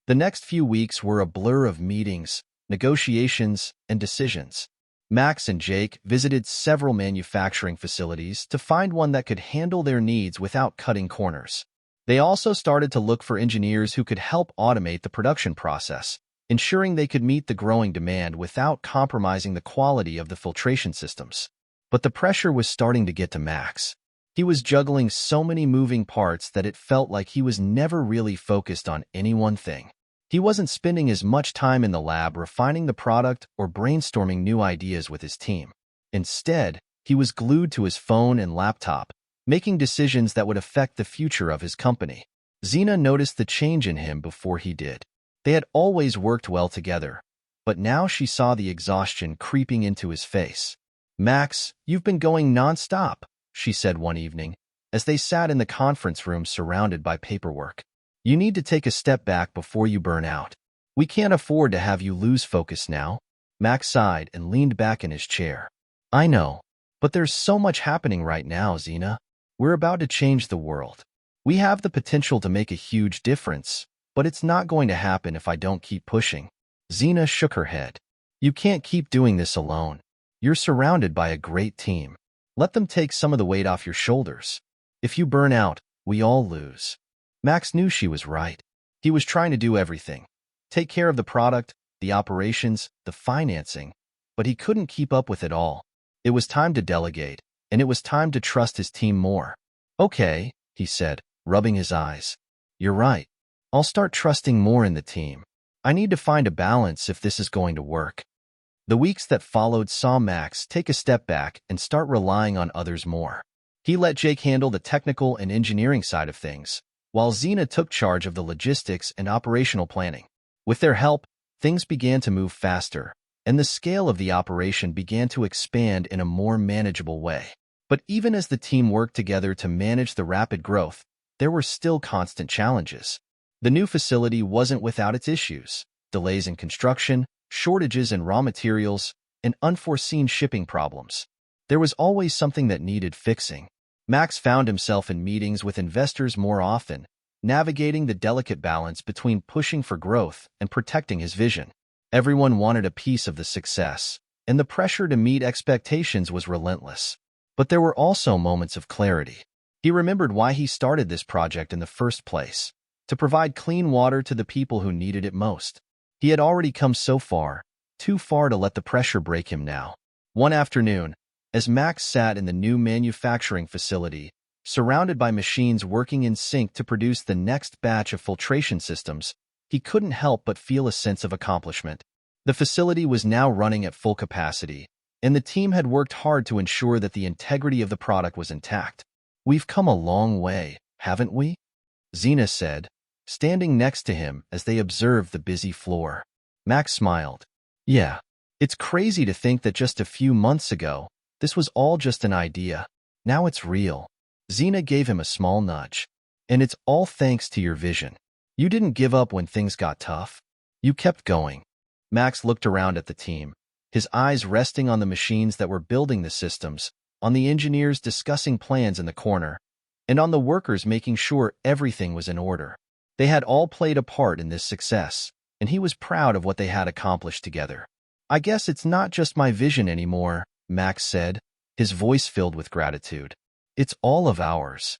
The next few weeks were a blur of meetings, negotiations, and decisions. Max and Jake visited several manufacturing facilities to find one that could handle their needs without cutting corners. They also started to look for engineers who could help automate the production process, ensuring they could meet the growing demand without compromising the quality of the filtration systems. But the pressure was starting to get to Max. He was juggling so many moving parts that it felt like he was never really focused on any one thing. He wasn't spending as much time in the lab refining the product or brainstorming new ideas with his team. Instead, he was glued to his phone and laptop, making decisions that would affect the future of his company. Xena noticed the change in him before he did. They had always worked well together, but now she saw the exhaustion creeping into his face. "Max, you've been going non-stop," she said one evening, as they sat in the conference room surrounded by paperwork. "You need to take a step back before you burn out. We can't afford to have you lose focus now." Max sighed and leaned back in his chair. "I know, but there's so much happening right now, Xena. We're about to change the world. We have the potential to make a huge difference, but it's not going to happen if I don't keep pushing." Xena shook her head. "You can't keep doing this alone. You're surrounded by a great team. Let them take some of the weight off your shoulders. If you burn out, we all lose." Max knew she was right. He was trying to do everything. Take care of the product, the operations, the financing, but he couldn't keep up with it all. It was time to delegate, and it was time to trust his team more. "Okay," he said, rubbing his eyes. "You're right. I'll start trusting more in the team. I need to find a balance if this is going to work." The weeks that followed saw Max take a step back and start relying on others more. He let Jake handle the technical and engineering side of things, while Xena took charge of the logistics and operational planning. With their help, things began to move faster, and the scale of the operation began to expand in a more manageable way. But even as the team worked together to manage the rapid growth, there were still constant challenges. The new facility wasn't without its issues: delays in construction, shortages in raw materials, and unforeseen shipping problems. There was always something that needed fixing. Max found himself in meetings with investors more often, navigating the delicate balance between pushing for growth and protecting his vision. Everyone wanted a piece of the success, and the pressure to meet expectations was relentless. But there were also moments of clarity. He remembered why he started this project in the first place: to provide clean water to the people who needed it most. He had already come so far, too far to let the pressure break him now. One afternoon, as Max sat in the new manufacturing facility, surrounded by machines working in sync to produce the next batch of filtration systems, he couldn't help but feel a sense of accomplishment. The facility was now running at full capacity, and the team had worked hard to ensure that the integrity of the product was intact. "We've come a long way, haven't we?" Xena said, standing next to him as they observed the busy floor. Max smiled. "Yeah, it's crazy to think that just a few months ago, this was all just an idea. Now it's real." Xena gave him a small nudge. "And it's all thanks to your vision. You didn't give up when things got tough. You kept going." Max looked around at the team, his eyes resting on the machines that were building the systems, on the engineers discussing plans in the corner, and on the workers making sure everything was in order. They had all played a part in this success, and he was proud of what they had accomplished together. "I guess it's not just my vision anymore," Max said, his voice filled with gratitude. "It's all of ours."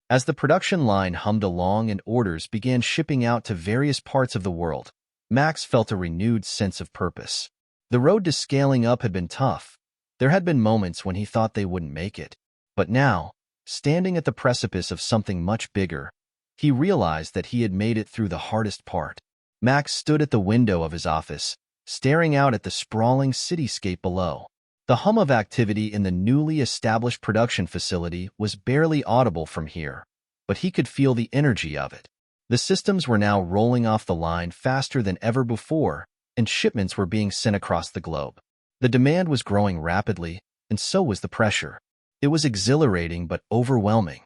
As the production line hummed along and orders began shipping out to various parts of the world, Max felt a renewed sense of purpose. The road to scaling up had been tough. There had been moments when he thought they wouldn't make it. But now, standing at the precipice of something much bigger, he realized that he had made it through the hardest part. Max stood at the window of his office, staring out at the sprawling cityscape below. The hum of activity in the newly established production facility was barely audible from here, but he could feel the energy of it. The systems were now rolling off the line faster than ever before, and shipments were being sent across the globe. The demand was growing rapidly, and so was the pressure. It was exhilarating but overwhelming.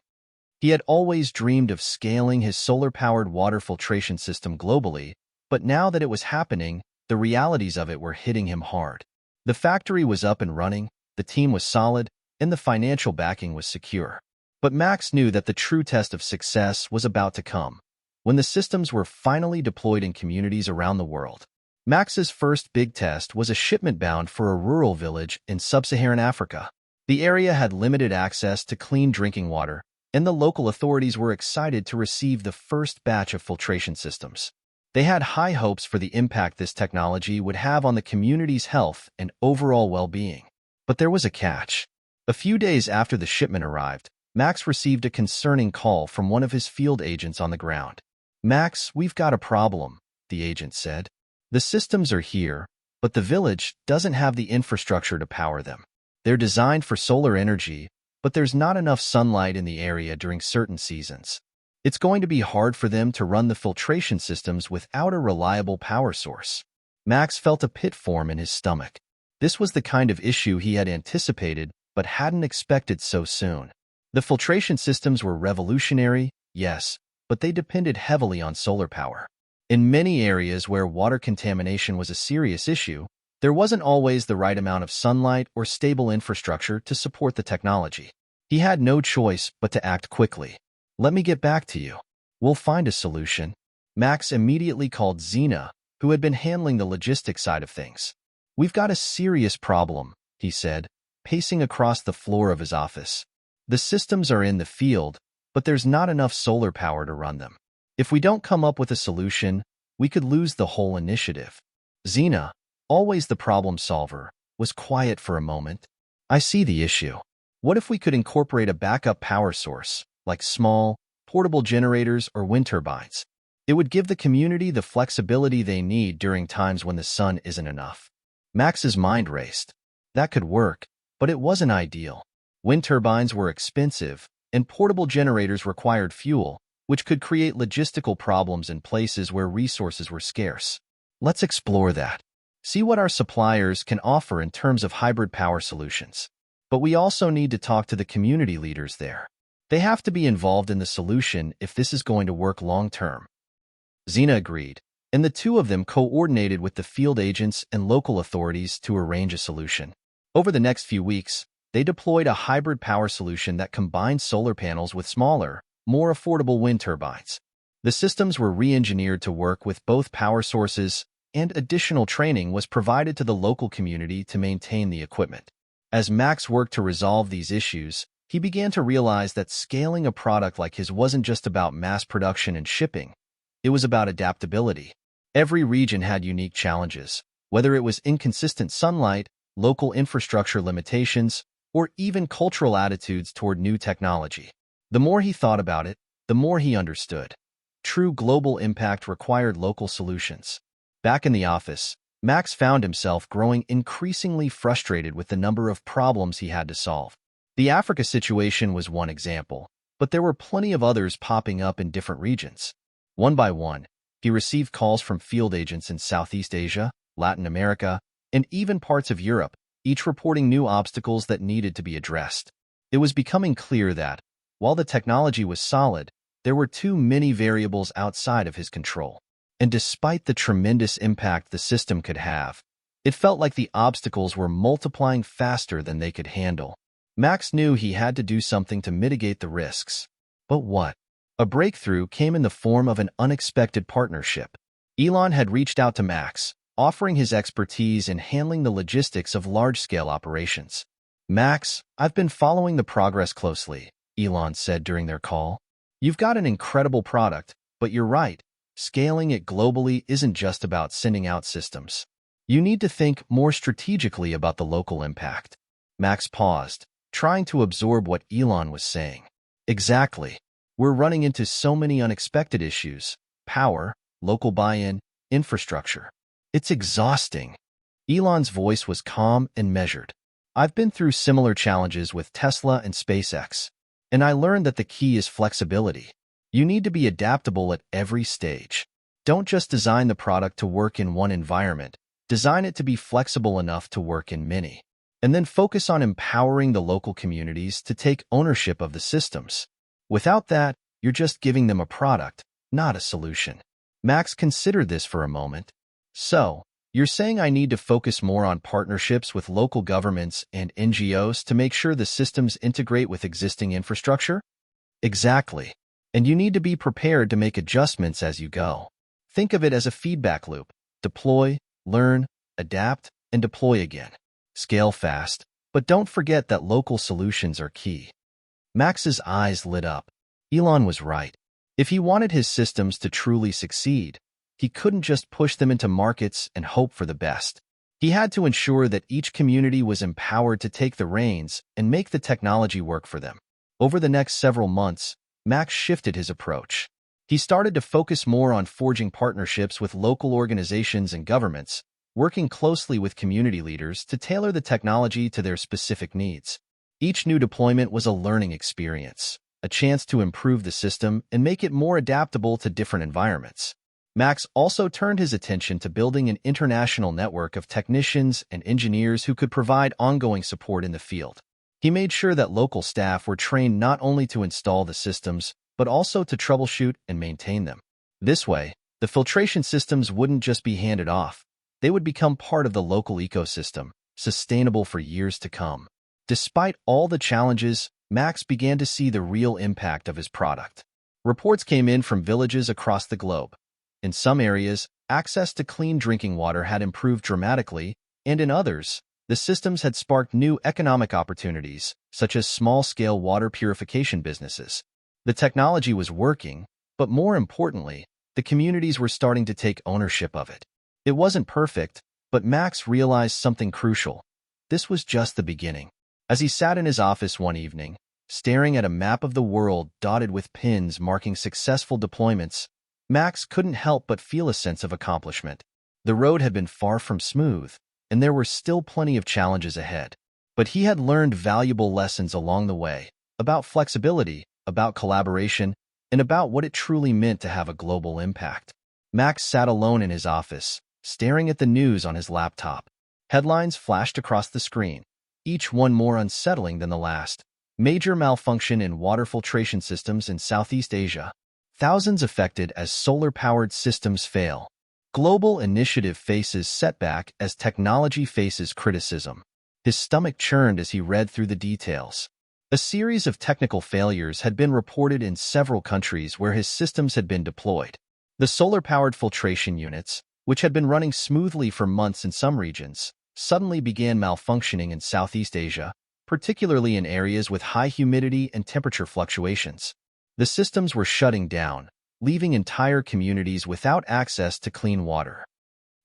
He had always dreamed of scaling his solar-powered water filtration system globally, but now that it was happening, the realities of it were hitting him hard. The factory was up and running, the team was solid, and the financial backing was secure. But Max knew that the true test of success was about to come, when the systems were finally deployed in communities around the world. Max's first big test was a shipment bound for a rural village in sub-Saharan Africa. The area had limited access to clean drinking water, and the local authorities were excited to receive the first batch of filtration systems. They had high hopes for the impact this technology would have on the community's health and overall well-being. But there was a catch. A few days after the shipment arrived, Max received a concerning call from one of his field agents on the ground. "Max, we've got a problem," the agent said. "The systems are here, but the village doesn't have the infrastructure to power them. They're designed for solar energy, but there's not enough sunlight in the area during certain seasons. It's going to be hard for them to run the filtration systems without a reliable power source." Max felt a pit form in his stomach. This was the kind of issue he had anticipated but hadn't expected so soon. The filtration systems were revolutionary, yes, but they depended heavily on solar power. In many areas where water contamination was a serious issue, there wasn't always the right amount of sunlight or stable infrastructure to support the technology. He had no choice but to act quickly. "Let me get back to you. We'll find a solution." Max immediately called Zena, who had been handling the logistics side of things. "We've got a serious problem," he said, pacing across the floor of his office. "The systems are in the field, but there's not enough solar power to run them. If we don't come up with a solution, we could lose the whole initiative." Zena, always the problem solver, was quiet for a moment. "I see the issue. What if we could incorporate a backup power source, like small, portable generators or wind turbines? It would give the community the flexibility they need during times when the sun isn't enough." Max's mind raced. That could work, but it wasn't ideal. Wind turbines were expensive, and portable generators required fuel, which could create logistical problems in places where resources were scarce. "Let's explore that. See what our suppliers can offer in terms of hybrid power solutions. But we also need to talk to the community leaders there. They have to be involved in the solution if this is going to work long-term." Zena agreed, and the two of them coordinated with the field agents and local authorities to arrange a solution. Over the next few weeks, they deployed a hybrid power solution that combined solar panels with smaller, more affordable wind turbines. The systems were re-engineered to work with both power sources, and additional training was provided to the local community to maintain the equipment. As Max worked to resolve these issues, he began to realize that scaling a product like his wasn't just about mass production and shipping. It was about adaptability. Every region had unique challenges, whether it was inconsistent sunlight, local infrastructure limitations, or even cultural attitudes toward new technology. The more he thought about it, the more he understood. True global impact required local solutions. Back in the office, Max found himself growing increasingly frustrated with the number of problems he had to solve. The Africa situation was one example, but there were plenty of others popping up in different regions. One by one, he received calls from field agents in Southeast Asia, Latin America, and even parts of Europe, each reporting new obstacles that needed to be addressed. It was becoming clear that, while the technology was solid, there were too many variables outside of his control. And despite the tremendous impact the system could have, it felt like the obstacles were multiplying faster than they could handle. Max knew he had to do something to mitigate the risks. But what? A breakthrough came in the form of an unexpected partnership. Elon had reached out to Max, offering his expertise in handling the logistics of large-scale operations. "Max, I've been following the progress closely," Elon said during their call. "You've got an incredible product, but you're right. Scaling it globally isn't just about sending out systems. You need to think more strategically about the local impact." Max paused, trying to absorb what Elon was saying. "Exactly. We're running into so many unexpected issues: power, local buy-in, infrastructure. It's exhausting." Elon's voice was calm and measured. "I've been through similar challenges with Tesla and SpaceX, and I learned that the key is flexibility. You need to be adaptable at every stage. Don't just design the product to work in one environment. Design it to be flexible enough to work in many. And then focus on empowering the local communities to take ownership of the systems. Without that, you're just giving them a product, not a solution." Max considered this for a moment. "So, you're saying I need to focus more on partnerships with local governments and NGOs to make sure the systems integrate with existing infrastructure?" "Exactly. And you need to be prepared to make adjustments as you go. Think of it as a feedback loop. Deploy, Learn, adapt, and deploy again. Scale fast, but don't forget that local solutions are key. Max's eyes lit up. Elon was right. If he wanted his systems to truly succeed, he couldn't just push them into markets and hope for the best. He had to ensure that each community was empowered to take the reins and make the technology work for them. Over the next several months, Max shifted his approach. He started to focus more on forging partnerships with local organizations and governments, working closely with community leaders to tailor the technology to their specific needs. Each new deployment was a learning experience, a chance to improve the system and make it more adaptable to different environments. Max also turned his attention to building an international network of technicians and engineers who could provide ongoing support in the field. He made sure that local staff were trained not only to install the systems, but also to troubleshoot and maintain them. This way, the filtration systems wouldn't just be handed off. They would become part of the local ecosystem, sustainable for years to come. Despite all the challenges, Max began to see the real impact of his product. Reports came in from villages across the globe. In some areas, access to clean drinking water had improved dramatically, and in others, the systems had sparked new economic opportunities, such as small-scale water purification businesses. The technology was working, but more importantly, the communities were starting to take ownership of it. It wasn't perfect, but Max realized something crucial. This was just the beginning. As he sat in his office one evening, staring at a map of the world dotted with pins marking successful deployments, Max couldn't help but feel a sense of accomplishment. The road had been far from smooth, and there were still plenty of challenges ahead. But he had learned valuable lessons along the way, about flexibility, about collaboration, and about what it truly meant to have a global impact. Max sat alone in his office, staring at the news on his laptop. Headlines flashed across the screen, each one more unsettling than the last. Major malfunction in water filtration systems in Southeast Asia. Thousands affected as solar-powered systems fail. Global initiative faces setback as technology faces criticism. His stomach churned as he read through the details. A series of technical failures had been reported in several countries where his systems had been deployed. The solar-powered filtration units, which had been running smoothly for months in some regions, suddenly began malfunctioning in Southeast Asia, particularly in areas with high humidity and temperature fluctuations. The systems were shutting down, leaving entire communities without access to clean water.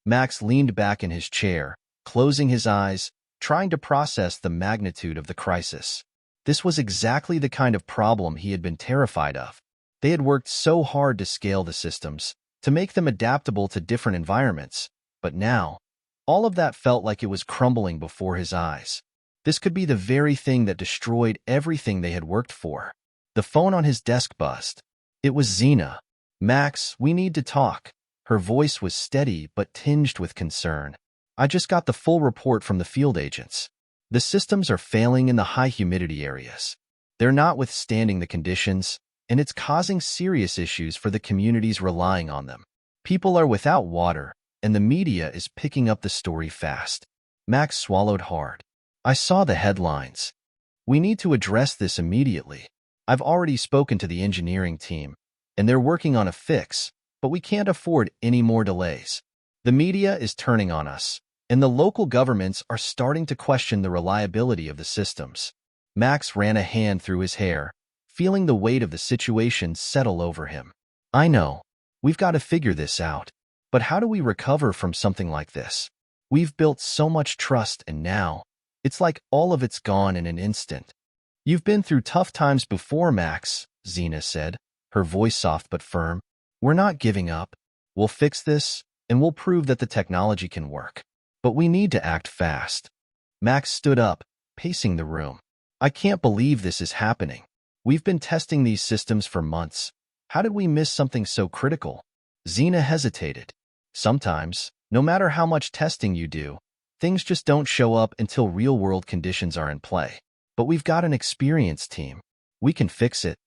Max leaned back in his chair, closing his eyes, trying to process the magnitude of the crisis. This was exactly the kind of problem he had been terrified of. They had worked so hard to scale the systems, to make them adaptable to different environments, but now, all of that felt like it was crumbling before his eyes. This could be the very thing that destroyed everything they had worked for. The phone on his desk buzzed. It was Zena. "Max, we need to talk." Her voice was steady but tinged with concern. "I just got the full report from the field agents. The systems are failing in the high humidity areas. They're not withstanding the conditions, and it's causing serious issues for the communities relying on them. People are without water, and the media is picking up the story fast." Max swallowed hard. "I saw the headlines. We need to address this immediately. I've already spoken to the engineering team, and they're working on a fix, but we can't afford any more delays. The media is turning on us, and the local governments are starting to question the reliability of the systems." Max ran a hand through his hair, feeling the weight of the situation settle over him. "I know. We've got to figure this out. But how do we recover from something like this? We've built so much trust, and now, it's like all of it's gone in an instant." "You've been through tough times before, Max," Zena said, her voice soft but firm. "We're not giving up. We'll fix this, and we'll prove that the technology can work. But we need to act fast." Max stood up, pacing the room. "I can't believe this is happening. We've been testing these systems for months. How did we miss something so critical?" Zena hesitated. "Sometimes, no matter how much testing you do, things just don't show up until real-world conditions are in play. But we've got an experienced team. We can fix it."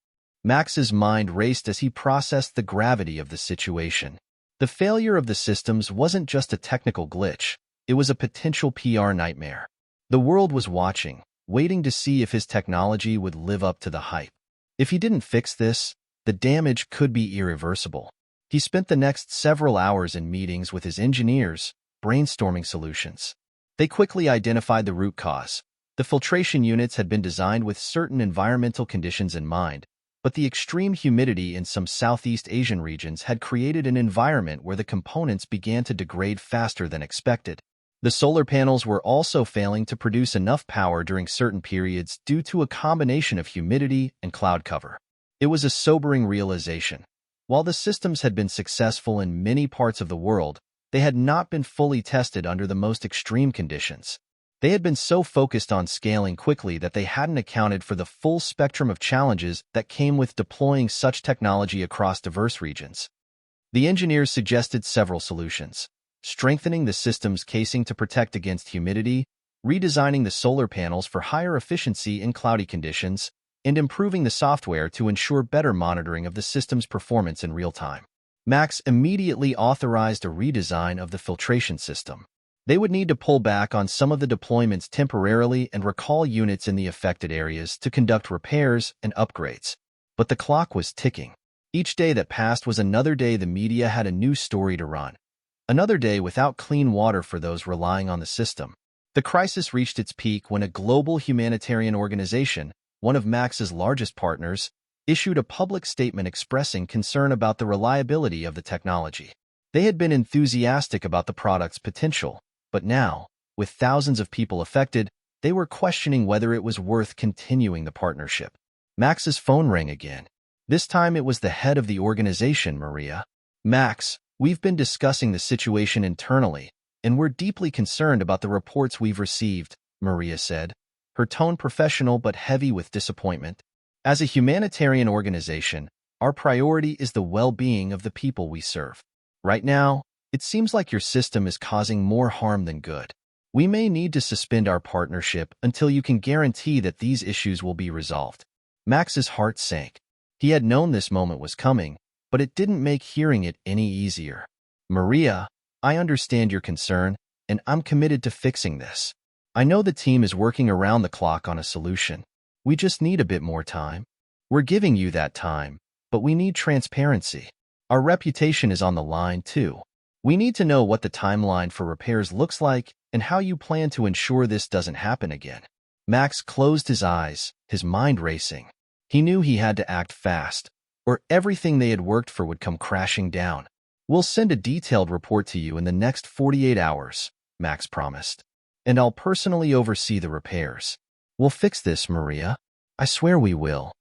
Max's mind raced as he processed the gravity of the situation. The failure of the systems wasn't just a technical glitch. It was a potential PR nightmare. The world was watching, waiting to see if his technology would live up to the hype. If he didn't fix this, the damage could be irreversible. He spent the next several hours in meetings with his engineers, brainstorming solutions. They quickly identified the root cause. The filtration units had been designed with certain environmental conditions in mind, but the extreme humidity in some Southeast Asian regions had created an environment where the components began to degrade faster than expected. The solar panels were also failing to produce enough power during certain periods due to a combination of humidity and cloud cover. It was a sobering realization. While the systems had been successful in many parts of the world, they had not been fully tested under the most extreme conditions. They had been so focused on scaling quickly that they hadn't accounted for the full spectrum of challenges that came with deploying such technology across diverse regions. The engineers suggested several solutions: strengthening the system's casing to protect against humidity, redesigning the solar panels for higher efficiency in cloudy conditions, and improving the software to ensure better monitoring of the system's performance in real time. Max immediately authorized a redesign of the filtration system. They would need to pull back on some of the deployments temporarily and recall units in the affected areas to conduct repairs and upgrades. But the clock was ticking. Each day that passed was another day the media had a new story to run. Another day without clean water for those relying on the system. The crisis reached its peak when a global humanitarian organization, one of Max's largest partners, issued a public statement expressing concern about the reliability of the technology. They had been enthusiastic about the product's potential, but now, with thousands of people affected, they were questioning whether it was worth continuing the partnership. Max's phone rang again. This time it was the head of the organization, Maria. "Max, we've been discussing the situation internally, and we're deeply concerned about the reports we've received," Maria said, her tone professional but heavy with disappointment. "As a humanitarian organization, our priority is the well-being of the people we serve. Right now, it seems like your system is causing more harm than good. We may need to suspend our partnership until you can guarantee that these issues will be resolved." Max's heart sank. He had known this moment was coming, but it didn't make hearing it any easier. "Maria, I understand your concern, and I'm committed to fixing this. I know the team is working around the clock on a solution. We just need a bit more time. We're giving you that time, but we need transparency. Our reputation is on the line, too. We need to know what the timeline for repairs looks like and how you plan to ensure this doesn't happen again." Max closed his eyes, his mind racing. He knew he had to act fast, or everything they had worked for would come crashing down. "We'll send a detailed report to you in the next 48 hours, Max promised. "And I'll personally oversee the repairs. We'll fix this, Maria. I swear we will."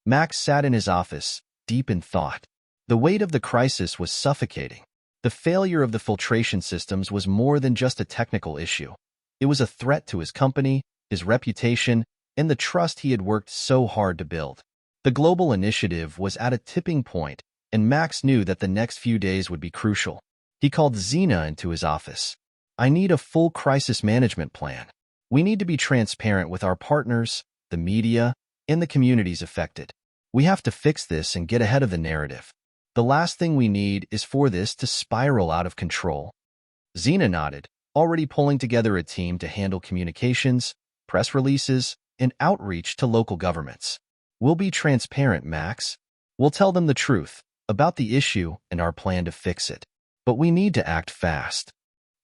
Max sat in his office, deep in thought. The weight of the crisis was suffocating. The failure of the filtration systems was more than just a technical issue. It was a threat to his company, his reputation, and the trust he had worked so hard to build. The global initiative was at a tipping point, and Max knew that the next few days would be crucial. He called Zena into his office. "I need a full crisis management plan. We need to be transparent with our partners, the media, and the communities affected. We have to fix this and get ahead of the narrative. The last thing we need is for this to spiral out of control." Zena nodded, already pulling together a team to handle communications, press releases, and outreach to local governments. "We'll be transparent, Max. We'll tell them the truth about the issue and our plan to fix it. But we need to act fast."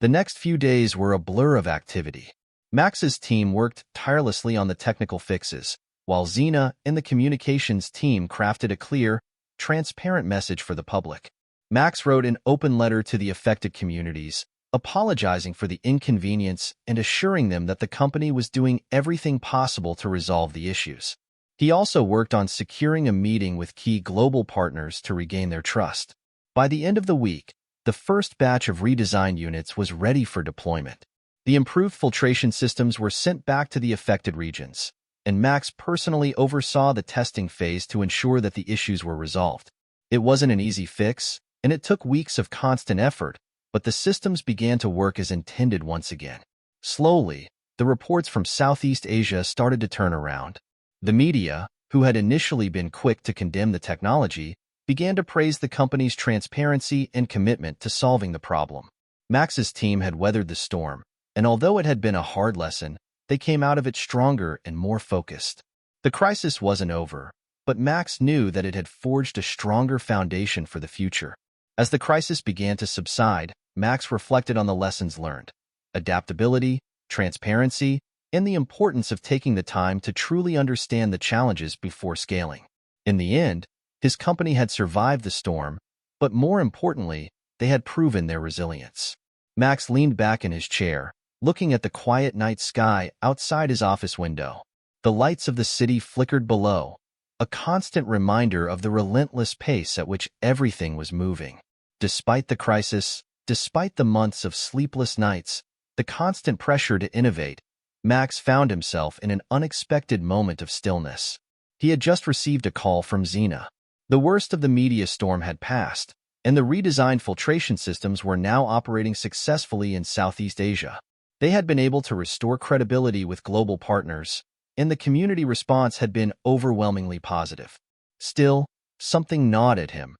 The next few days were a blur of activity. Max's team worked tirelessly on the technical fixes, while Zena and the communications team crafted a clear, transparent message for the public. Max wrote an open letter to the affected communities, apologizing for the inconvenience and assuring them that the company was doing everything possible to resolve the issues. He also worked on securing a meeting with key global partners to regain their trust. By the end of the week, the first batch of redesigned units was ready for deployment. The improved filtration systems were sent back to the affected regions, and Max personally oversaw the testing phase to ensure that the issues were resolved. It wasn't an easy fix, and it took weeks of constant effort, but the systems began to work as intended once again. Slowly, the reports from Southeast Asia started to turn around. The media, who had initially been quick to condemn the technology, began to praise the company's transparency and commitment to solving the problem. Max's team had weathered the storm, and although it had been a hard lesson, they came out of it stronger and more focused. The crisis wasn't over, but Max knew that it had forged a stronger foundation for the future. As the crisis began to subside, Max reflected on the lessons learned: adaptability, transparency, and the importance of taking the time to truly understand the challenges before scaling. In the end, his company had survived the storm, but more importantly, they had proven their resilience. Max leaned back in his chair, looking at the quiet night sky outside his office window. The lights of the city flickered below, a constant reminder of the relentless pace at which everything was moving. Despite the crisis, despite the months of sleepless nights, the constant pressure to innovate, Max found himself in an unexpected moment of stillness. He had just received a call from Xena. The worst of the media storm had passed, and the redesigned filtration systems were now operating successfully in Southeast Asia. They had been able to restore credibility with global partners, and the community response had been overwhelmingly positive. Still, something gnawed at him,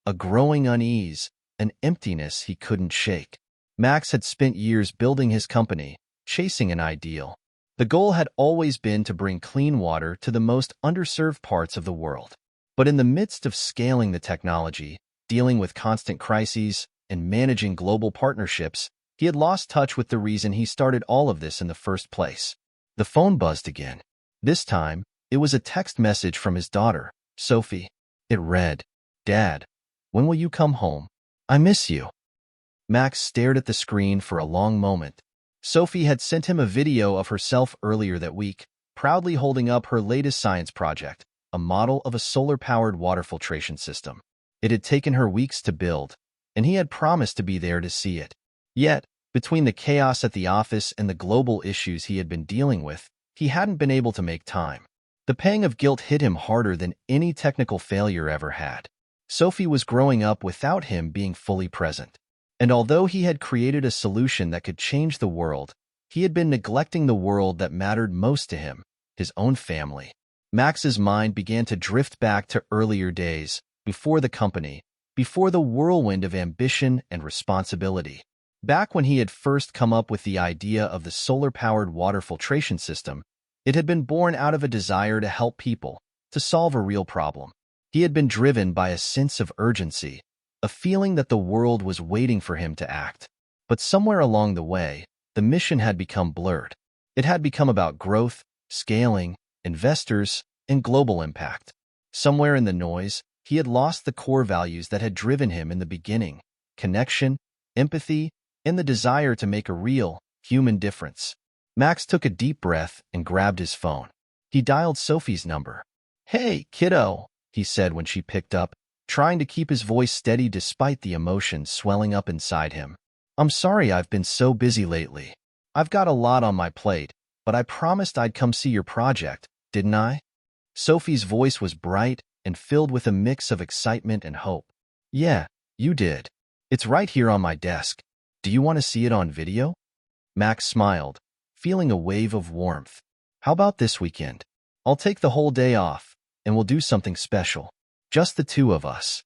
a growing unease, an emptiness he couldn't shake. Max had spent years building his company, chasing an ideal. The goal had always been to bring clean water to the most underserved parts of the world. But in the midst of scaling the technology, dealing with constant crises, and managing global partnerships, he had lost touch with the reason he started all of this in the first place. The phone buzzed again. This time, it was a text message from his daughter, Sophie. It read, "Dad, when will you come home? I miss you." Max stared at the screen for a long moment. Sophie had sent him a video of herself earlier that week, proudly holding up her latest science project, a model of a solar-powered water filtration system. It had taken her weeks to build, and he had promised to be there to see it. Yet, between the chaos at the office and the global issues he had been dealing with, he hadn't been able to make time. The pang of guilt hit him harder than any technical failure ever had. Sophie was growing up without him being fully present. And although he had created a solution that could change the world, he had been neglecting the world that mattered most to him, his own family. Max's mind began to drift back to earlier days, before the company, before the whirlwind of ambition and responsibility. Back when he had first come up with the idea of the solar-powered water filtration system, it had been born out of a desire to help people, to solve a real problem. He had been driven by a sense of urgency, a feeling that the world was waiting for him to act. But somewhere along the way, the mission had become blurred. It had become about growth, scaling, investors, and global impact. Somewhere in the noise, he had lost the core values that had driven him in the beginning: connection, empathy, and the desire to make a real, human difference. Max took a deep breath and grabbed his phone. He dialed Sophie's number. "Hey, kiddo," he said when she picked up, trying to keep his voice steady despite the emotions swelling up inside him. "I'm sorry I've been so busy lately. I've got a lot on my plate, but I promised I'd come see your project, didn't I?" Sophie's voice was bright and filled with a mix of excitement and hope. "Yeah, you did. It's right here on my desk. Do you want to see it on video?" Max smiled, feeling a wave of warmth. "How about this weekend? I'll take the whole day off, and we'll do something special. Just the two of us."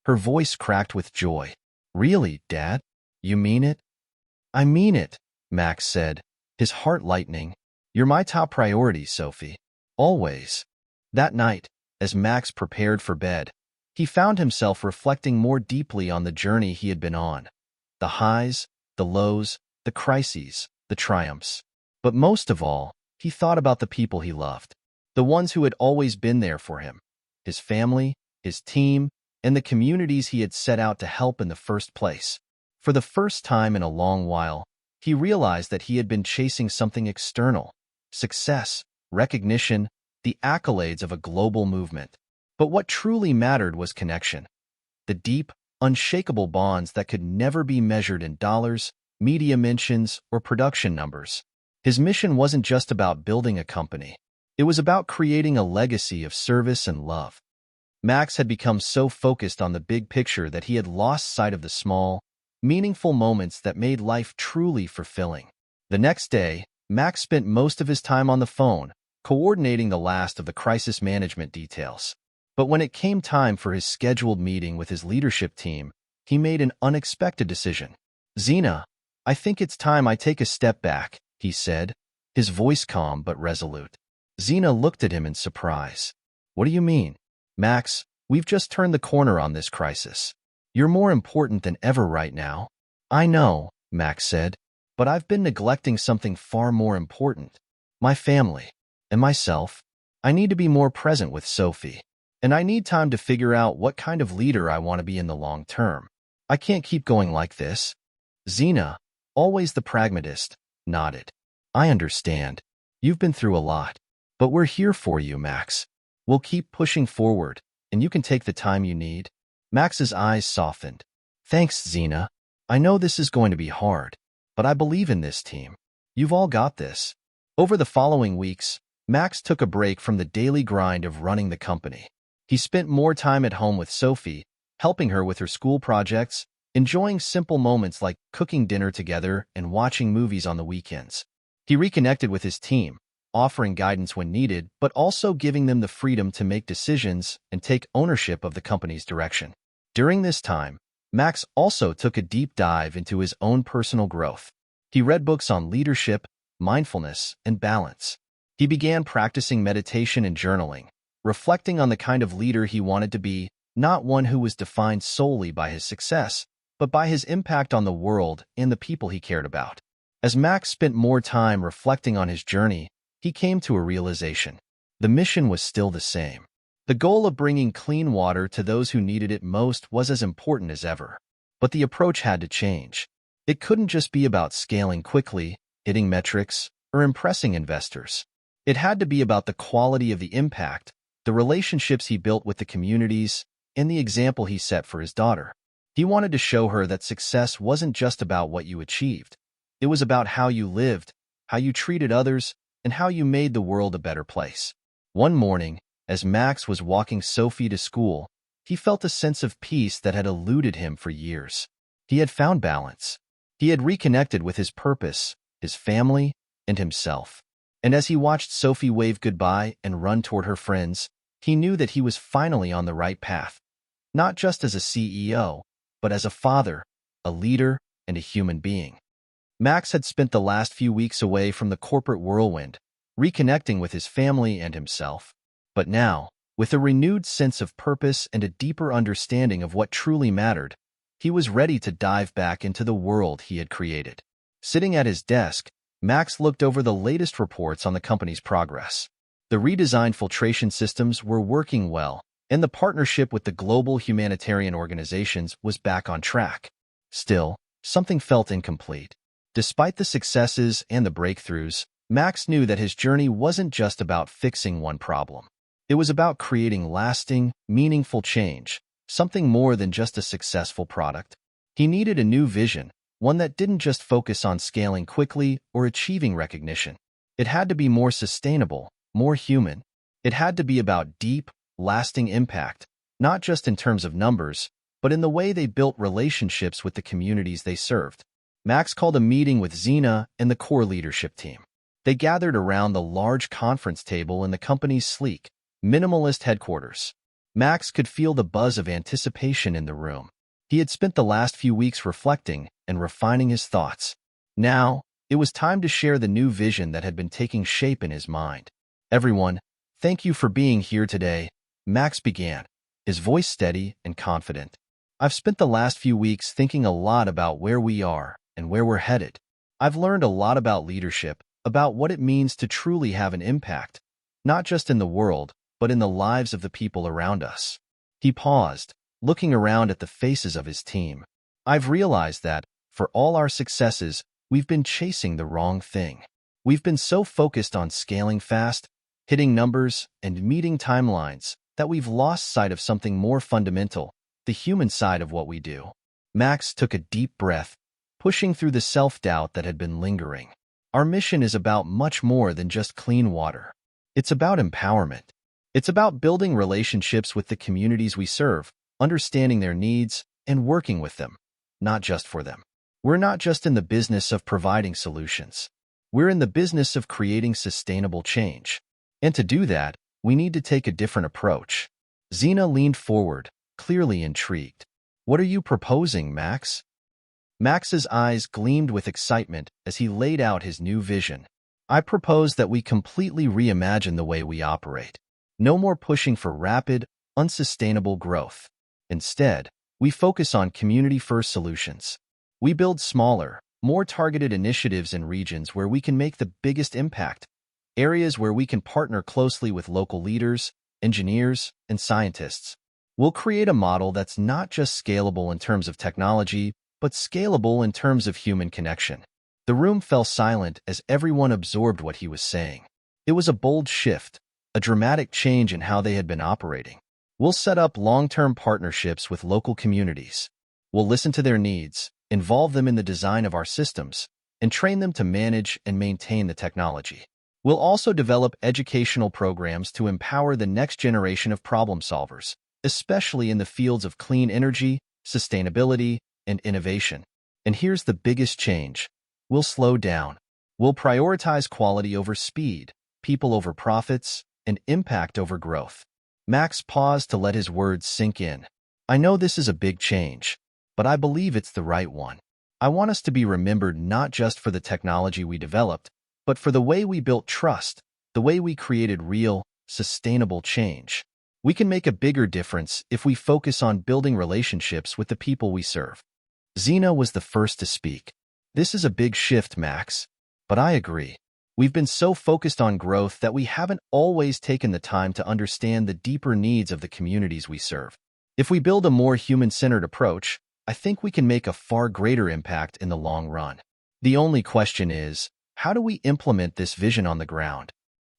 Her voice cracked with joy. "Really, Dad? You mean it?" "I mean it," Max said, his heart lightening. "You're my top priority, Sophie. Always." That night, as Max prepared for bed, he found himself reflecting more deeply on the journey he had been on. The highs, the lows, the crises, the triumphs. But most of all, he thought about the people he loved. The ones who had always been there for him. His family, his team, and the communities he had set out to help in the first place. For the first time in a long while, he realized that he had been chasing something external: success, recognition, the accolades of a global movement. But what truly mattered was connection. The deep, unshakable bonds that could never be measured in dollars, media mentions, or production numbers. His mission wasn't just about building a company. It was about creating a legacy of service and love. Max had become so focused on the big picture that he had lost sight of the small, meaningful moments that made life truly fulfilling. The next day, Max spent most of his time on the phone, coordinating the last of the crisis management details. But when it came time for his scheduled meeting with his leadership team, he made an unexpected decision. "Xena, I think it's time I take a step back," he said, his voice calm but resolute. Xena looked at him in surprise. "What do you mean?" "Max, we've just turned the corner on this crisis. You're more important than ever right now." I know, Max said, but I've been neglecting something far more important. My family. And myself. I need to be more present with Sophie. And I need time to figure out what kind of leader I want to be in the long term. I can't keep going like this. Xena, always the pragmatist, nodded. I understand. You've been through a lot. But we're here for you, Max. We'll keep pushing forward, and you can take the time you need. Max's eyes softened. Thanks, Xena. I know this is going to be hard, but I believe in this team. You've all got this. Over the following weeks, Max took a break from the daily grind of running the company. He spent more time at home with Sophie, helping her with her school projects, enjoying simple moments like cooking dinner together and watching movies on the weekends. He reconnected with his team, offering guidance when needed, but also giving them the freedom to make decisions and take ownership of the company's direction. During this time, Max also took a deep dive into his own personal growth. He read books on leadership, mindfulness, and balance. He began practicing meditation and journaling, reflecting on the kind of leader he wanted to be, not one who was defined solely by his success, but by his impact on the world and the people he cared about. As Max spent more time reflecting on his journey, he came to a realization. The mission was still the same. The goal of bringing clean water to those who needed it most was as important as ever. But the approach had to change. It couldn't just be about scaling quickly, hitting metrics, or impressing investors. It had to be about the quality of the impact, the relationships he built with the communities, and the example he set for his daughter. He wanted to show her that success wasn't just about what you achieved. It was about how you lived, how you treated others, and how you made the world a better place. One morning, as Max was walking Sophie to school, he felt a sense of peace that had eluded him for years. He had found balance. He had reconnected with his purpose, his family, and himself. And as he watched Sophie wave goodbye and run toward her friends, he knew that he was finally on the right path. Not just as a CEO, but as a father, a leader, and a human being. Max had spent the last few weeks away from the corporate whirlwind, reconnecting with his family and himself. But now, with a renewed sense of purpose and a deeper understanding of what truly mattered, he was ready to dive back into the world he had created. Sitting at his desk, Max looked over the latest reports on the company's progress. The redesigned filtration systems were working well, and the partnership with the global humanitarian organizations was back on track. Still, something felt incomplete. Despite the successes and the breakthroughs, Max knew that his journey wasn't just about fixing one problem. It was about creating lasting, meaningful change, something more than just a successful product. He needed a new vision, one that didn't just focus on scaling quickly or achieving recognition. It had to be more sustainable, more human. It had to be about deep, lasting impact, not just in terms of numbers, but in the way they built relationships with the communities they served. Max called a meeting with Xena and the core leadership team. They gathered around the large conference table in the company's sleek, minimalist headquarters. Max could feel the buzz of anticipation in the room. He had spent the last few weeks reflecting and refining his thoughts. Now, it was time to share the new vision that had been taking shape in his mind. Everyone, thank you for being here today, Max began, his voice steady and confident. I've spent the last few weeks thinking a lot about where we are and where we're headed. I've learned a lot about leadership, about what it means to truly have an impact, not just in the world, but in the lives of the people around us. He paused, looking around at the faces of his team. I've realized that, for all our successes, we've been chasing the wrong thing. We've been so focused on scaling fast, hitting numbers, and meeting timelines, that we've lost sight of something more fundamental, the human side of what we do. Max took a deep breath, pushing through the self-doubt that had been lingering. Our mission is about much more than just clean water. It's about empowerment. It's about building relationships with the communities we serve, understanding their needs, and working with them, not just for them. We're not just in the business of providing solutions. We're in the business of creating sustainable change. And to do that, we need to take a different approach. Xena leaned forward, clearly intrigued. What are you proposing, Max? Max's eyes gleamed with excitement as he laid out his new vision. I propose that we completely reimagine the way we operate. No more pushing for rapid, unsustainable growth. Instead, we focus on community-first solutions. We build smaller, more targeted initiatives in regions where we can make the biggest impact, areas where we can partner closely with local leaders, engineers, and scientists. We'll create a model that's not just scalable in terms of technology, but scalable in terms of human connection. The room fell silent as everyone absorbed what he was saying. It was a bold shift, a dramatic change in how they had been operating. We'll set up long-term partnerships with local communities. We'll listen to their needs, involve them in the design of our systems, and train them to manage and maintain the technology. We'll also develop educational programs to empower the next generation of problem solvers, especially in the fields of clean energy, sustainability, and innovation. And here's the biggest change. We'll slow down. We'll prioritize quality over speed, people over profits, and impact over growth. Max paused to let his words sink in. I know this is a big change, but I believe it's the right one. I want us to be remembered not just for the technology we developed, but for the way we built trust, the way we created real, sustainable change. We can make a bigger difference if we focus on building relationships with the people we serve. Xena was the first to speak. This is a big shift, Max. But I agree. We've been so focused on growth that we haven't always taken the time to understand the deeper needs of the communities we serve. If we build a more human-centered approach, I think we can make a far greater impact in the long run. The only question is, how do we implement this vision on the ground?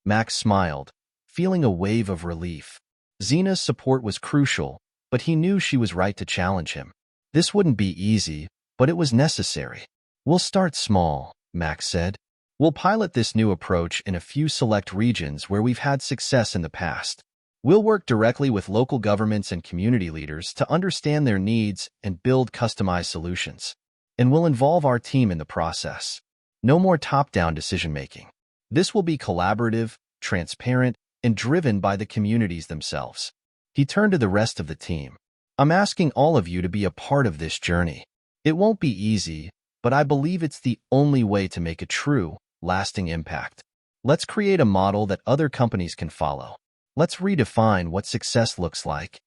Max smiled, feeling a wave of relief. Xena's support was crucial, but he knew she was right to challenge him. This wouldn't be easy, but it was necessary. We'll start small, Max said. We'll pilot this new approach in a few select regions where we've had success in the past. We'll work directly with local governments and community leaders to understand their needs and build customized solutions. And we'll involve our team in the process. No more top-down decision-making. This will be collaborative, transparent, and driven by the communities themselves. He turned to the rest of the team. I'm asking all of you to be a part of this journey. It won't be easy, but I believe it's the only way to make a true, lasting impact. Let's create a model that other companies can follow. Let's redefine what success looks like.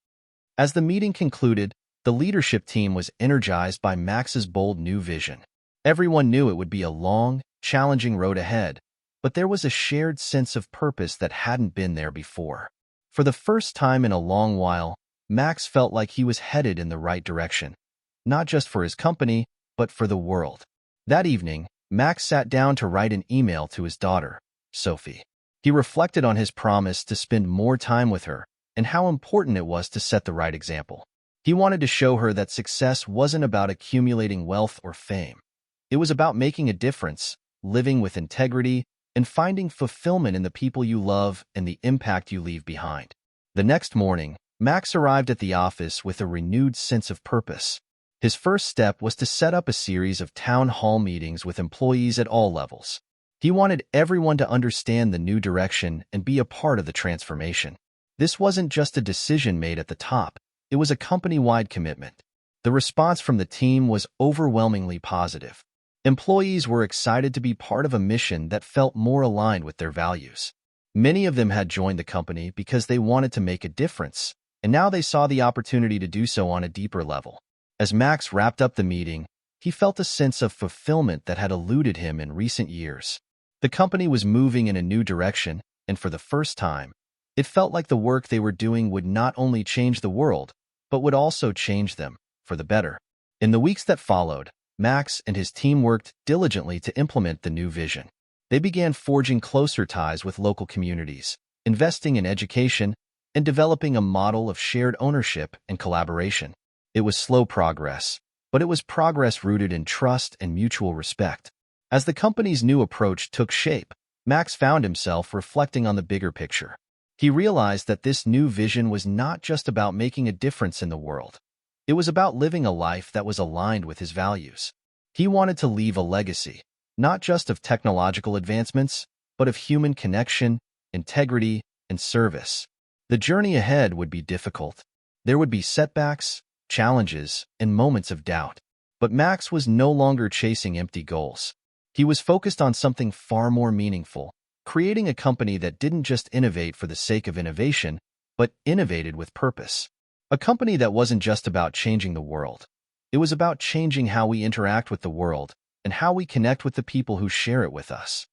As the meeting concluded, the leadership team was energized by Max's bold new vision. Everyone knew it would be a long, challenging road ahead, but there was a shared sense of purpose that hadn't been there before. For the first time in a long while, Max felt like he was headed in the right direction, not just for his company, but for the world. That evening, Max sat down to write an email to his daughter, Sophie. He reflected on his promise to spend more time with her and how important it was to set the right example. He wanted to show her that success wasn't about accumulating wealth or fame. It was about making a difference, living with integrity, and finding fulfillment in the people you love and the impact you leave behind. The next morning, Max arrived at the office with a renewed sense of purpose. His first step was to set up a series of town hall meetings with employees at all levels. He wanted everyone to understand the new direction and be a part of the transformation. This wasn't just a decision made at the top, it was a company-wide commitment. The response from the team was overwhelmingly positive. Employees were excited to be part of a mission that felt more aligned with their values. Many of them had joined the company because they wanted to make a difference, and now they saw the opportunity to do so on a deeper level. As Max wrapped up the meeting, he felt a sense of fulfillment that had eluded him in recent years. The company was moving in a new direction, and for the first time, it felt like the work they were doing would not only change the world, but would also change them, for the better. In the weeks that followed, Max and his team worked diligently to implement the new vision. They began forging closer ties with local communities, investing in education, and developing a model of shared ownership and collaboration. It was slow progress, but it was progress rooted in trust and mutual respect. As the company's new approach took shape, Max found himself reflecting on the bigger picture. He realized that this new vision was not just about making a difference in the world. It was about living a life that was aligned with his values. He wanted to leave a legacy, not just of technological advancements, but of human connection, integrity, and service. The journey ahead would be difficult. There would be setbacks, challenges, and moments of doubt. But Max was no longer chasing empty goals. He was focused on something far more meaningful, creating a company that didn't just innovate for the sake of innovation, but innovated with purpose. A company that wasn't just about changing the world, It was about changing how we interact with the world and how we connect with the people who share it with us.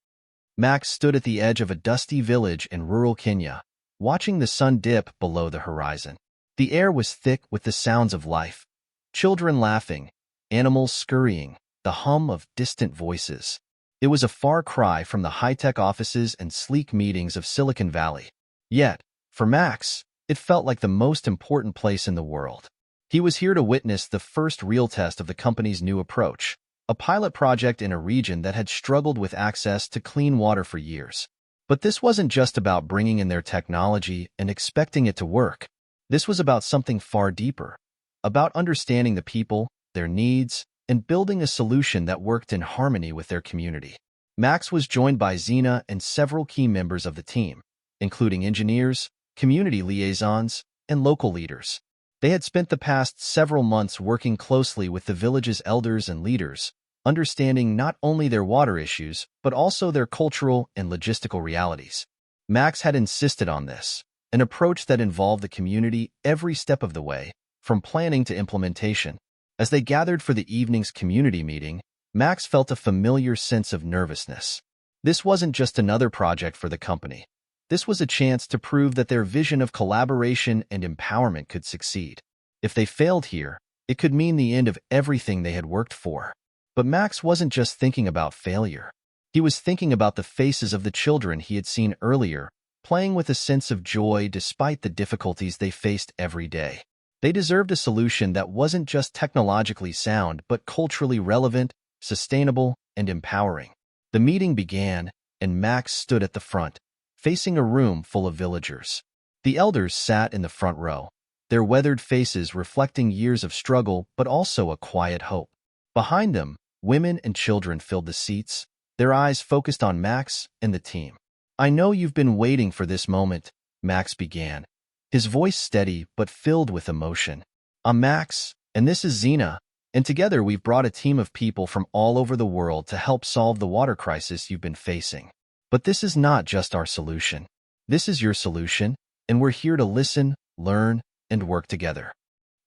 Max stood at the edge of a dusty village in rural Kenya, watching the sun dip below the horizon. The air was thick with the sounds of life. Children laughing, animals scurrying, the hum of distant voices. It was a far cry from the high-tech offices and sleek meetings of Silicon Valley. Yet, for Max, it felt like the most important place in the world. He was here to witness the first real test of the company's new approach, a pilot project in a region that had struggled with access to clean water for years. But this wasn't just about bringing in their technology and expecting it to work. This was about something far deeper, about understanding the people, their needs, and building a solution that worked in harmony with their community. Max was joined by Zena and several key members of the team, including engineers, community liaisons, and local leaders. They had spent the past several months working closely with the village's elders and leaders, understanding not only their water issues, but also their cultural and logistical realities. Max had insisted on this, an approach that involved the community every step of the way, from planning to implementation. As they gathered for the evening's community meeting, Max felt a familiar sense of nervousness. This wasn't just another project for the company. This was a chance to prove that their vision of collaboration and empowerment could succeed. If they failed here, it could mean the end of everything they had worked for. But Max wasn't just thinking about failure. He was thinking about the faces of the children he had seen earlier, playing with a sense of joy despite the difficulties they faced every day. They deserved a solution that wasn't just technologically sound, but culturally relevant, sustainable, and empowering. The meeting began, and Max stood at the front, facing a room full of villagers. The elders sat in the front row, their weathered faces reflecting years of struggle but also a quiet hope. Behind them, women and children filled the seats, their eyes focused on Max and the team. "I know you've been waiting for this moment," Max began, his voice steady but filled with emotion. "I'm Max, and this is Zena, and together we've brought a team of people from all over the world to help solve the water crisis you've been facing. But this is not just our solution. This is your solution, and we're here to listen, learn, and work together."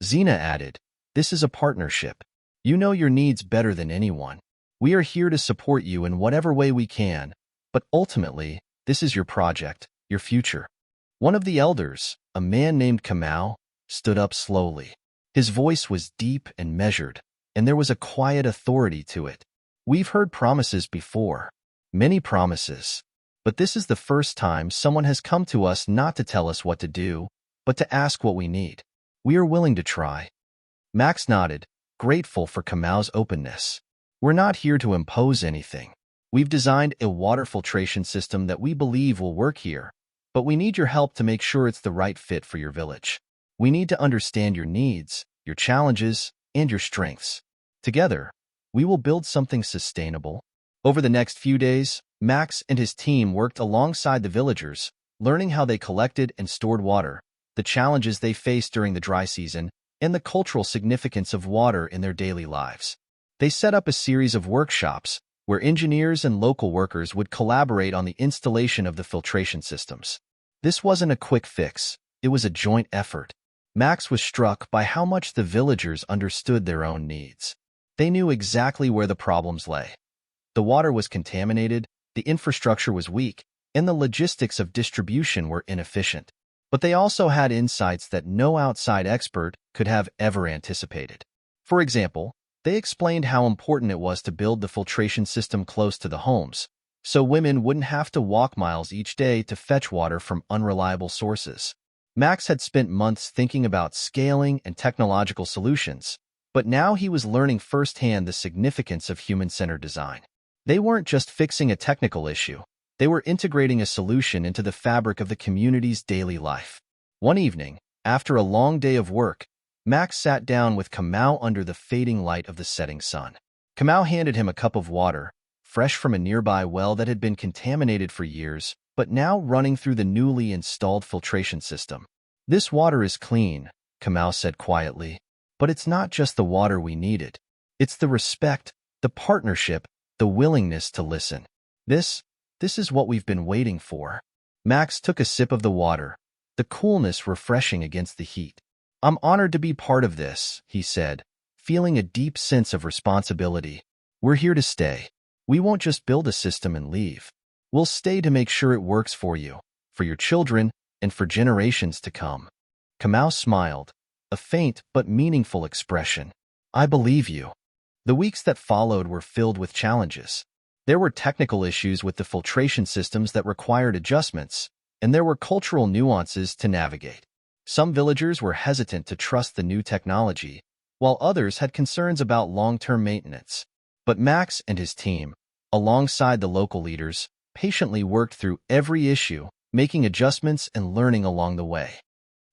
Zena added, "This is a partnership. You know your needs better than anyone. We are here to support you in whatever way we can, but ultimately, this is your project, your future." One of the elders, a man named Kamau, stood up slowly. His voice was deep and measured, and there was a quiet authority to it. "We've heard promises before, many promises, but this is the first time someone has come to us not to tell us what to do, but to ask what we need. We are willing to try." Max nodded, grateful for Kamau's openness. "We're not here to impose anything. We've designed a water filtration system that we believe will work here, but we need your help to make sure it's the right fit for your village. We need to understand your needs, your challenges, and your strengths. Together, we will build something sustainable." Over the next few days, Max and his team worked alongside the villagers, learning how they collected and stored water, the challenges they faced during the dry season, and the cultural significance of water in their daily lives. They set up a series of workshops where engineers and local workers would collaborate on the installation of the filtration systems. This wasn't a quick fix, it was a joint effort. Max was struck by how much the villagers understood their own needs. They knew exactly where the problems lay. The water was contaminated, the infrastructure was weak, and the logistics of distribution were inefficient. But they also had insights that no outside expert could have ever anticipated. For example, they explained how important it was to build the filtration system close to the homes, so women wouldn't have to walk miles each day to fetch water from unreliable sources. Max had spent months thinking about scaling and technological solutions, but now he was learning firsthand the significance of human-centered design. They weren't just fixing a technical issue. They were integrating a solution into the fabric of the community's daily life. One evening, after a long day of work, Max sat down with Kamau under the fading light of the setting sun. Kamau handed him a cup of water, fresh from a nearby well that had been contaminated for years, but now running through the newly installed filtration system. "This water is clean," Kamau said quietly, "but it's not just the water we needed. It's the respect, the partnership, the willingness to listen. This is what we've been waiting for." Max took a sip of the water, the coolness refreshing against the heat. "I'm honored to be part of this," he said, feeling a deep sense of responsibility. We're here to stay. We won't just build a system and leave. We'll stay to make sure it works for you, for your children, and for generations to come. Kamau smiled, a faint but meaningful expression. I believe you. The weeks that followed were filled with challenges. There were technical issues with the filtration systems that required adjustments, and there were cultural nuances to navigate. Some villagers were hesitant to trust the new technology, while others had concerns about long-term maintenance. But Max and his team, alongside the local leaders, patiently worked through every issue, making adjustments and learning along the way.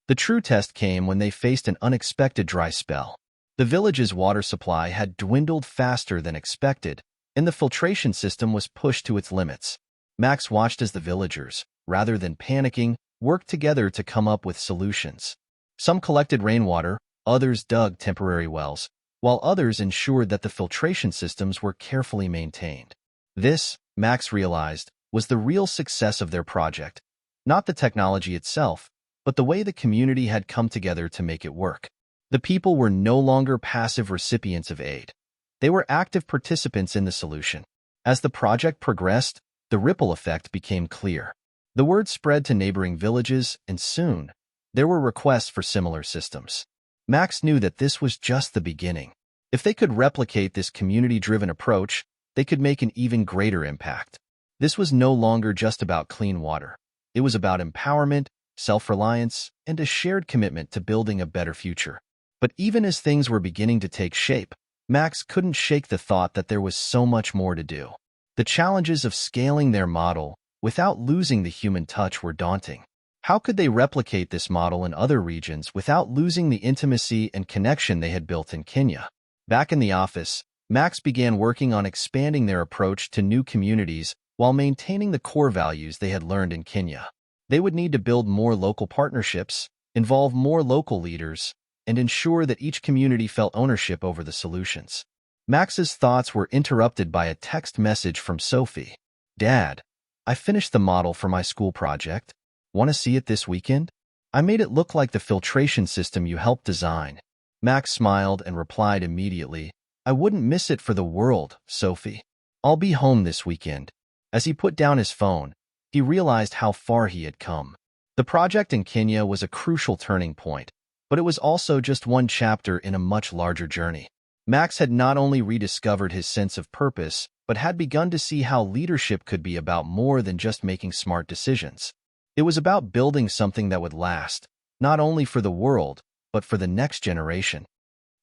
The true test came when they faced an unexpected dry spell. The village's water supply had dwindled faster than expected, and the filtration system was pushed to its limits. Max watched as the villagers, rather than panicking, worked together to come up with solutions. Some collected rainwater, others dug temporary wells, while others ensured that the filtration systems were carefully maintained. This, Max realized, was the real success of their project, not the technology itself, but the way the community had come together to make it work. The people were no longer passive recipients of aid. They were active participants in the solution. As the project progressed, the ripple effect became clear. The word spread to neighboring villages, and soon, there were requests for similar systems. Max knew that this was just the beginning. If they could replicate this community-driven approach, they could make an even greater impact. This was no longer just about clean water. It was about empowerment, self-reliance, and a shared commitment to building a better future. But even as things were beginning to take shape, Max couldn't shake the thought that there was so much more to do. The challenges of scaling their model without losing the human touch were daunting. How could they replicate this model in other regions without losing the intimacy and connection they had built in Kenya? Back in the office, Max began working on expanding their approach to new communities while maintaining the core values they had learned in Kenya. They would need to build more local partnerships, involve more local leaders, and ensure that each community felt ownership over the solutions. Max's thoughts were interrupted by a text message from Sophie. Dad, I finished the model for my school project. Want to see it this weekend? I made it look like the filtration system you helped design. Max smiled and replied immediately, I wouldn't miss it for the world, Sophie. I'll be home this weekend. As he put down his phone, he realized how far he had come. The project in Kenya was a crucial turning point, but it was also just one chapter in a much larger journey. Max had not only rediscovered his sense of purpose, but had begun to see how leadership could be about more than just making smart decisions. It was about building something that would last, not only for the world, but for the next generation.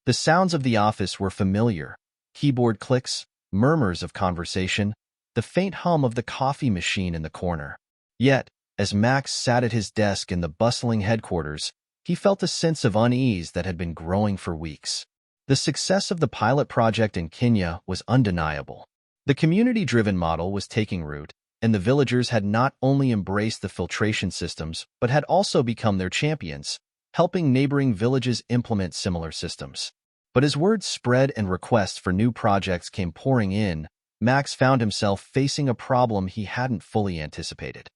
The sounds of the office were familiar: keyboard clicks, murmurs of conversation, the faint hum of the coffee machine in the corner. Yet, as Max sat at his desk in the bustling headquarters, he felt a sense of unease that had been growing for weeks. The success of the pilot project in Kenya was undeniable. The community-driven model was taking root, and the villagers had not only embraced the filtration systems, but had also become their champions, helping neighboring villages implement similar systems. But as word spread and requests for new projects came pouring in, Max found himself facing a problem he hadn't fully anticipated.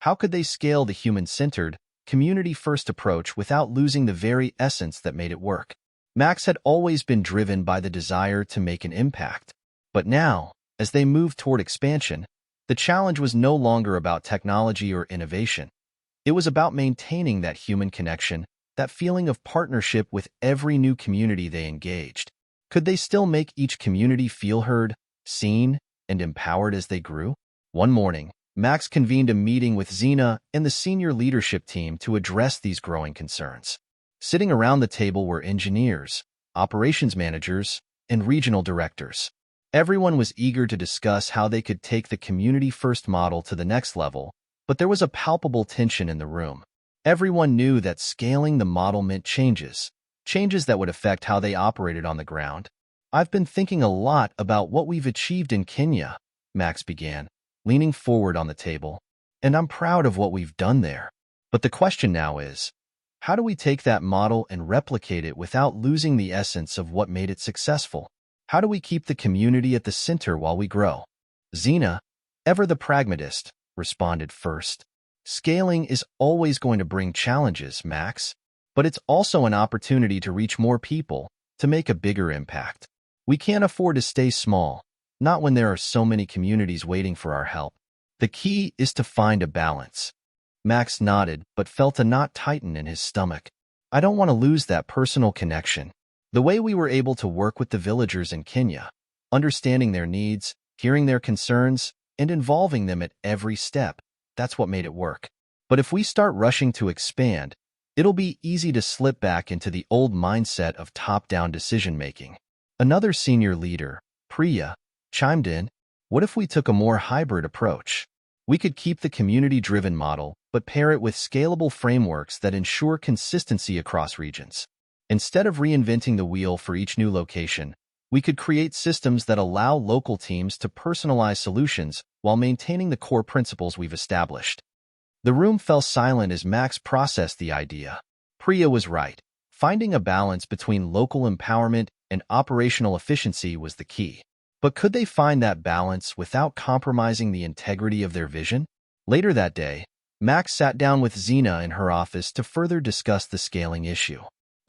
How could they scale the human-centered, community-first approach without losing the very essence that made it work? Max had always been driven by the desire to make an impact. But now, as they moved toward expansion, the challenge was no longer about technology or innovation. It was about maintaining that human connection, that feeling of partnership with every new community they engaged. Could they still make each community feel heard, seen, and empowered as they grew? One morning, Max convened a meeting with Zena and the senior leadership team to address these growing concerns. Sitting around the table were engineers, operations managers, and regional directors. Everyone was eager to discuss how they could take the community-first model to the next level, but there was a palpable tension in the room. Everyone knew that scaling the model meant changes that would affect how they operated on the ground. I've been thinking a lot about what we've achieved in Kenya, Max began, leaning forward on the table, and I'm proud of what we've done there. But the question now is, how do we take that model and replicate it without losing the essence of what made it successful? How do we keep the community at the center while we grow? Zena, ever the pragmatist, responded first. Scaling is always going to bring challenges, Max, but it's also an opportunity to reach more people, to make a bigger impact. We can't afford to stay small, not when there are so many communities waiting for our help. The key is to find a balance. Max nodded, but felt a knot tighten in his stomach. I don't want to lose that personal connection. The way we were able to work with the villagers in Kenya, understanding their needs, hearing their concerns, and involving them at every step, that's what made it work. But if we start rushing to expand, it'll be easy to slip back into the old mindset of top-down decision-making. Another senior leader, Priya, chimed in, what if we took a more hybrid approach? We could keep the community-driven model, but pair it with scalable frameworks that ensure consistency across regions. Instead of reinventing the wheel for each new location, we could create systems that allow local teams to personalize solutions while maintaining the core principles we've established. The room fell silent as Max processed the idea. Priya was right. Finding a balance between local empowerment and operational efficiency was the key. But could they find that balance without compromising the integrity of their vision? Later that day, Max sat down with Zena in her office to further discuss the scaling issue.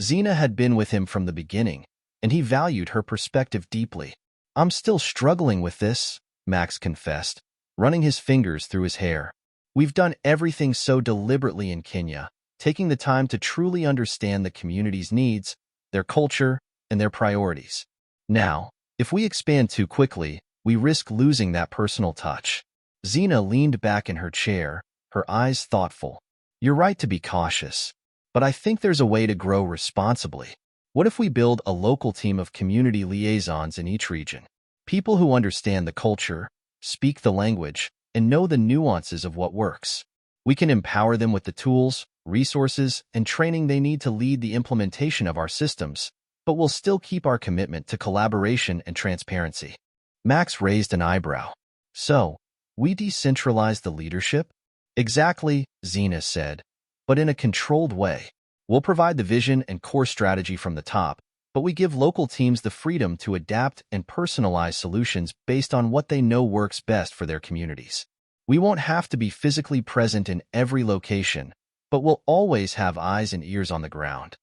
Zena had been with him from the beginning, and he valued her perspective deeply. I'm still struggling with this, Max confessed, running his fingers through his hair. We've done everything so deliberately in Kenya, taking the time to truly understand the community's needs, their culture, and their priorities. Now, if we expand too quickly, we risk losing that personal touch. Zena leaned back in her chair, her eyes thoughtful. You're right to be cautious, but I think there's a way to grow responsibly. What if we build a local team of community liaisons in each region? People who understand the culture, speak the language, and know the nuances of what works. We can empower them with the tools, resources, and training they need to lead the implementation of our systems, but we'll still keep our commitment to collaboration and transparency. Max raised an eyebrow. So, we decentralize the leadership? Exactly, Zena said, but in a controlled way. We'll provide the vision and core strategy from the top, but we give local teams the freedom to adapt and personalize solutions based on what they know works best for their communities. We won't have to be physically present in every location, but we'll always have eyes and ears on the ground.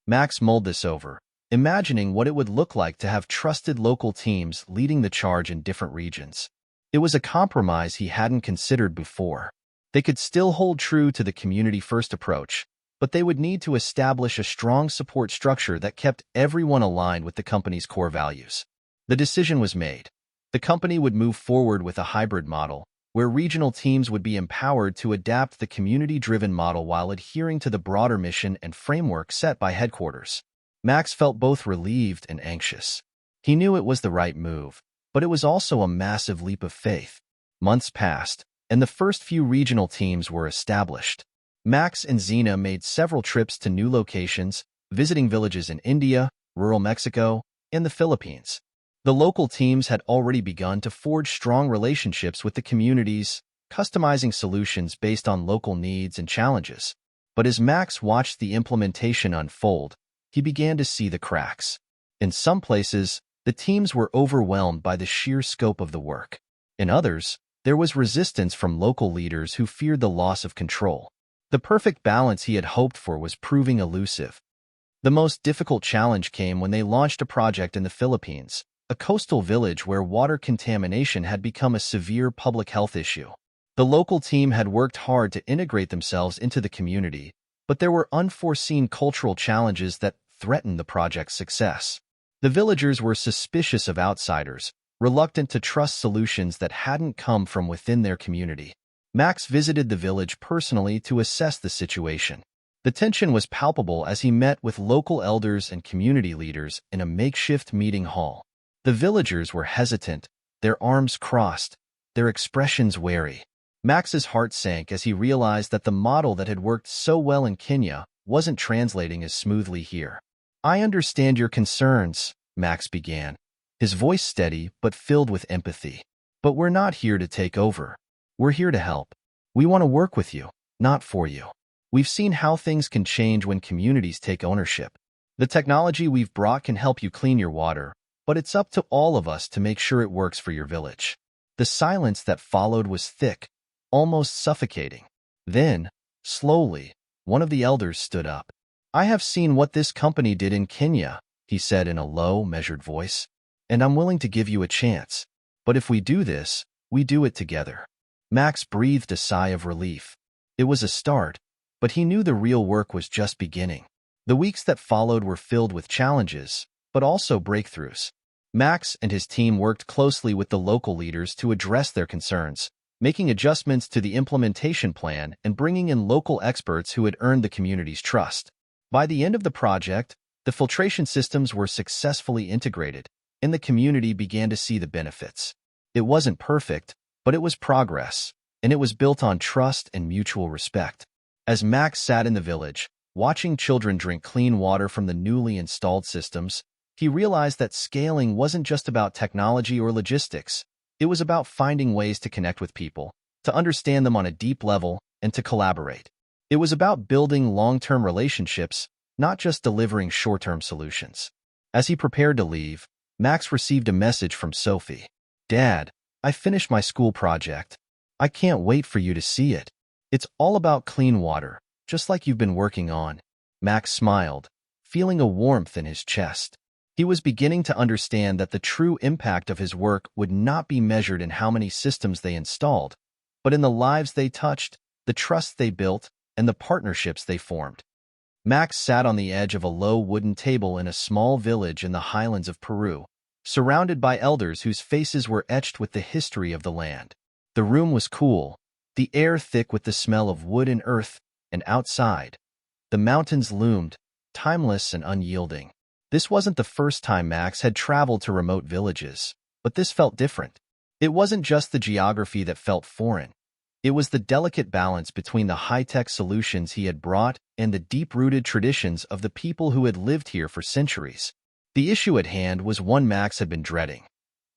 Max mulled this over, imagining what it would look like to have trusted local teams leading the charge in different regions. It was a compromise he hadn't considered before. They could still hold true to the community-first approach, but they would need to establish a strong support structure that kept everyone aligned with the company's core values. The decision was made. The company would move forward with a hybrid model, where regional teams would be empowered to adapt the community-driven model while adhering to the broader mission and framework set by headquarters. Max felt both relieved and anxious. He knew it was the right move, but it was also a massive leap of faith. Months passed, and the first few regional teams were established. Max and Zena made several trips to new locations, visiting villages in India, rural Mexico, and the Philippines. The local teams had already begun to forge strong relationships with the communities, customizing solutions based on local needs and challenges. But as Max watched the implementation unfold, he began to see the cracks. In some places, the teams were overwhelmed by the sheer scope of the work. In others, there was resistance from local leaders who feared the loss of control. The perfect balance he had hoped for was proving elusive. The most difficult challenge came when they launched a project in the Philippines, a coastal village where water contamination had become a severe public health issue. The local team had worked hard to integrate themselves into the community, but there were unforeseen cultural challenges that threatened the project's success. The villagers were suspicious of outsiders, reluctant to trust solutions that hadn't come from within their community. Max visited the village personally to assess the situation. The tension was palpable as he met with local elders and community leaders in a makeshift meeting hall. The villagers were hesitant, their arms crossed, their expressions wary. Max's heart sank as he realized that the model that had worked so well in Kenya wasn't translating as smoothly here. I understand your concerns, Max began, his voice steady but filled with empathy. But we're not here to take over. We're here to help. We want to work with you, not for you. We've seen how things can change when communities take ownership. The technology we've brought can help you clean your water, but it's up to all of us to make sure it works for your village. The silence that followed was thick, almost suffocating. Then, slowly, one of the elders stood up. I have seen what this company did in Kenya, he said in a low, measured voice. "And I'm willing to give you a chance. But if we do this, we do it together." Max breathed a sigh of relief. It was a start, but he knew the real work was just beginning. The weeks that followed were filled with challenges, but also breakthroughs. Max and his team worked closely with the local leaders to address their concerns, making adjustments to the implementation plan and bringing in local experts who had earned the community's trust. By the end of the project, the filtration systems were successfully integrated, and the community began to see the benefits. It wasn't perfect, but it was progress, and it was built on trust and mutual respect. As Max sat in the village, watching children drink clean water from the newly installed systems, he realized that scaling wasn't just about technology or logistics. It was about finding ways to connect with people, to understand them on a deep level, and to collaborate. It was about building long-term relationships, not just delivering short-term solutions. As he prepared to leave, Max received a message from Sophie. "Dad, I finished my school project. I can't wait for you to see it. It's all about clean water, just like you've been working on." Max smiled, feeling a warmth in his chest. He was beginning to understand that the true impact of his work would not be measured in how many systems they installed, but in the lives they touched, the trust they built, and the partnerships they formed. Max sat on the edge of a low wooden table in a small village in the highlands of Peru, surrounded by elders whose faces were etched with the history of the land. The room was cool, the air thick with the smell of wood and earth, and outside, the mountains loomed, timeless and unyielding. This wasn't the first time Max had traveled to remote villages, but this felt different. It wasn't just the geography that felt foreign. It was the delicate balance between the high-tech solutions he had brought and the deep-rooted traditions of the people who had lived here for centuries. The issue at hand was one Max had been dreading.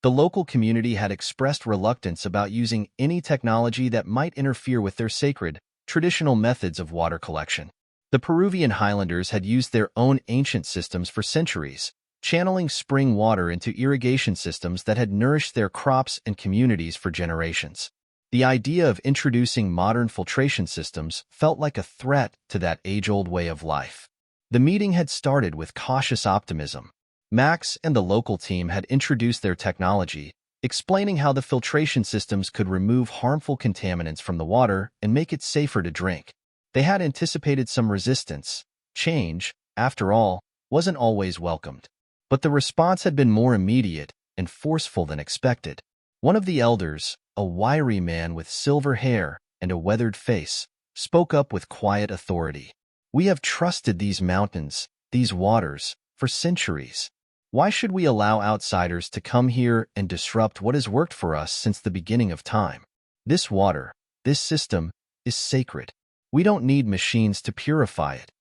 The local community had expressed reluctance about using any technology that might interfere with their sacred, traditional methods of water collection. The Peruvian highlanders had used their own ancient systems for centuries, channeling spring water into irrigation systems that had nourished their crops and communities for generations. The idea of introducing modern filtration systems felt like a threat to that age-old way of life. The meeting had started with cautious optimism. Max and the local team had introduced their technology, explaining how the filtration systems could remove harmful contaminants from the water and make it safer to drink. They had anticipated some resistance. Change, after all, wasn't always welcomed. But the response had been more immediate and forceful than expected. One of the elders, a wiry man with silver hair and a weathered face, spoke up with quiet authority. "We have trusted these mountains, these waters, for centuries. Why should we allow outsiders to come here and disrupt what has worked for us since the beginning of time? This water, this system, is sacred. We don't need machines to purify it."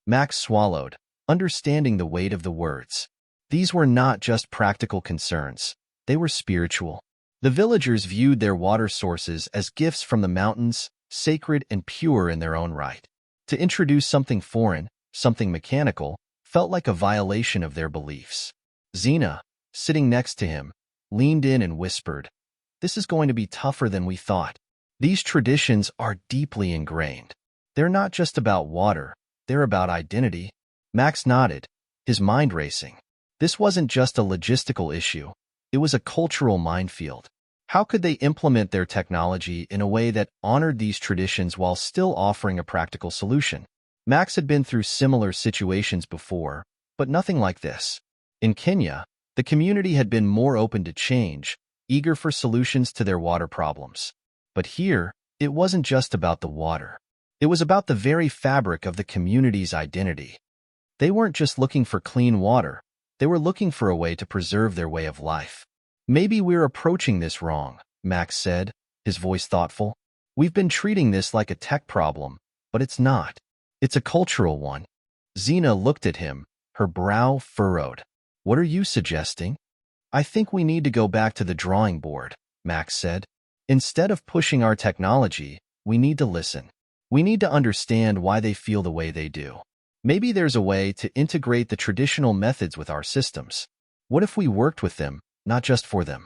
Max swallowed, understanding the weight of the words. These were not just practical concerns. They were spiritual. The villagers viewed their water sources as gifts from the mountains, sacred and pure in their own right. To introduce something foreign, something mechanical, felt like a violation of their beliefs. Zena, sitting next to him, leaned in and whispered, "This is going to be tougher than we thought. These traditions are deeply ingrained. They're not just about water, they're about identity." Max nodded, his mind racing. This wasn't just a logistical issue, it was a cultural minefield. How could they implement their technology in a way that honored these traditions while still offering a practical solution? Max had been through similar situations before, but nothing like this. In Kenya, the community had been more open to change, eager for solutions to their water problems. But here, it wasn't just about the water. It was about the very fabric of the community's identity. They weren't just looking for clean water, they were looking for a way to preserve their way of life. "Maybe we're approaching this wrong," Max said, his voice thoughtful. "We've been treating this like a tech problem, but it's not. It's a cultural one." Zena looked at him, her brow furrowed. "What are you suggesting?" "I think we need to go back to the drawing board," Max said. "Instead of pushing our technology, we need to listen. We need to understand why they feel the way they do. Maybe there's a way to integrate the traditional methods with our systems. What if we worked with them, not just for them?"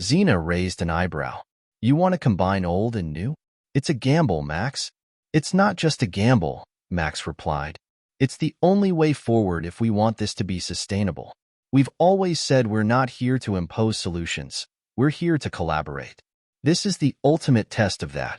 Zena raised an eyebrow. "You want to combine old and new? It's a gamble, Max." "It's not just a gamble," Max replied. It's the only way forward if we want this to be sustainable. We've always said we're not here to impose solutions. We're here to collaborate. This is the ultimate test of that.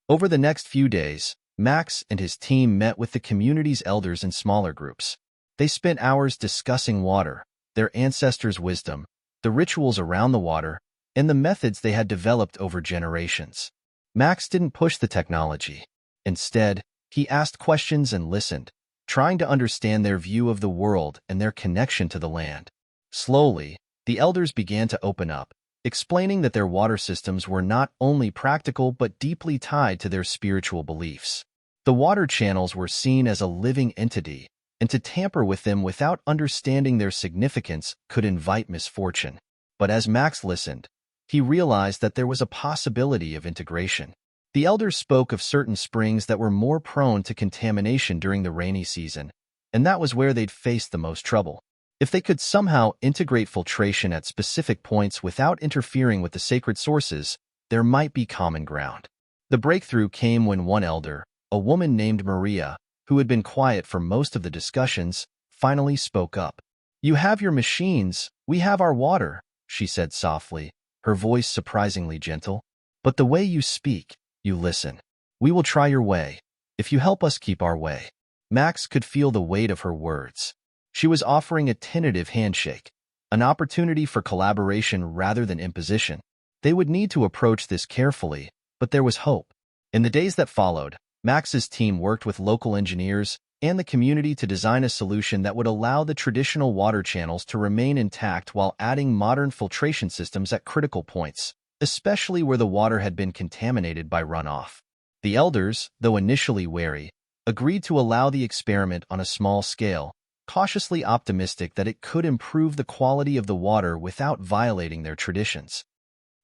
Over the next few days, Max and his team met with the community's elders in smaller groups. They spent hours discussing water, their ancestors' wisdom, the rituals around the water, and the methods they had developed over generations. Max didn't push the technology. Instead, he asked questions and listened, trying to understand their view of the world and their connection to the land. Slowly, the elders began to open up, explaining that their water systems were not only practical but deeply tied to their spiritual beliefs. The water channels were seen as a living entity, and to tamper with them without understanding their significance could invite misfortune. But as Max listened, he realized that there was a possibility of integration. The elders spoke of certain springs that were more prone to contamination during the rainy season, and that was where they'd face the most trouble. If they could somehow integrate filtration at specific points without interfering with the sacred sources, there might be common ground. The breakthrough came when one elder, a woman named Maria, who had been quiet for most of the discussions, finally spoke up. "You have your machines, we have our water," she said softly, her voice surprisingly gentle. "But the way you speak, you listen. We will try your way, if you help us keep our way." Max could feel the weight of her words. She was offering a tentative handshake, an opportunity for collaboration rather than imposition. They would need to approach this carefully, but there was hope. In the days that followed, Max's team worked with local engineers and the community to design a solution that would allow the traditional water channels to remain intact while adding modern filtration systems at critical points, especially where the water had been contaminated by runoff. The elders, though initially wary, agreed to allow the experiment on a small scale, cautiously optimistic that it could improve the quality of the water without violating their traditions.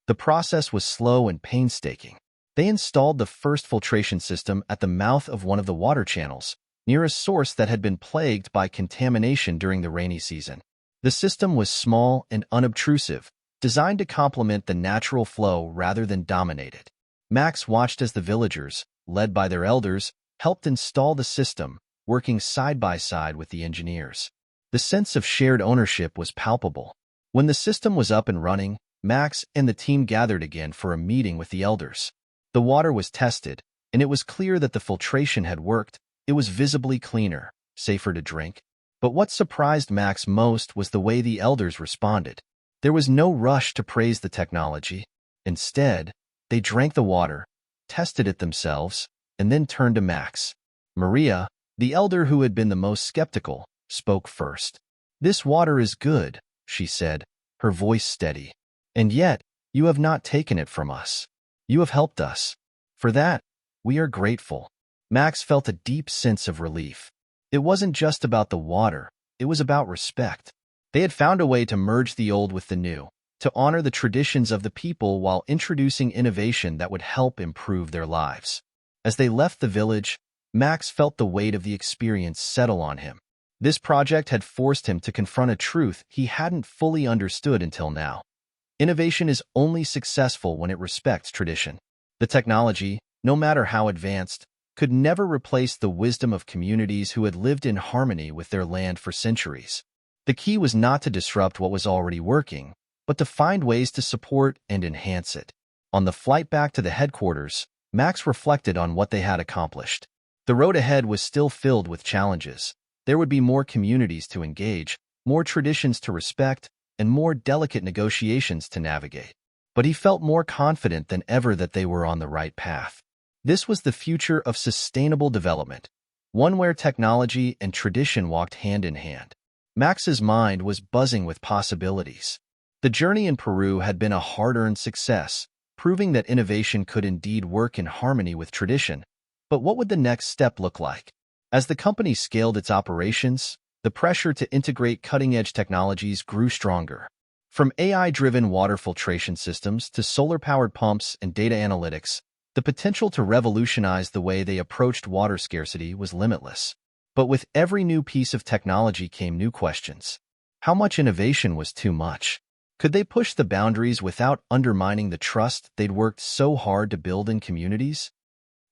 The process was slow and painstaking. They installed the first filtration system at the mouth of one of the water channels, near a source that had been plagued by contamination during the rainy season. The system was small and unobtrusive, designed to complement the natural flow rather than dominate it. Max watched as the villagers, led by their elders, helped install the system, working side by side with the engineers. The sense of shared ownership was palpable. When the system was up and running, Max and the team gathered again for a meeting with the elders. The water was tested, and it was clear that the filtration had worked. It was visibly cleaner, safer to drink. But what surprised Max most was the way the elders responded. There was no rush to praise the technology. Instead, they drank the water, tested it themselves, and then turned to Max. Maria, the elder who had been the most skeptical, spoke first. "This water is good," she said, her voice steady. "And yet, you have not taken it from us. You have helped us. For that, we are grateful." Max felt a deep sense of relief. It wasn't just about the water, it was about respect. They had found a way to merge the old with the new, to honor the traditions of the people while introducing innovation that would help improve their lives. As they left the village, Max felt the weight of the experience settle on him. This project had forced him to confront a truth he hadn't fully understood until now. Innovation is only successful when it respects tradition. The technology, no matter how advanced, could never replace the wisdom of communities who had lived in harmony with their land for centuries. The key was not to disrupt what was already working, but to find ways to support and enhance it. On the flight back to the headquarters, Max reflected on what they had accomplished. The road ahead was still filled with challenges. There would be more communities to engage, more traditions to respect, and more delicate negotiations to navigate. But he felt more confident than ever that they were on the right path. This was the future of sustainable development, one where technology and tradition walked hand in hand. Max's mind was buzzing with possibilities. The journey in Peru had been a hard-earned success, proving that innovation could indeed work in harmony with tradition. But what would the next step look like? As the company scaled its operations, the pressure to integrate cutting-edge technologies grew stronger. From AI-driven water filtration systems to solar-powered pumps and data analytics, the potential to revolutionize the way they approached water scarcity was limitless. But with every new piece of technology came new questions. How much innovation was too much? Could they push the boundaries without undermining the trust they'd worked so hard to build in communities?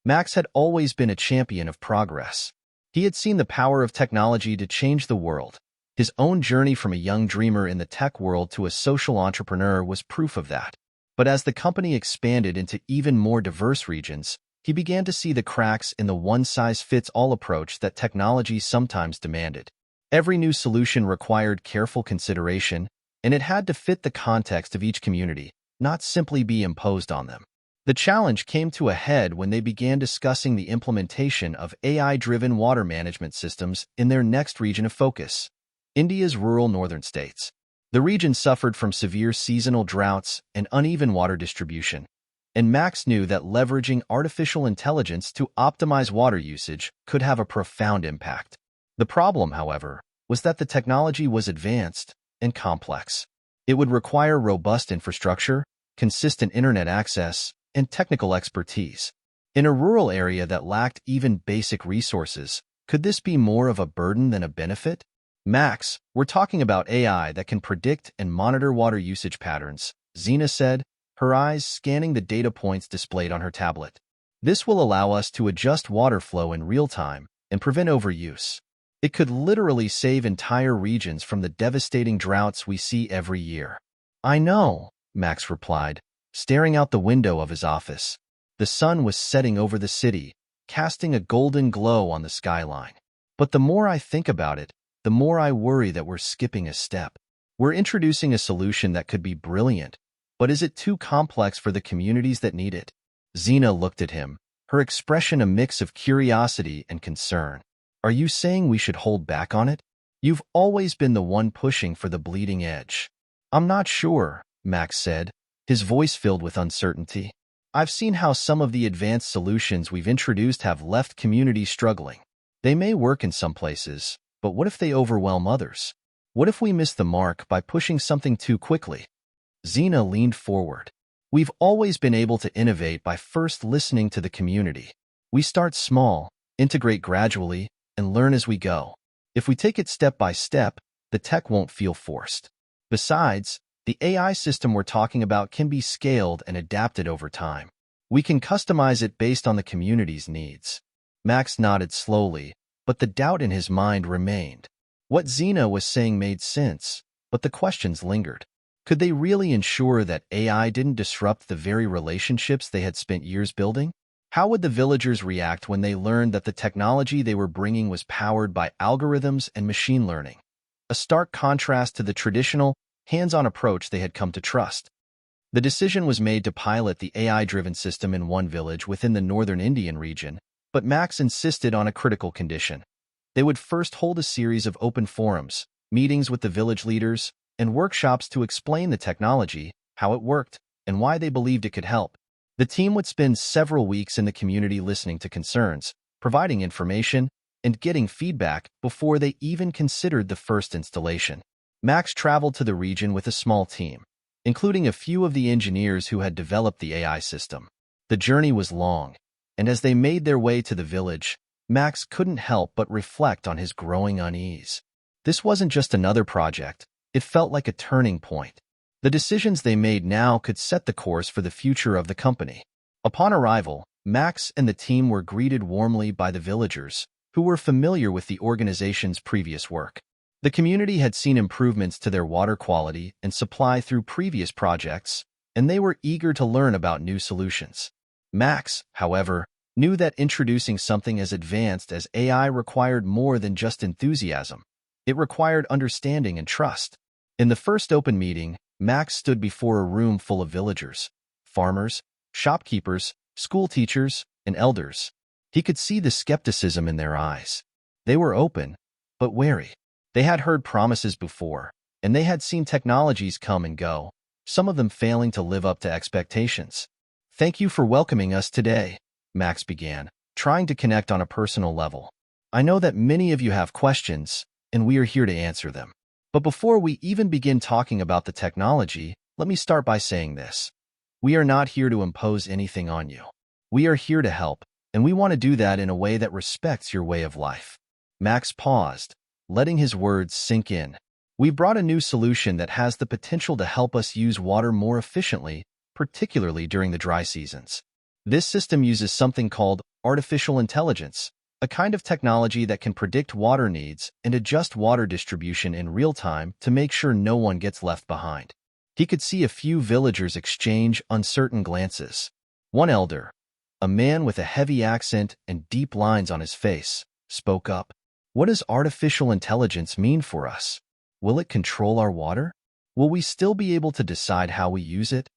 Max had always been a champion of progress. He had seen the power of technology to change the world. His own journey from a young dreamer in the tech world to a social entrepreneur was proof of that. But as the company expanded into even more diverse regions, he began to see the cracks in the one-size-fits-all approach that technology sometimes demanded. Every new solution required careful consideration, and it had to fit the context of each community, not simply be imposed on them. The challenge came to a head when they began discussing the implementation of AI-driven water management systems in their next region of focus, India's rural northern states. The region suffered from severe seasonal droughts and uneven water distribution, and Max knew that leveraging artificial intelligence to optimize water usage could have a profound impact. The problem, however, was that the technology was advanced and complex. It would require robust infrastructure, consistent internet access, and technical expertise. In a rural area that lacked even basic resources, could this be more of a burden than a benefit? Max, we're talking about AI that can predict and monitor water usage patterns, Zena said, her eyes scanning the data points displayed on her tablet. This will allow us to adjust water flow in real time and prevent overuse. It could literally save entire regions from the devastating droughts we see every year. I know, Max replied, staring out the window of his office. The sun was setting over the city, casting a golden glow on the skyline. But the more I think about it, the more I worry that we're skipping a step. We're introducing a solution that could be brilliant, but is it too complex for the communities that need it? Zena looked at him, her expression a mix of curiosity and concern. Are you saying we should hold back on it? You've always been the one pushing for the bleeding edge. I'm not sure, Max said, his voice filled with uncertainty. I've seen how some of the advanced solutions we've introduced have left communities struggling. They may work in some places, but what if they overwhelm others? What if we miss the mark by pushing something too quickly? Zena leaned forward. We've always been able to innovate by first listening to the community. We start small, integrate gradually, and learn as we go. If we take it step by step, the tech won't feel forced. Besides, the AI system we're talking about can be scaled and adapted over time. We can customize it based on the community's needs. Max nodded slowly, but the doubt in his mind remained. What Zena was saying made sense, but the questions lingered. Could they really ensure that AI didn't disrupt the very relationships they had spent years building? How would the villagers react when they learned that the technology they were bringing was powered by algorithms and machine learning? A stark contrast to the traditional, hands-on approach they had come to trust. The decision was made to pilot the AI-driven system in one village within the northern Indian region, but Max insisted on a critical condition. They would first hold a series of open forums, meetings with the village leaders, and workshops to explain the technology, how it worked, and why they believed it could help. The team would spend several weeks in the community listening to concerns, providing information, and getting feedback before they even considered the first installation. Max traveled to the region with a small team, including a few of the engineers who had developed the AI system. The journey was long, and as they made their way to the village, Max couldn't help but reflect on his growing unease. This wasn't just another project, it felt like a turning point. The decisions they made now could set the course for the future of the company. Upon arrival, Max and the team were greeted warmly by the villagers, who were familiar with the organization's previous work. The community had seen improvements to their water quality and supply through previous projects, and they were eager to learn about new solutions. Max, however, knew that introducing something as advanced as AI required more than just enthusiasm. It required understanding and trust. In the first open meeting, Max stood before a room full of villagers, farmers, shopkeepers, school teachers, and elders. He could see the skepticism in their eyes. They were open, but wary. They had heard promises before, and they had seen technologies come and go, some of them failing to live up to expectations. Thank you for welcoming us today, Max began, trying to connect on a personal level. I know that many of you have questions, and we are here to answer them. But before we even begin talking about the technology, let me start by saying this. We are not here to impose anything on you. We are here to help, and we want to do that in a way that respects your way of life. Max paused, letting his words sink in. We've brought a new solution that has the potential to help us use water more efficiently, particularly during the dry seasons. This system uses something called artificial intelligence, a kind of technology that can predict water needs and adjust water distribution in real time to make sure no one gets left behind. He could see a few villagers exchange uncertain glances. One elder, a man with a heavy accent and deep lines on his face, spoke up. What does artificial intelligence mean for us? Will it control our water? Will we still be able to decide how we use it?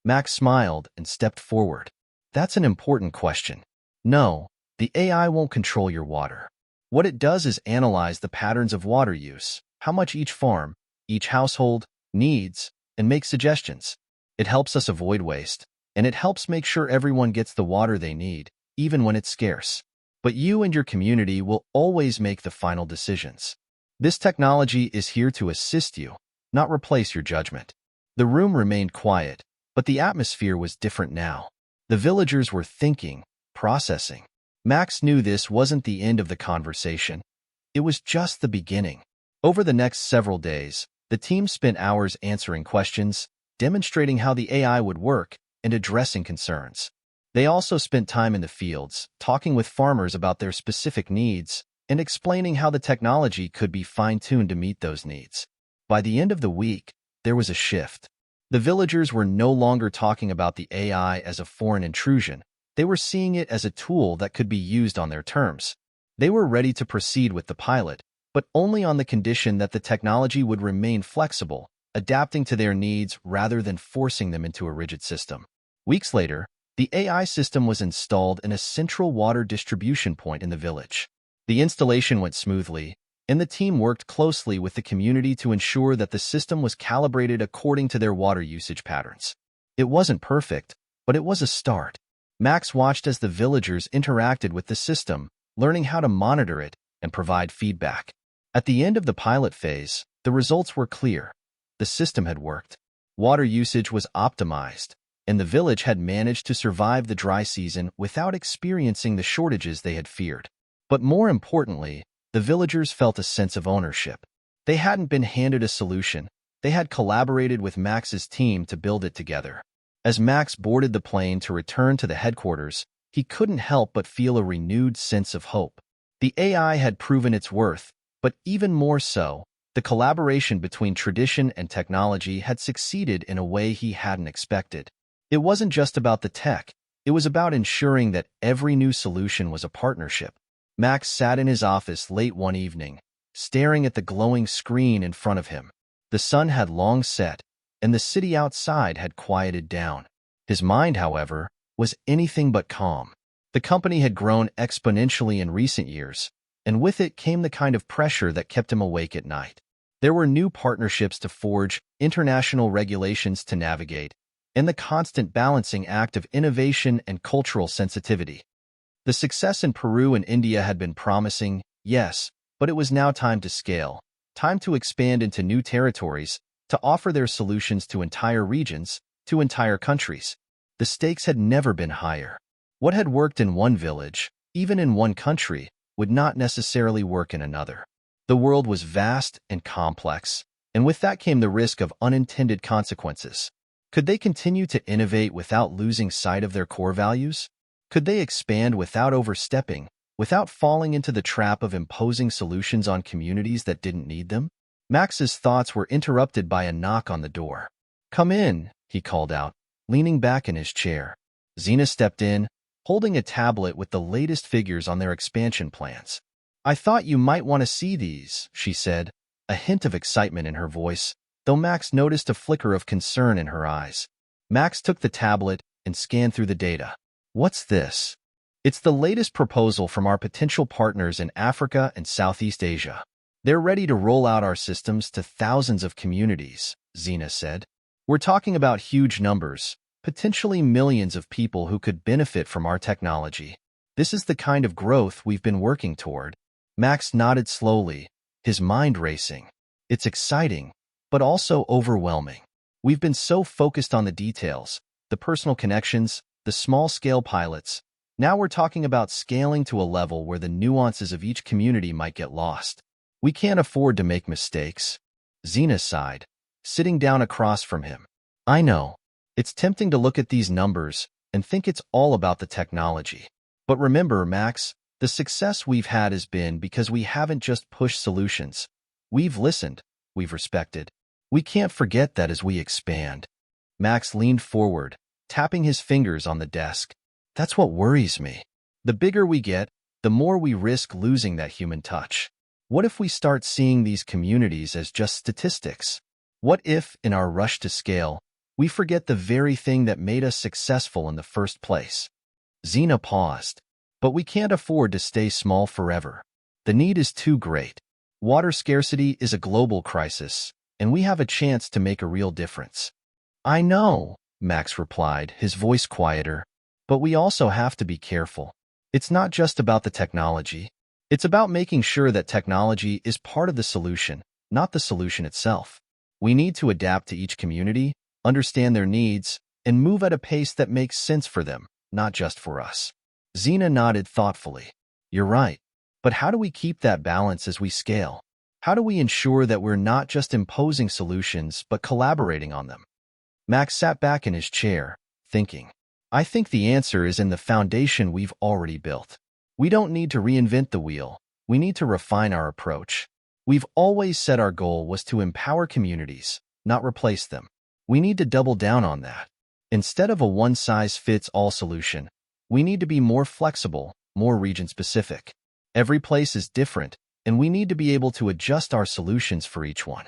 Max smiled and stepped forward. That's an important question. No, the AI won't control your water. What it does is analyze the patterns of water use, how much each farm, each household, needs, and make suggestions. It helps us avoid waste, and it helps make sure everyone gets the water they need, even when it's scarce. But you and your community will always make the final decisions. This technology is here to assist you, not replace your judgment. The room remained quiet, but the atmosphere was different now. The villagers were thinking, processing. Max knew this wasn't the end of the conversation. It was just the beginning. Over the next several days, the team spent hours answering questions, demonstrating how the AI would work, and addressing concerns. They also spent time in the fields, talking with farmers about their specific needs, and explaining how the technology could be fine-tuned to meet those needs. By the end of the week, there was a shift. The villagers were no longer talking about the AI as a foreign intrusion. They were seeing it as a tool that could be used on their terms. They were ready to proceed with the pilot, but only on the condition that the technology would remain flexible, adapting to their needs rather than forcing them into a rigid system. Weeks later, the AI system was installed in a central water distribution point in the village. The installation went smoothly, and the team worked closely with the community to ensure that the system was calibrated according to their water usage patterns. It wasn't perfect, but it was a start. Max watched as the villagers interacted with the system, learning how to monitor it and provide feedback. At the end of the pilot phase, the results were clear. The system had worked. Water usage was optimized, and the village had managed to survive the dry season without experiencing the shortages they had feared. But more importantly, the villagers felt a sense of ownership. They hadn't been handed a solution. They had collaborated with Max's team to build it together. As Max boarded the plane to return to the headquarters, he couldn't help but feel a renewed sense of hope. The AI had proven its worth, but even more so, the collaboration between tradition and technology had succeeded in a way he hadn't expected. It wasn't just about the tech. It was about ensuring that every new solution was a partnership. Max sat in his office late one evening, staring at the glowing screen in front of him. The sun had long set, and the city outside had quieted down. His mind, however, was anything but calm. The company had grown exponentially in recent years, and with it came the kind of pressure that kept him awake at night. There were new partnerships to forge, international regulations to navigate, and the constant balancing act of innovation and cultural sensitivity. The success in Peru and India had been promising, yes, but it was now time to scale, time to expand into new territories, to offer their solutions to entire regions, to entire countries. The stakes had never been higher. What had worked in one village, even in one country, would not necessarily work in another. The world was vast and complex, and with that came the risk of unintended consequences. Could they continue to innovate without losing sight of their core values? Could they expand without overstepping, without falling into the trap of imposing solutions on communities that didn't need them? Max's thoughts were interrupted by a knock on the door. "Come in," he called out, leaning back in his chair. Zena stepped in, holding a tablet with the latest figures on their expansion plans. "I thought you might want to see these," she said, a hint of excitement in her voice, though Max noticed a flicker of concern in her eyes. Max took the tablet and scanned through the data. "What's this?" "It's the latest proposal from our potential partners in Africa and Southeast Asia. They're ready to roll out our systems to thousands of communities," Zena said. "We're talking about huge numbers, potentially millions of people who could benefit from our technology. This is the kind of growth we've been working toward." Max nodded slowly, his mind racing. "It's exciting, but also overwhelming. We've been so focused on the details, the personal connections, the small-scale pilots. Now we're talking about scaling to a level where the nuances of each community might get lost. We can't afford to make mistakes." Zena sighed, sitting down across from him. "I know. It's tempting to look at these numbers and think it's all about the technology. But remember, Max, The success we've had has been because we haven't just pushed solutions. We've listened. We've respected. We can't forget that as we expand. Max leaned forward, tapping his fingers on the desk. That's what worries me. The bigger we get, the more we risk losing that human touch. What if we start seeing these communities as just statistics? What if, in our rush to scale, we forget the very thing that made us successful in the first place? Xena paused. But we can't afford to stay small forever. The need is too great. Water scarcity is a global crisis, and we have a chance to make a real difference. I know, Max replied, his voice quieter, but we also have to be careful. It's not just about the technology. It's about making sure that technology is part of the solution, not the solution itself. We need to adapt to each community, understand their needs, and move at a pace that makes sense for them, not just for us. Xena nodded thoughtfully. You're right. But how do we keep that balance as we scale? How do we ensure that we're not just imposing solutions, but collaborating on them? Max sat back in his chair, thinking. I think the answer is in the foundation we've already built. We don't need to reinvent the wheel. We need to refine our approach. We've always said our goal was to empower communities, not replace them. We need to double down on that. Instead of a one-size-fits-all solution, we need to be more flexible, more region-specific. Every place is different, and we need to be able to adjust our solutions for each one.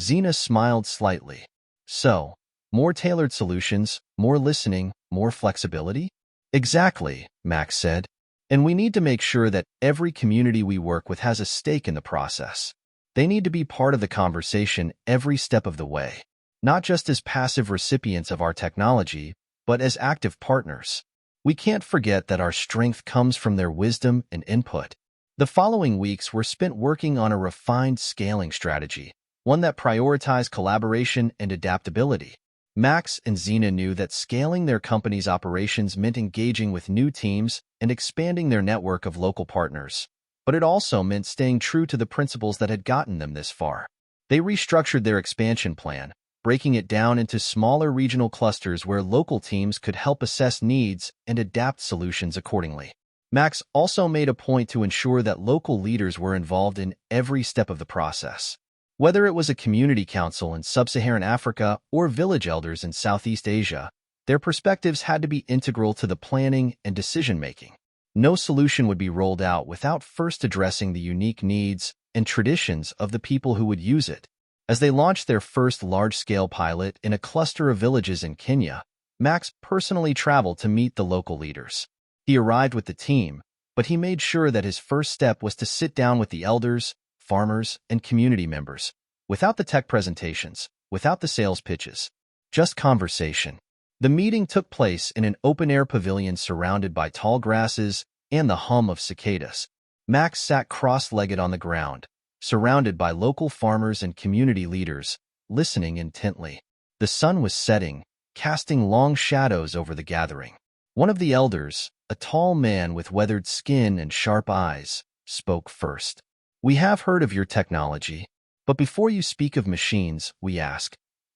Xena smiled slightly. So, more tailored solutions, more listening, more flexibility? Exactly, Max said. And we need to make sure that every community we work with has a stake in the process. They need to be part of the conversation every step of the way, not just as passive recipients of our technology, but as active partners. We can't forget that our strength comes from their wisdom and input. The following weeks were spent working on a refined scaling strategy, one that prioritized collaboration and adaptability. Max and Xena knew that scaling their company's operations meant engaging with new teams and expanding their network of local partners. But it also meant staying true to the principles that had gotten them this far. They restructured their expansion plan, breaking it down into smaller regional clusters where local teams could help assess needs and adapt solutions accordingly. Max also made a point to ensure that local leaders were involved in every step of the process. Whether it was a community council in sub-Saharan Africa or village elders in Southeast Asia, their perspectives had to be integral to the planning and decision-making. No solution would be rolled out without first addressing the unique needs and traditions of the people who would use it. As they launched their first large-scale pilot in a cluster of villages in Kenya, Max personally traveled to meet the local leaders. He arrived with the team, but he made sure that his first step was to sit down with the elders, farmers, and community members, without the tech presentations, without the sales pitches, just conversation. The meeting took place in an open-air pavilion surrounded by tall grasses and the hum of cicadas. Max sat cross-legged on the ground, surrounded by local farmers and community leaders, listening intently. The sun was setting, casting long shadows over the gathering. One of the elders, a tall man with weathered skin and sharp eyes, spoke first. We have heard of your technology, but before you speak of machines, we ask,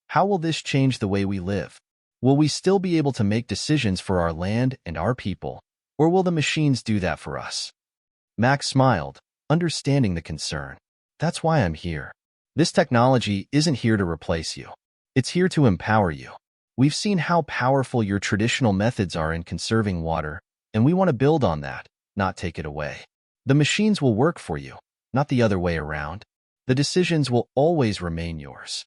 how will this change the way we live? Will we still be able to make decisions for our land and our people, or will the machines do that for us? Max smiled, understanding the concern. That's why I'm here. This technology isn't here to replace you. It's here to empower you. We've seen how powerful your traditional methods are in conserving water, and we want to build on that, not take it away. The machines will work for you, not the other way around. The decisions will always remain yours.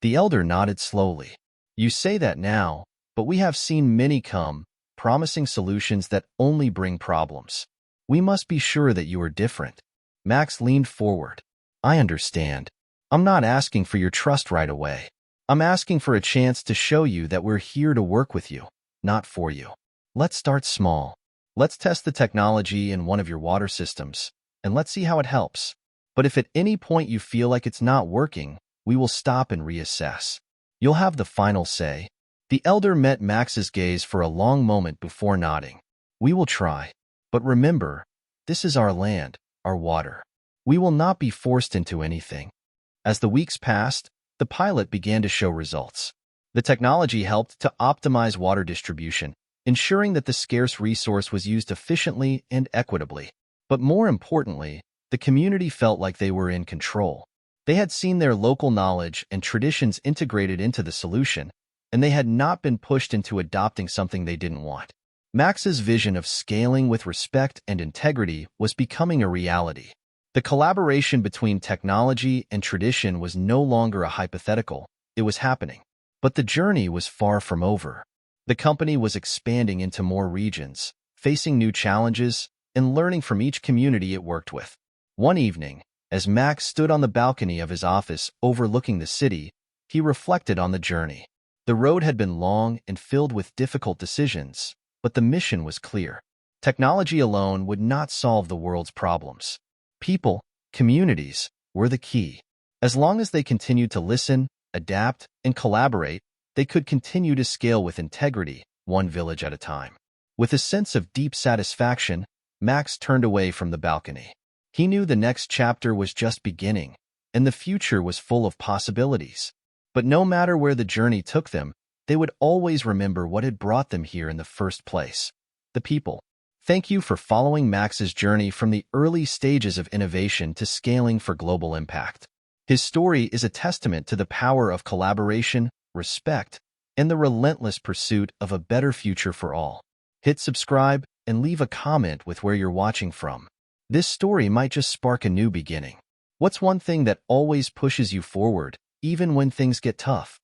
The elder nodded slowly. You say that now, but we have seen many come, promising solutions that only bring problems. We must be sure that you are different. Max leaned forward. I understand. I'm not asking for your trust right away. I'm asking for a chance to show you that we're here to work with you, not for you. Let's start small. Let's test the technology in one of your water systems, and let's see how it helps. But if at any point you feel like it's not working, we will stop and reassess. You'll have the final say. The elder met Max's gaze for a long moment before nodding. We will try. But remember, this is our land, our water. We will not be forced into anything. As the weeks passed, the pilot began to show results. The technology helped to optimize water distribution, ensuring that the scarce resource was used efficiently and equitably. But more importantly, the community felt like they were in control. They had seen their local knowledge and traditions integrated into the solution, and they had not been pushed into adopting something they didn't want. Max's vision of scaling with respect and integrity was becoming a reality. The collaboration between technology and tradition was no longer a hypothetical, it was happening. But the journey was far from over. The company was expanding into more regions, facing new challenges, and learning from each community it worked with. One evening, as Max stood on the balcony of his office overlooking the city, he reflected on the journey. The road had been long and filled with difficult decisions, but the mission was clear. Technology alone would not solve the world's problems. People, communities, were the key. As long as they continued to listen, adapt, and collaborate, they could continue to scale with integrity, one village at a time. With a sense of deep satisfaction, Max turned away from the balcony. He knew the next chapter was just beginning, and the future was full of possibilities. But no matter where the journey took them, they would always remember what had brought them here in the first place: the people. Thank you for following Max's journey from the early stages of innovation to scaling for global impact. His story is a testament to the power of collaboration, respect, and the relentless pursuit of a better future for all. Hit subscribe and leave a comment with where you're watching from. This story might just spark a new beginning. What's one thing that always pushes you forward, even when things get tough?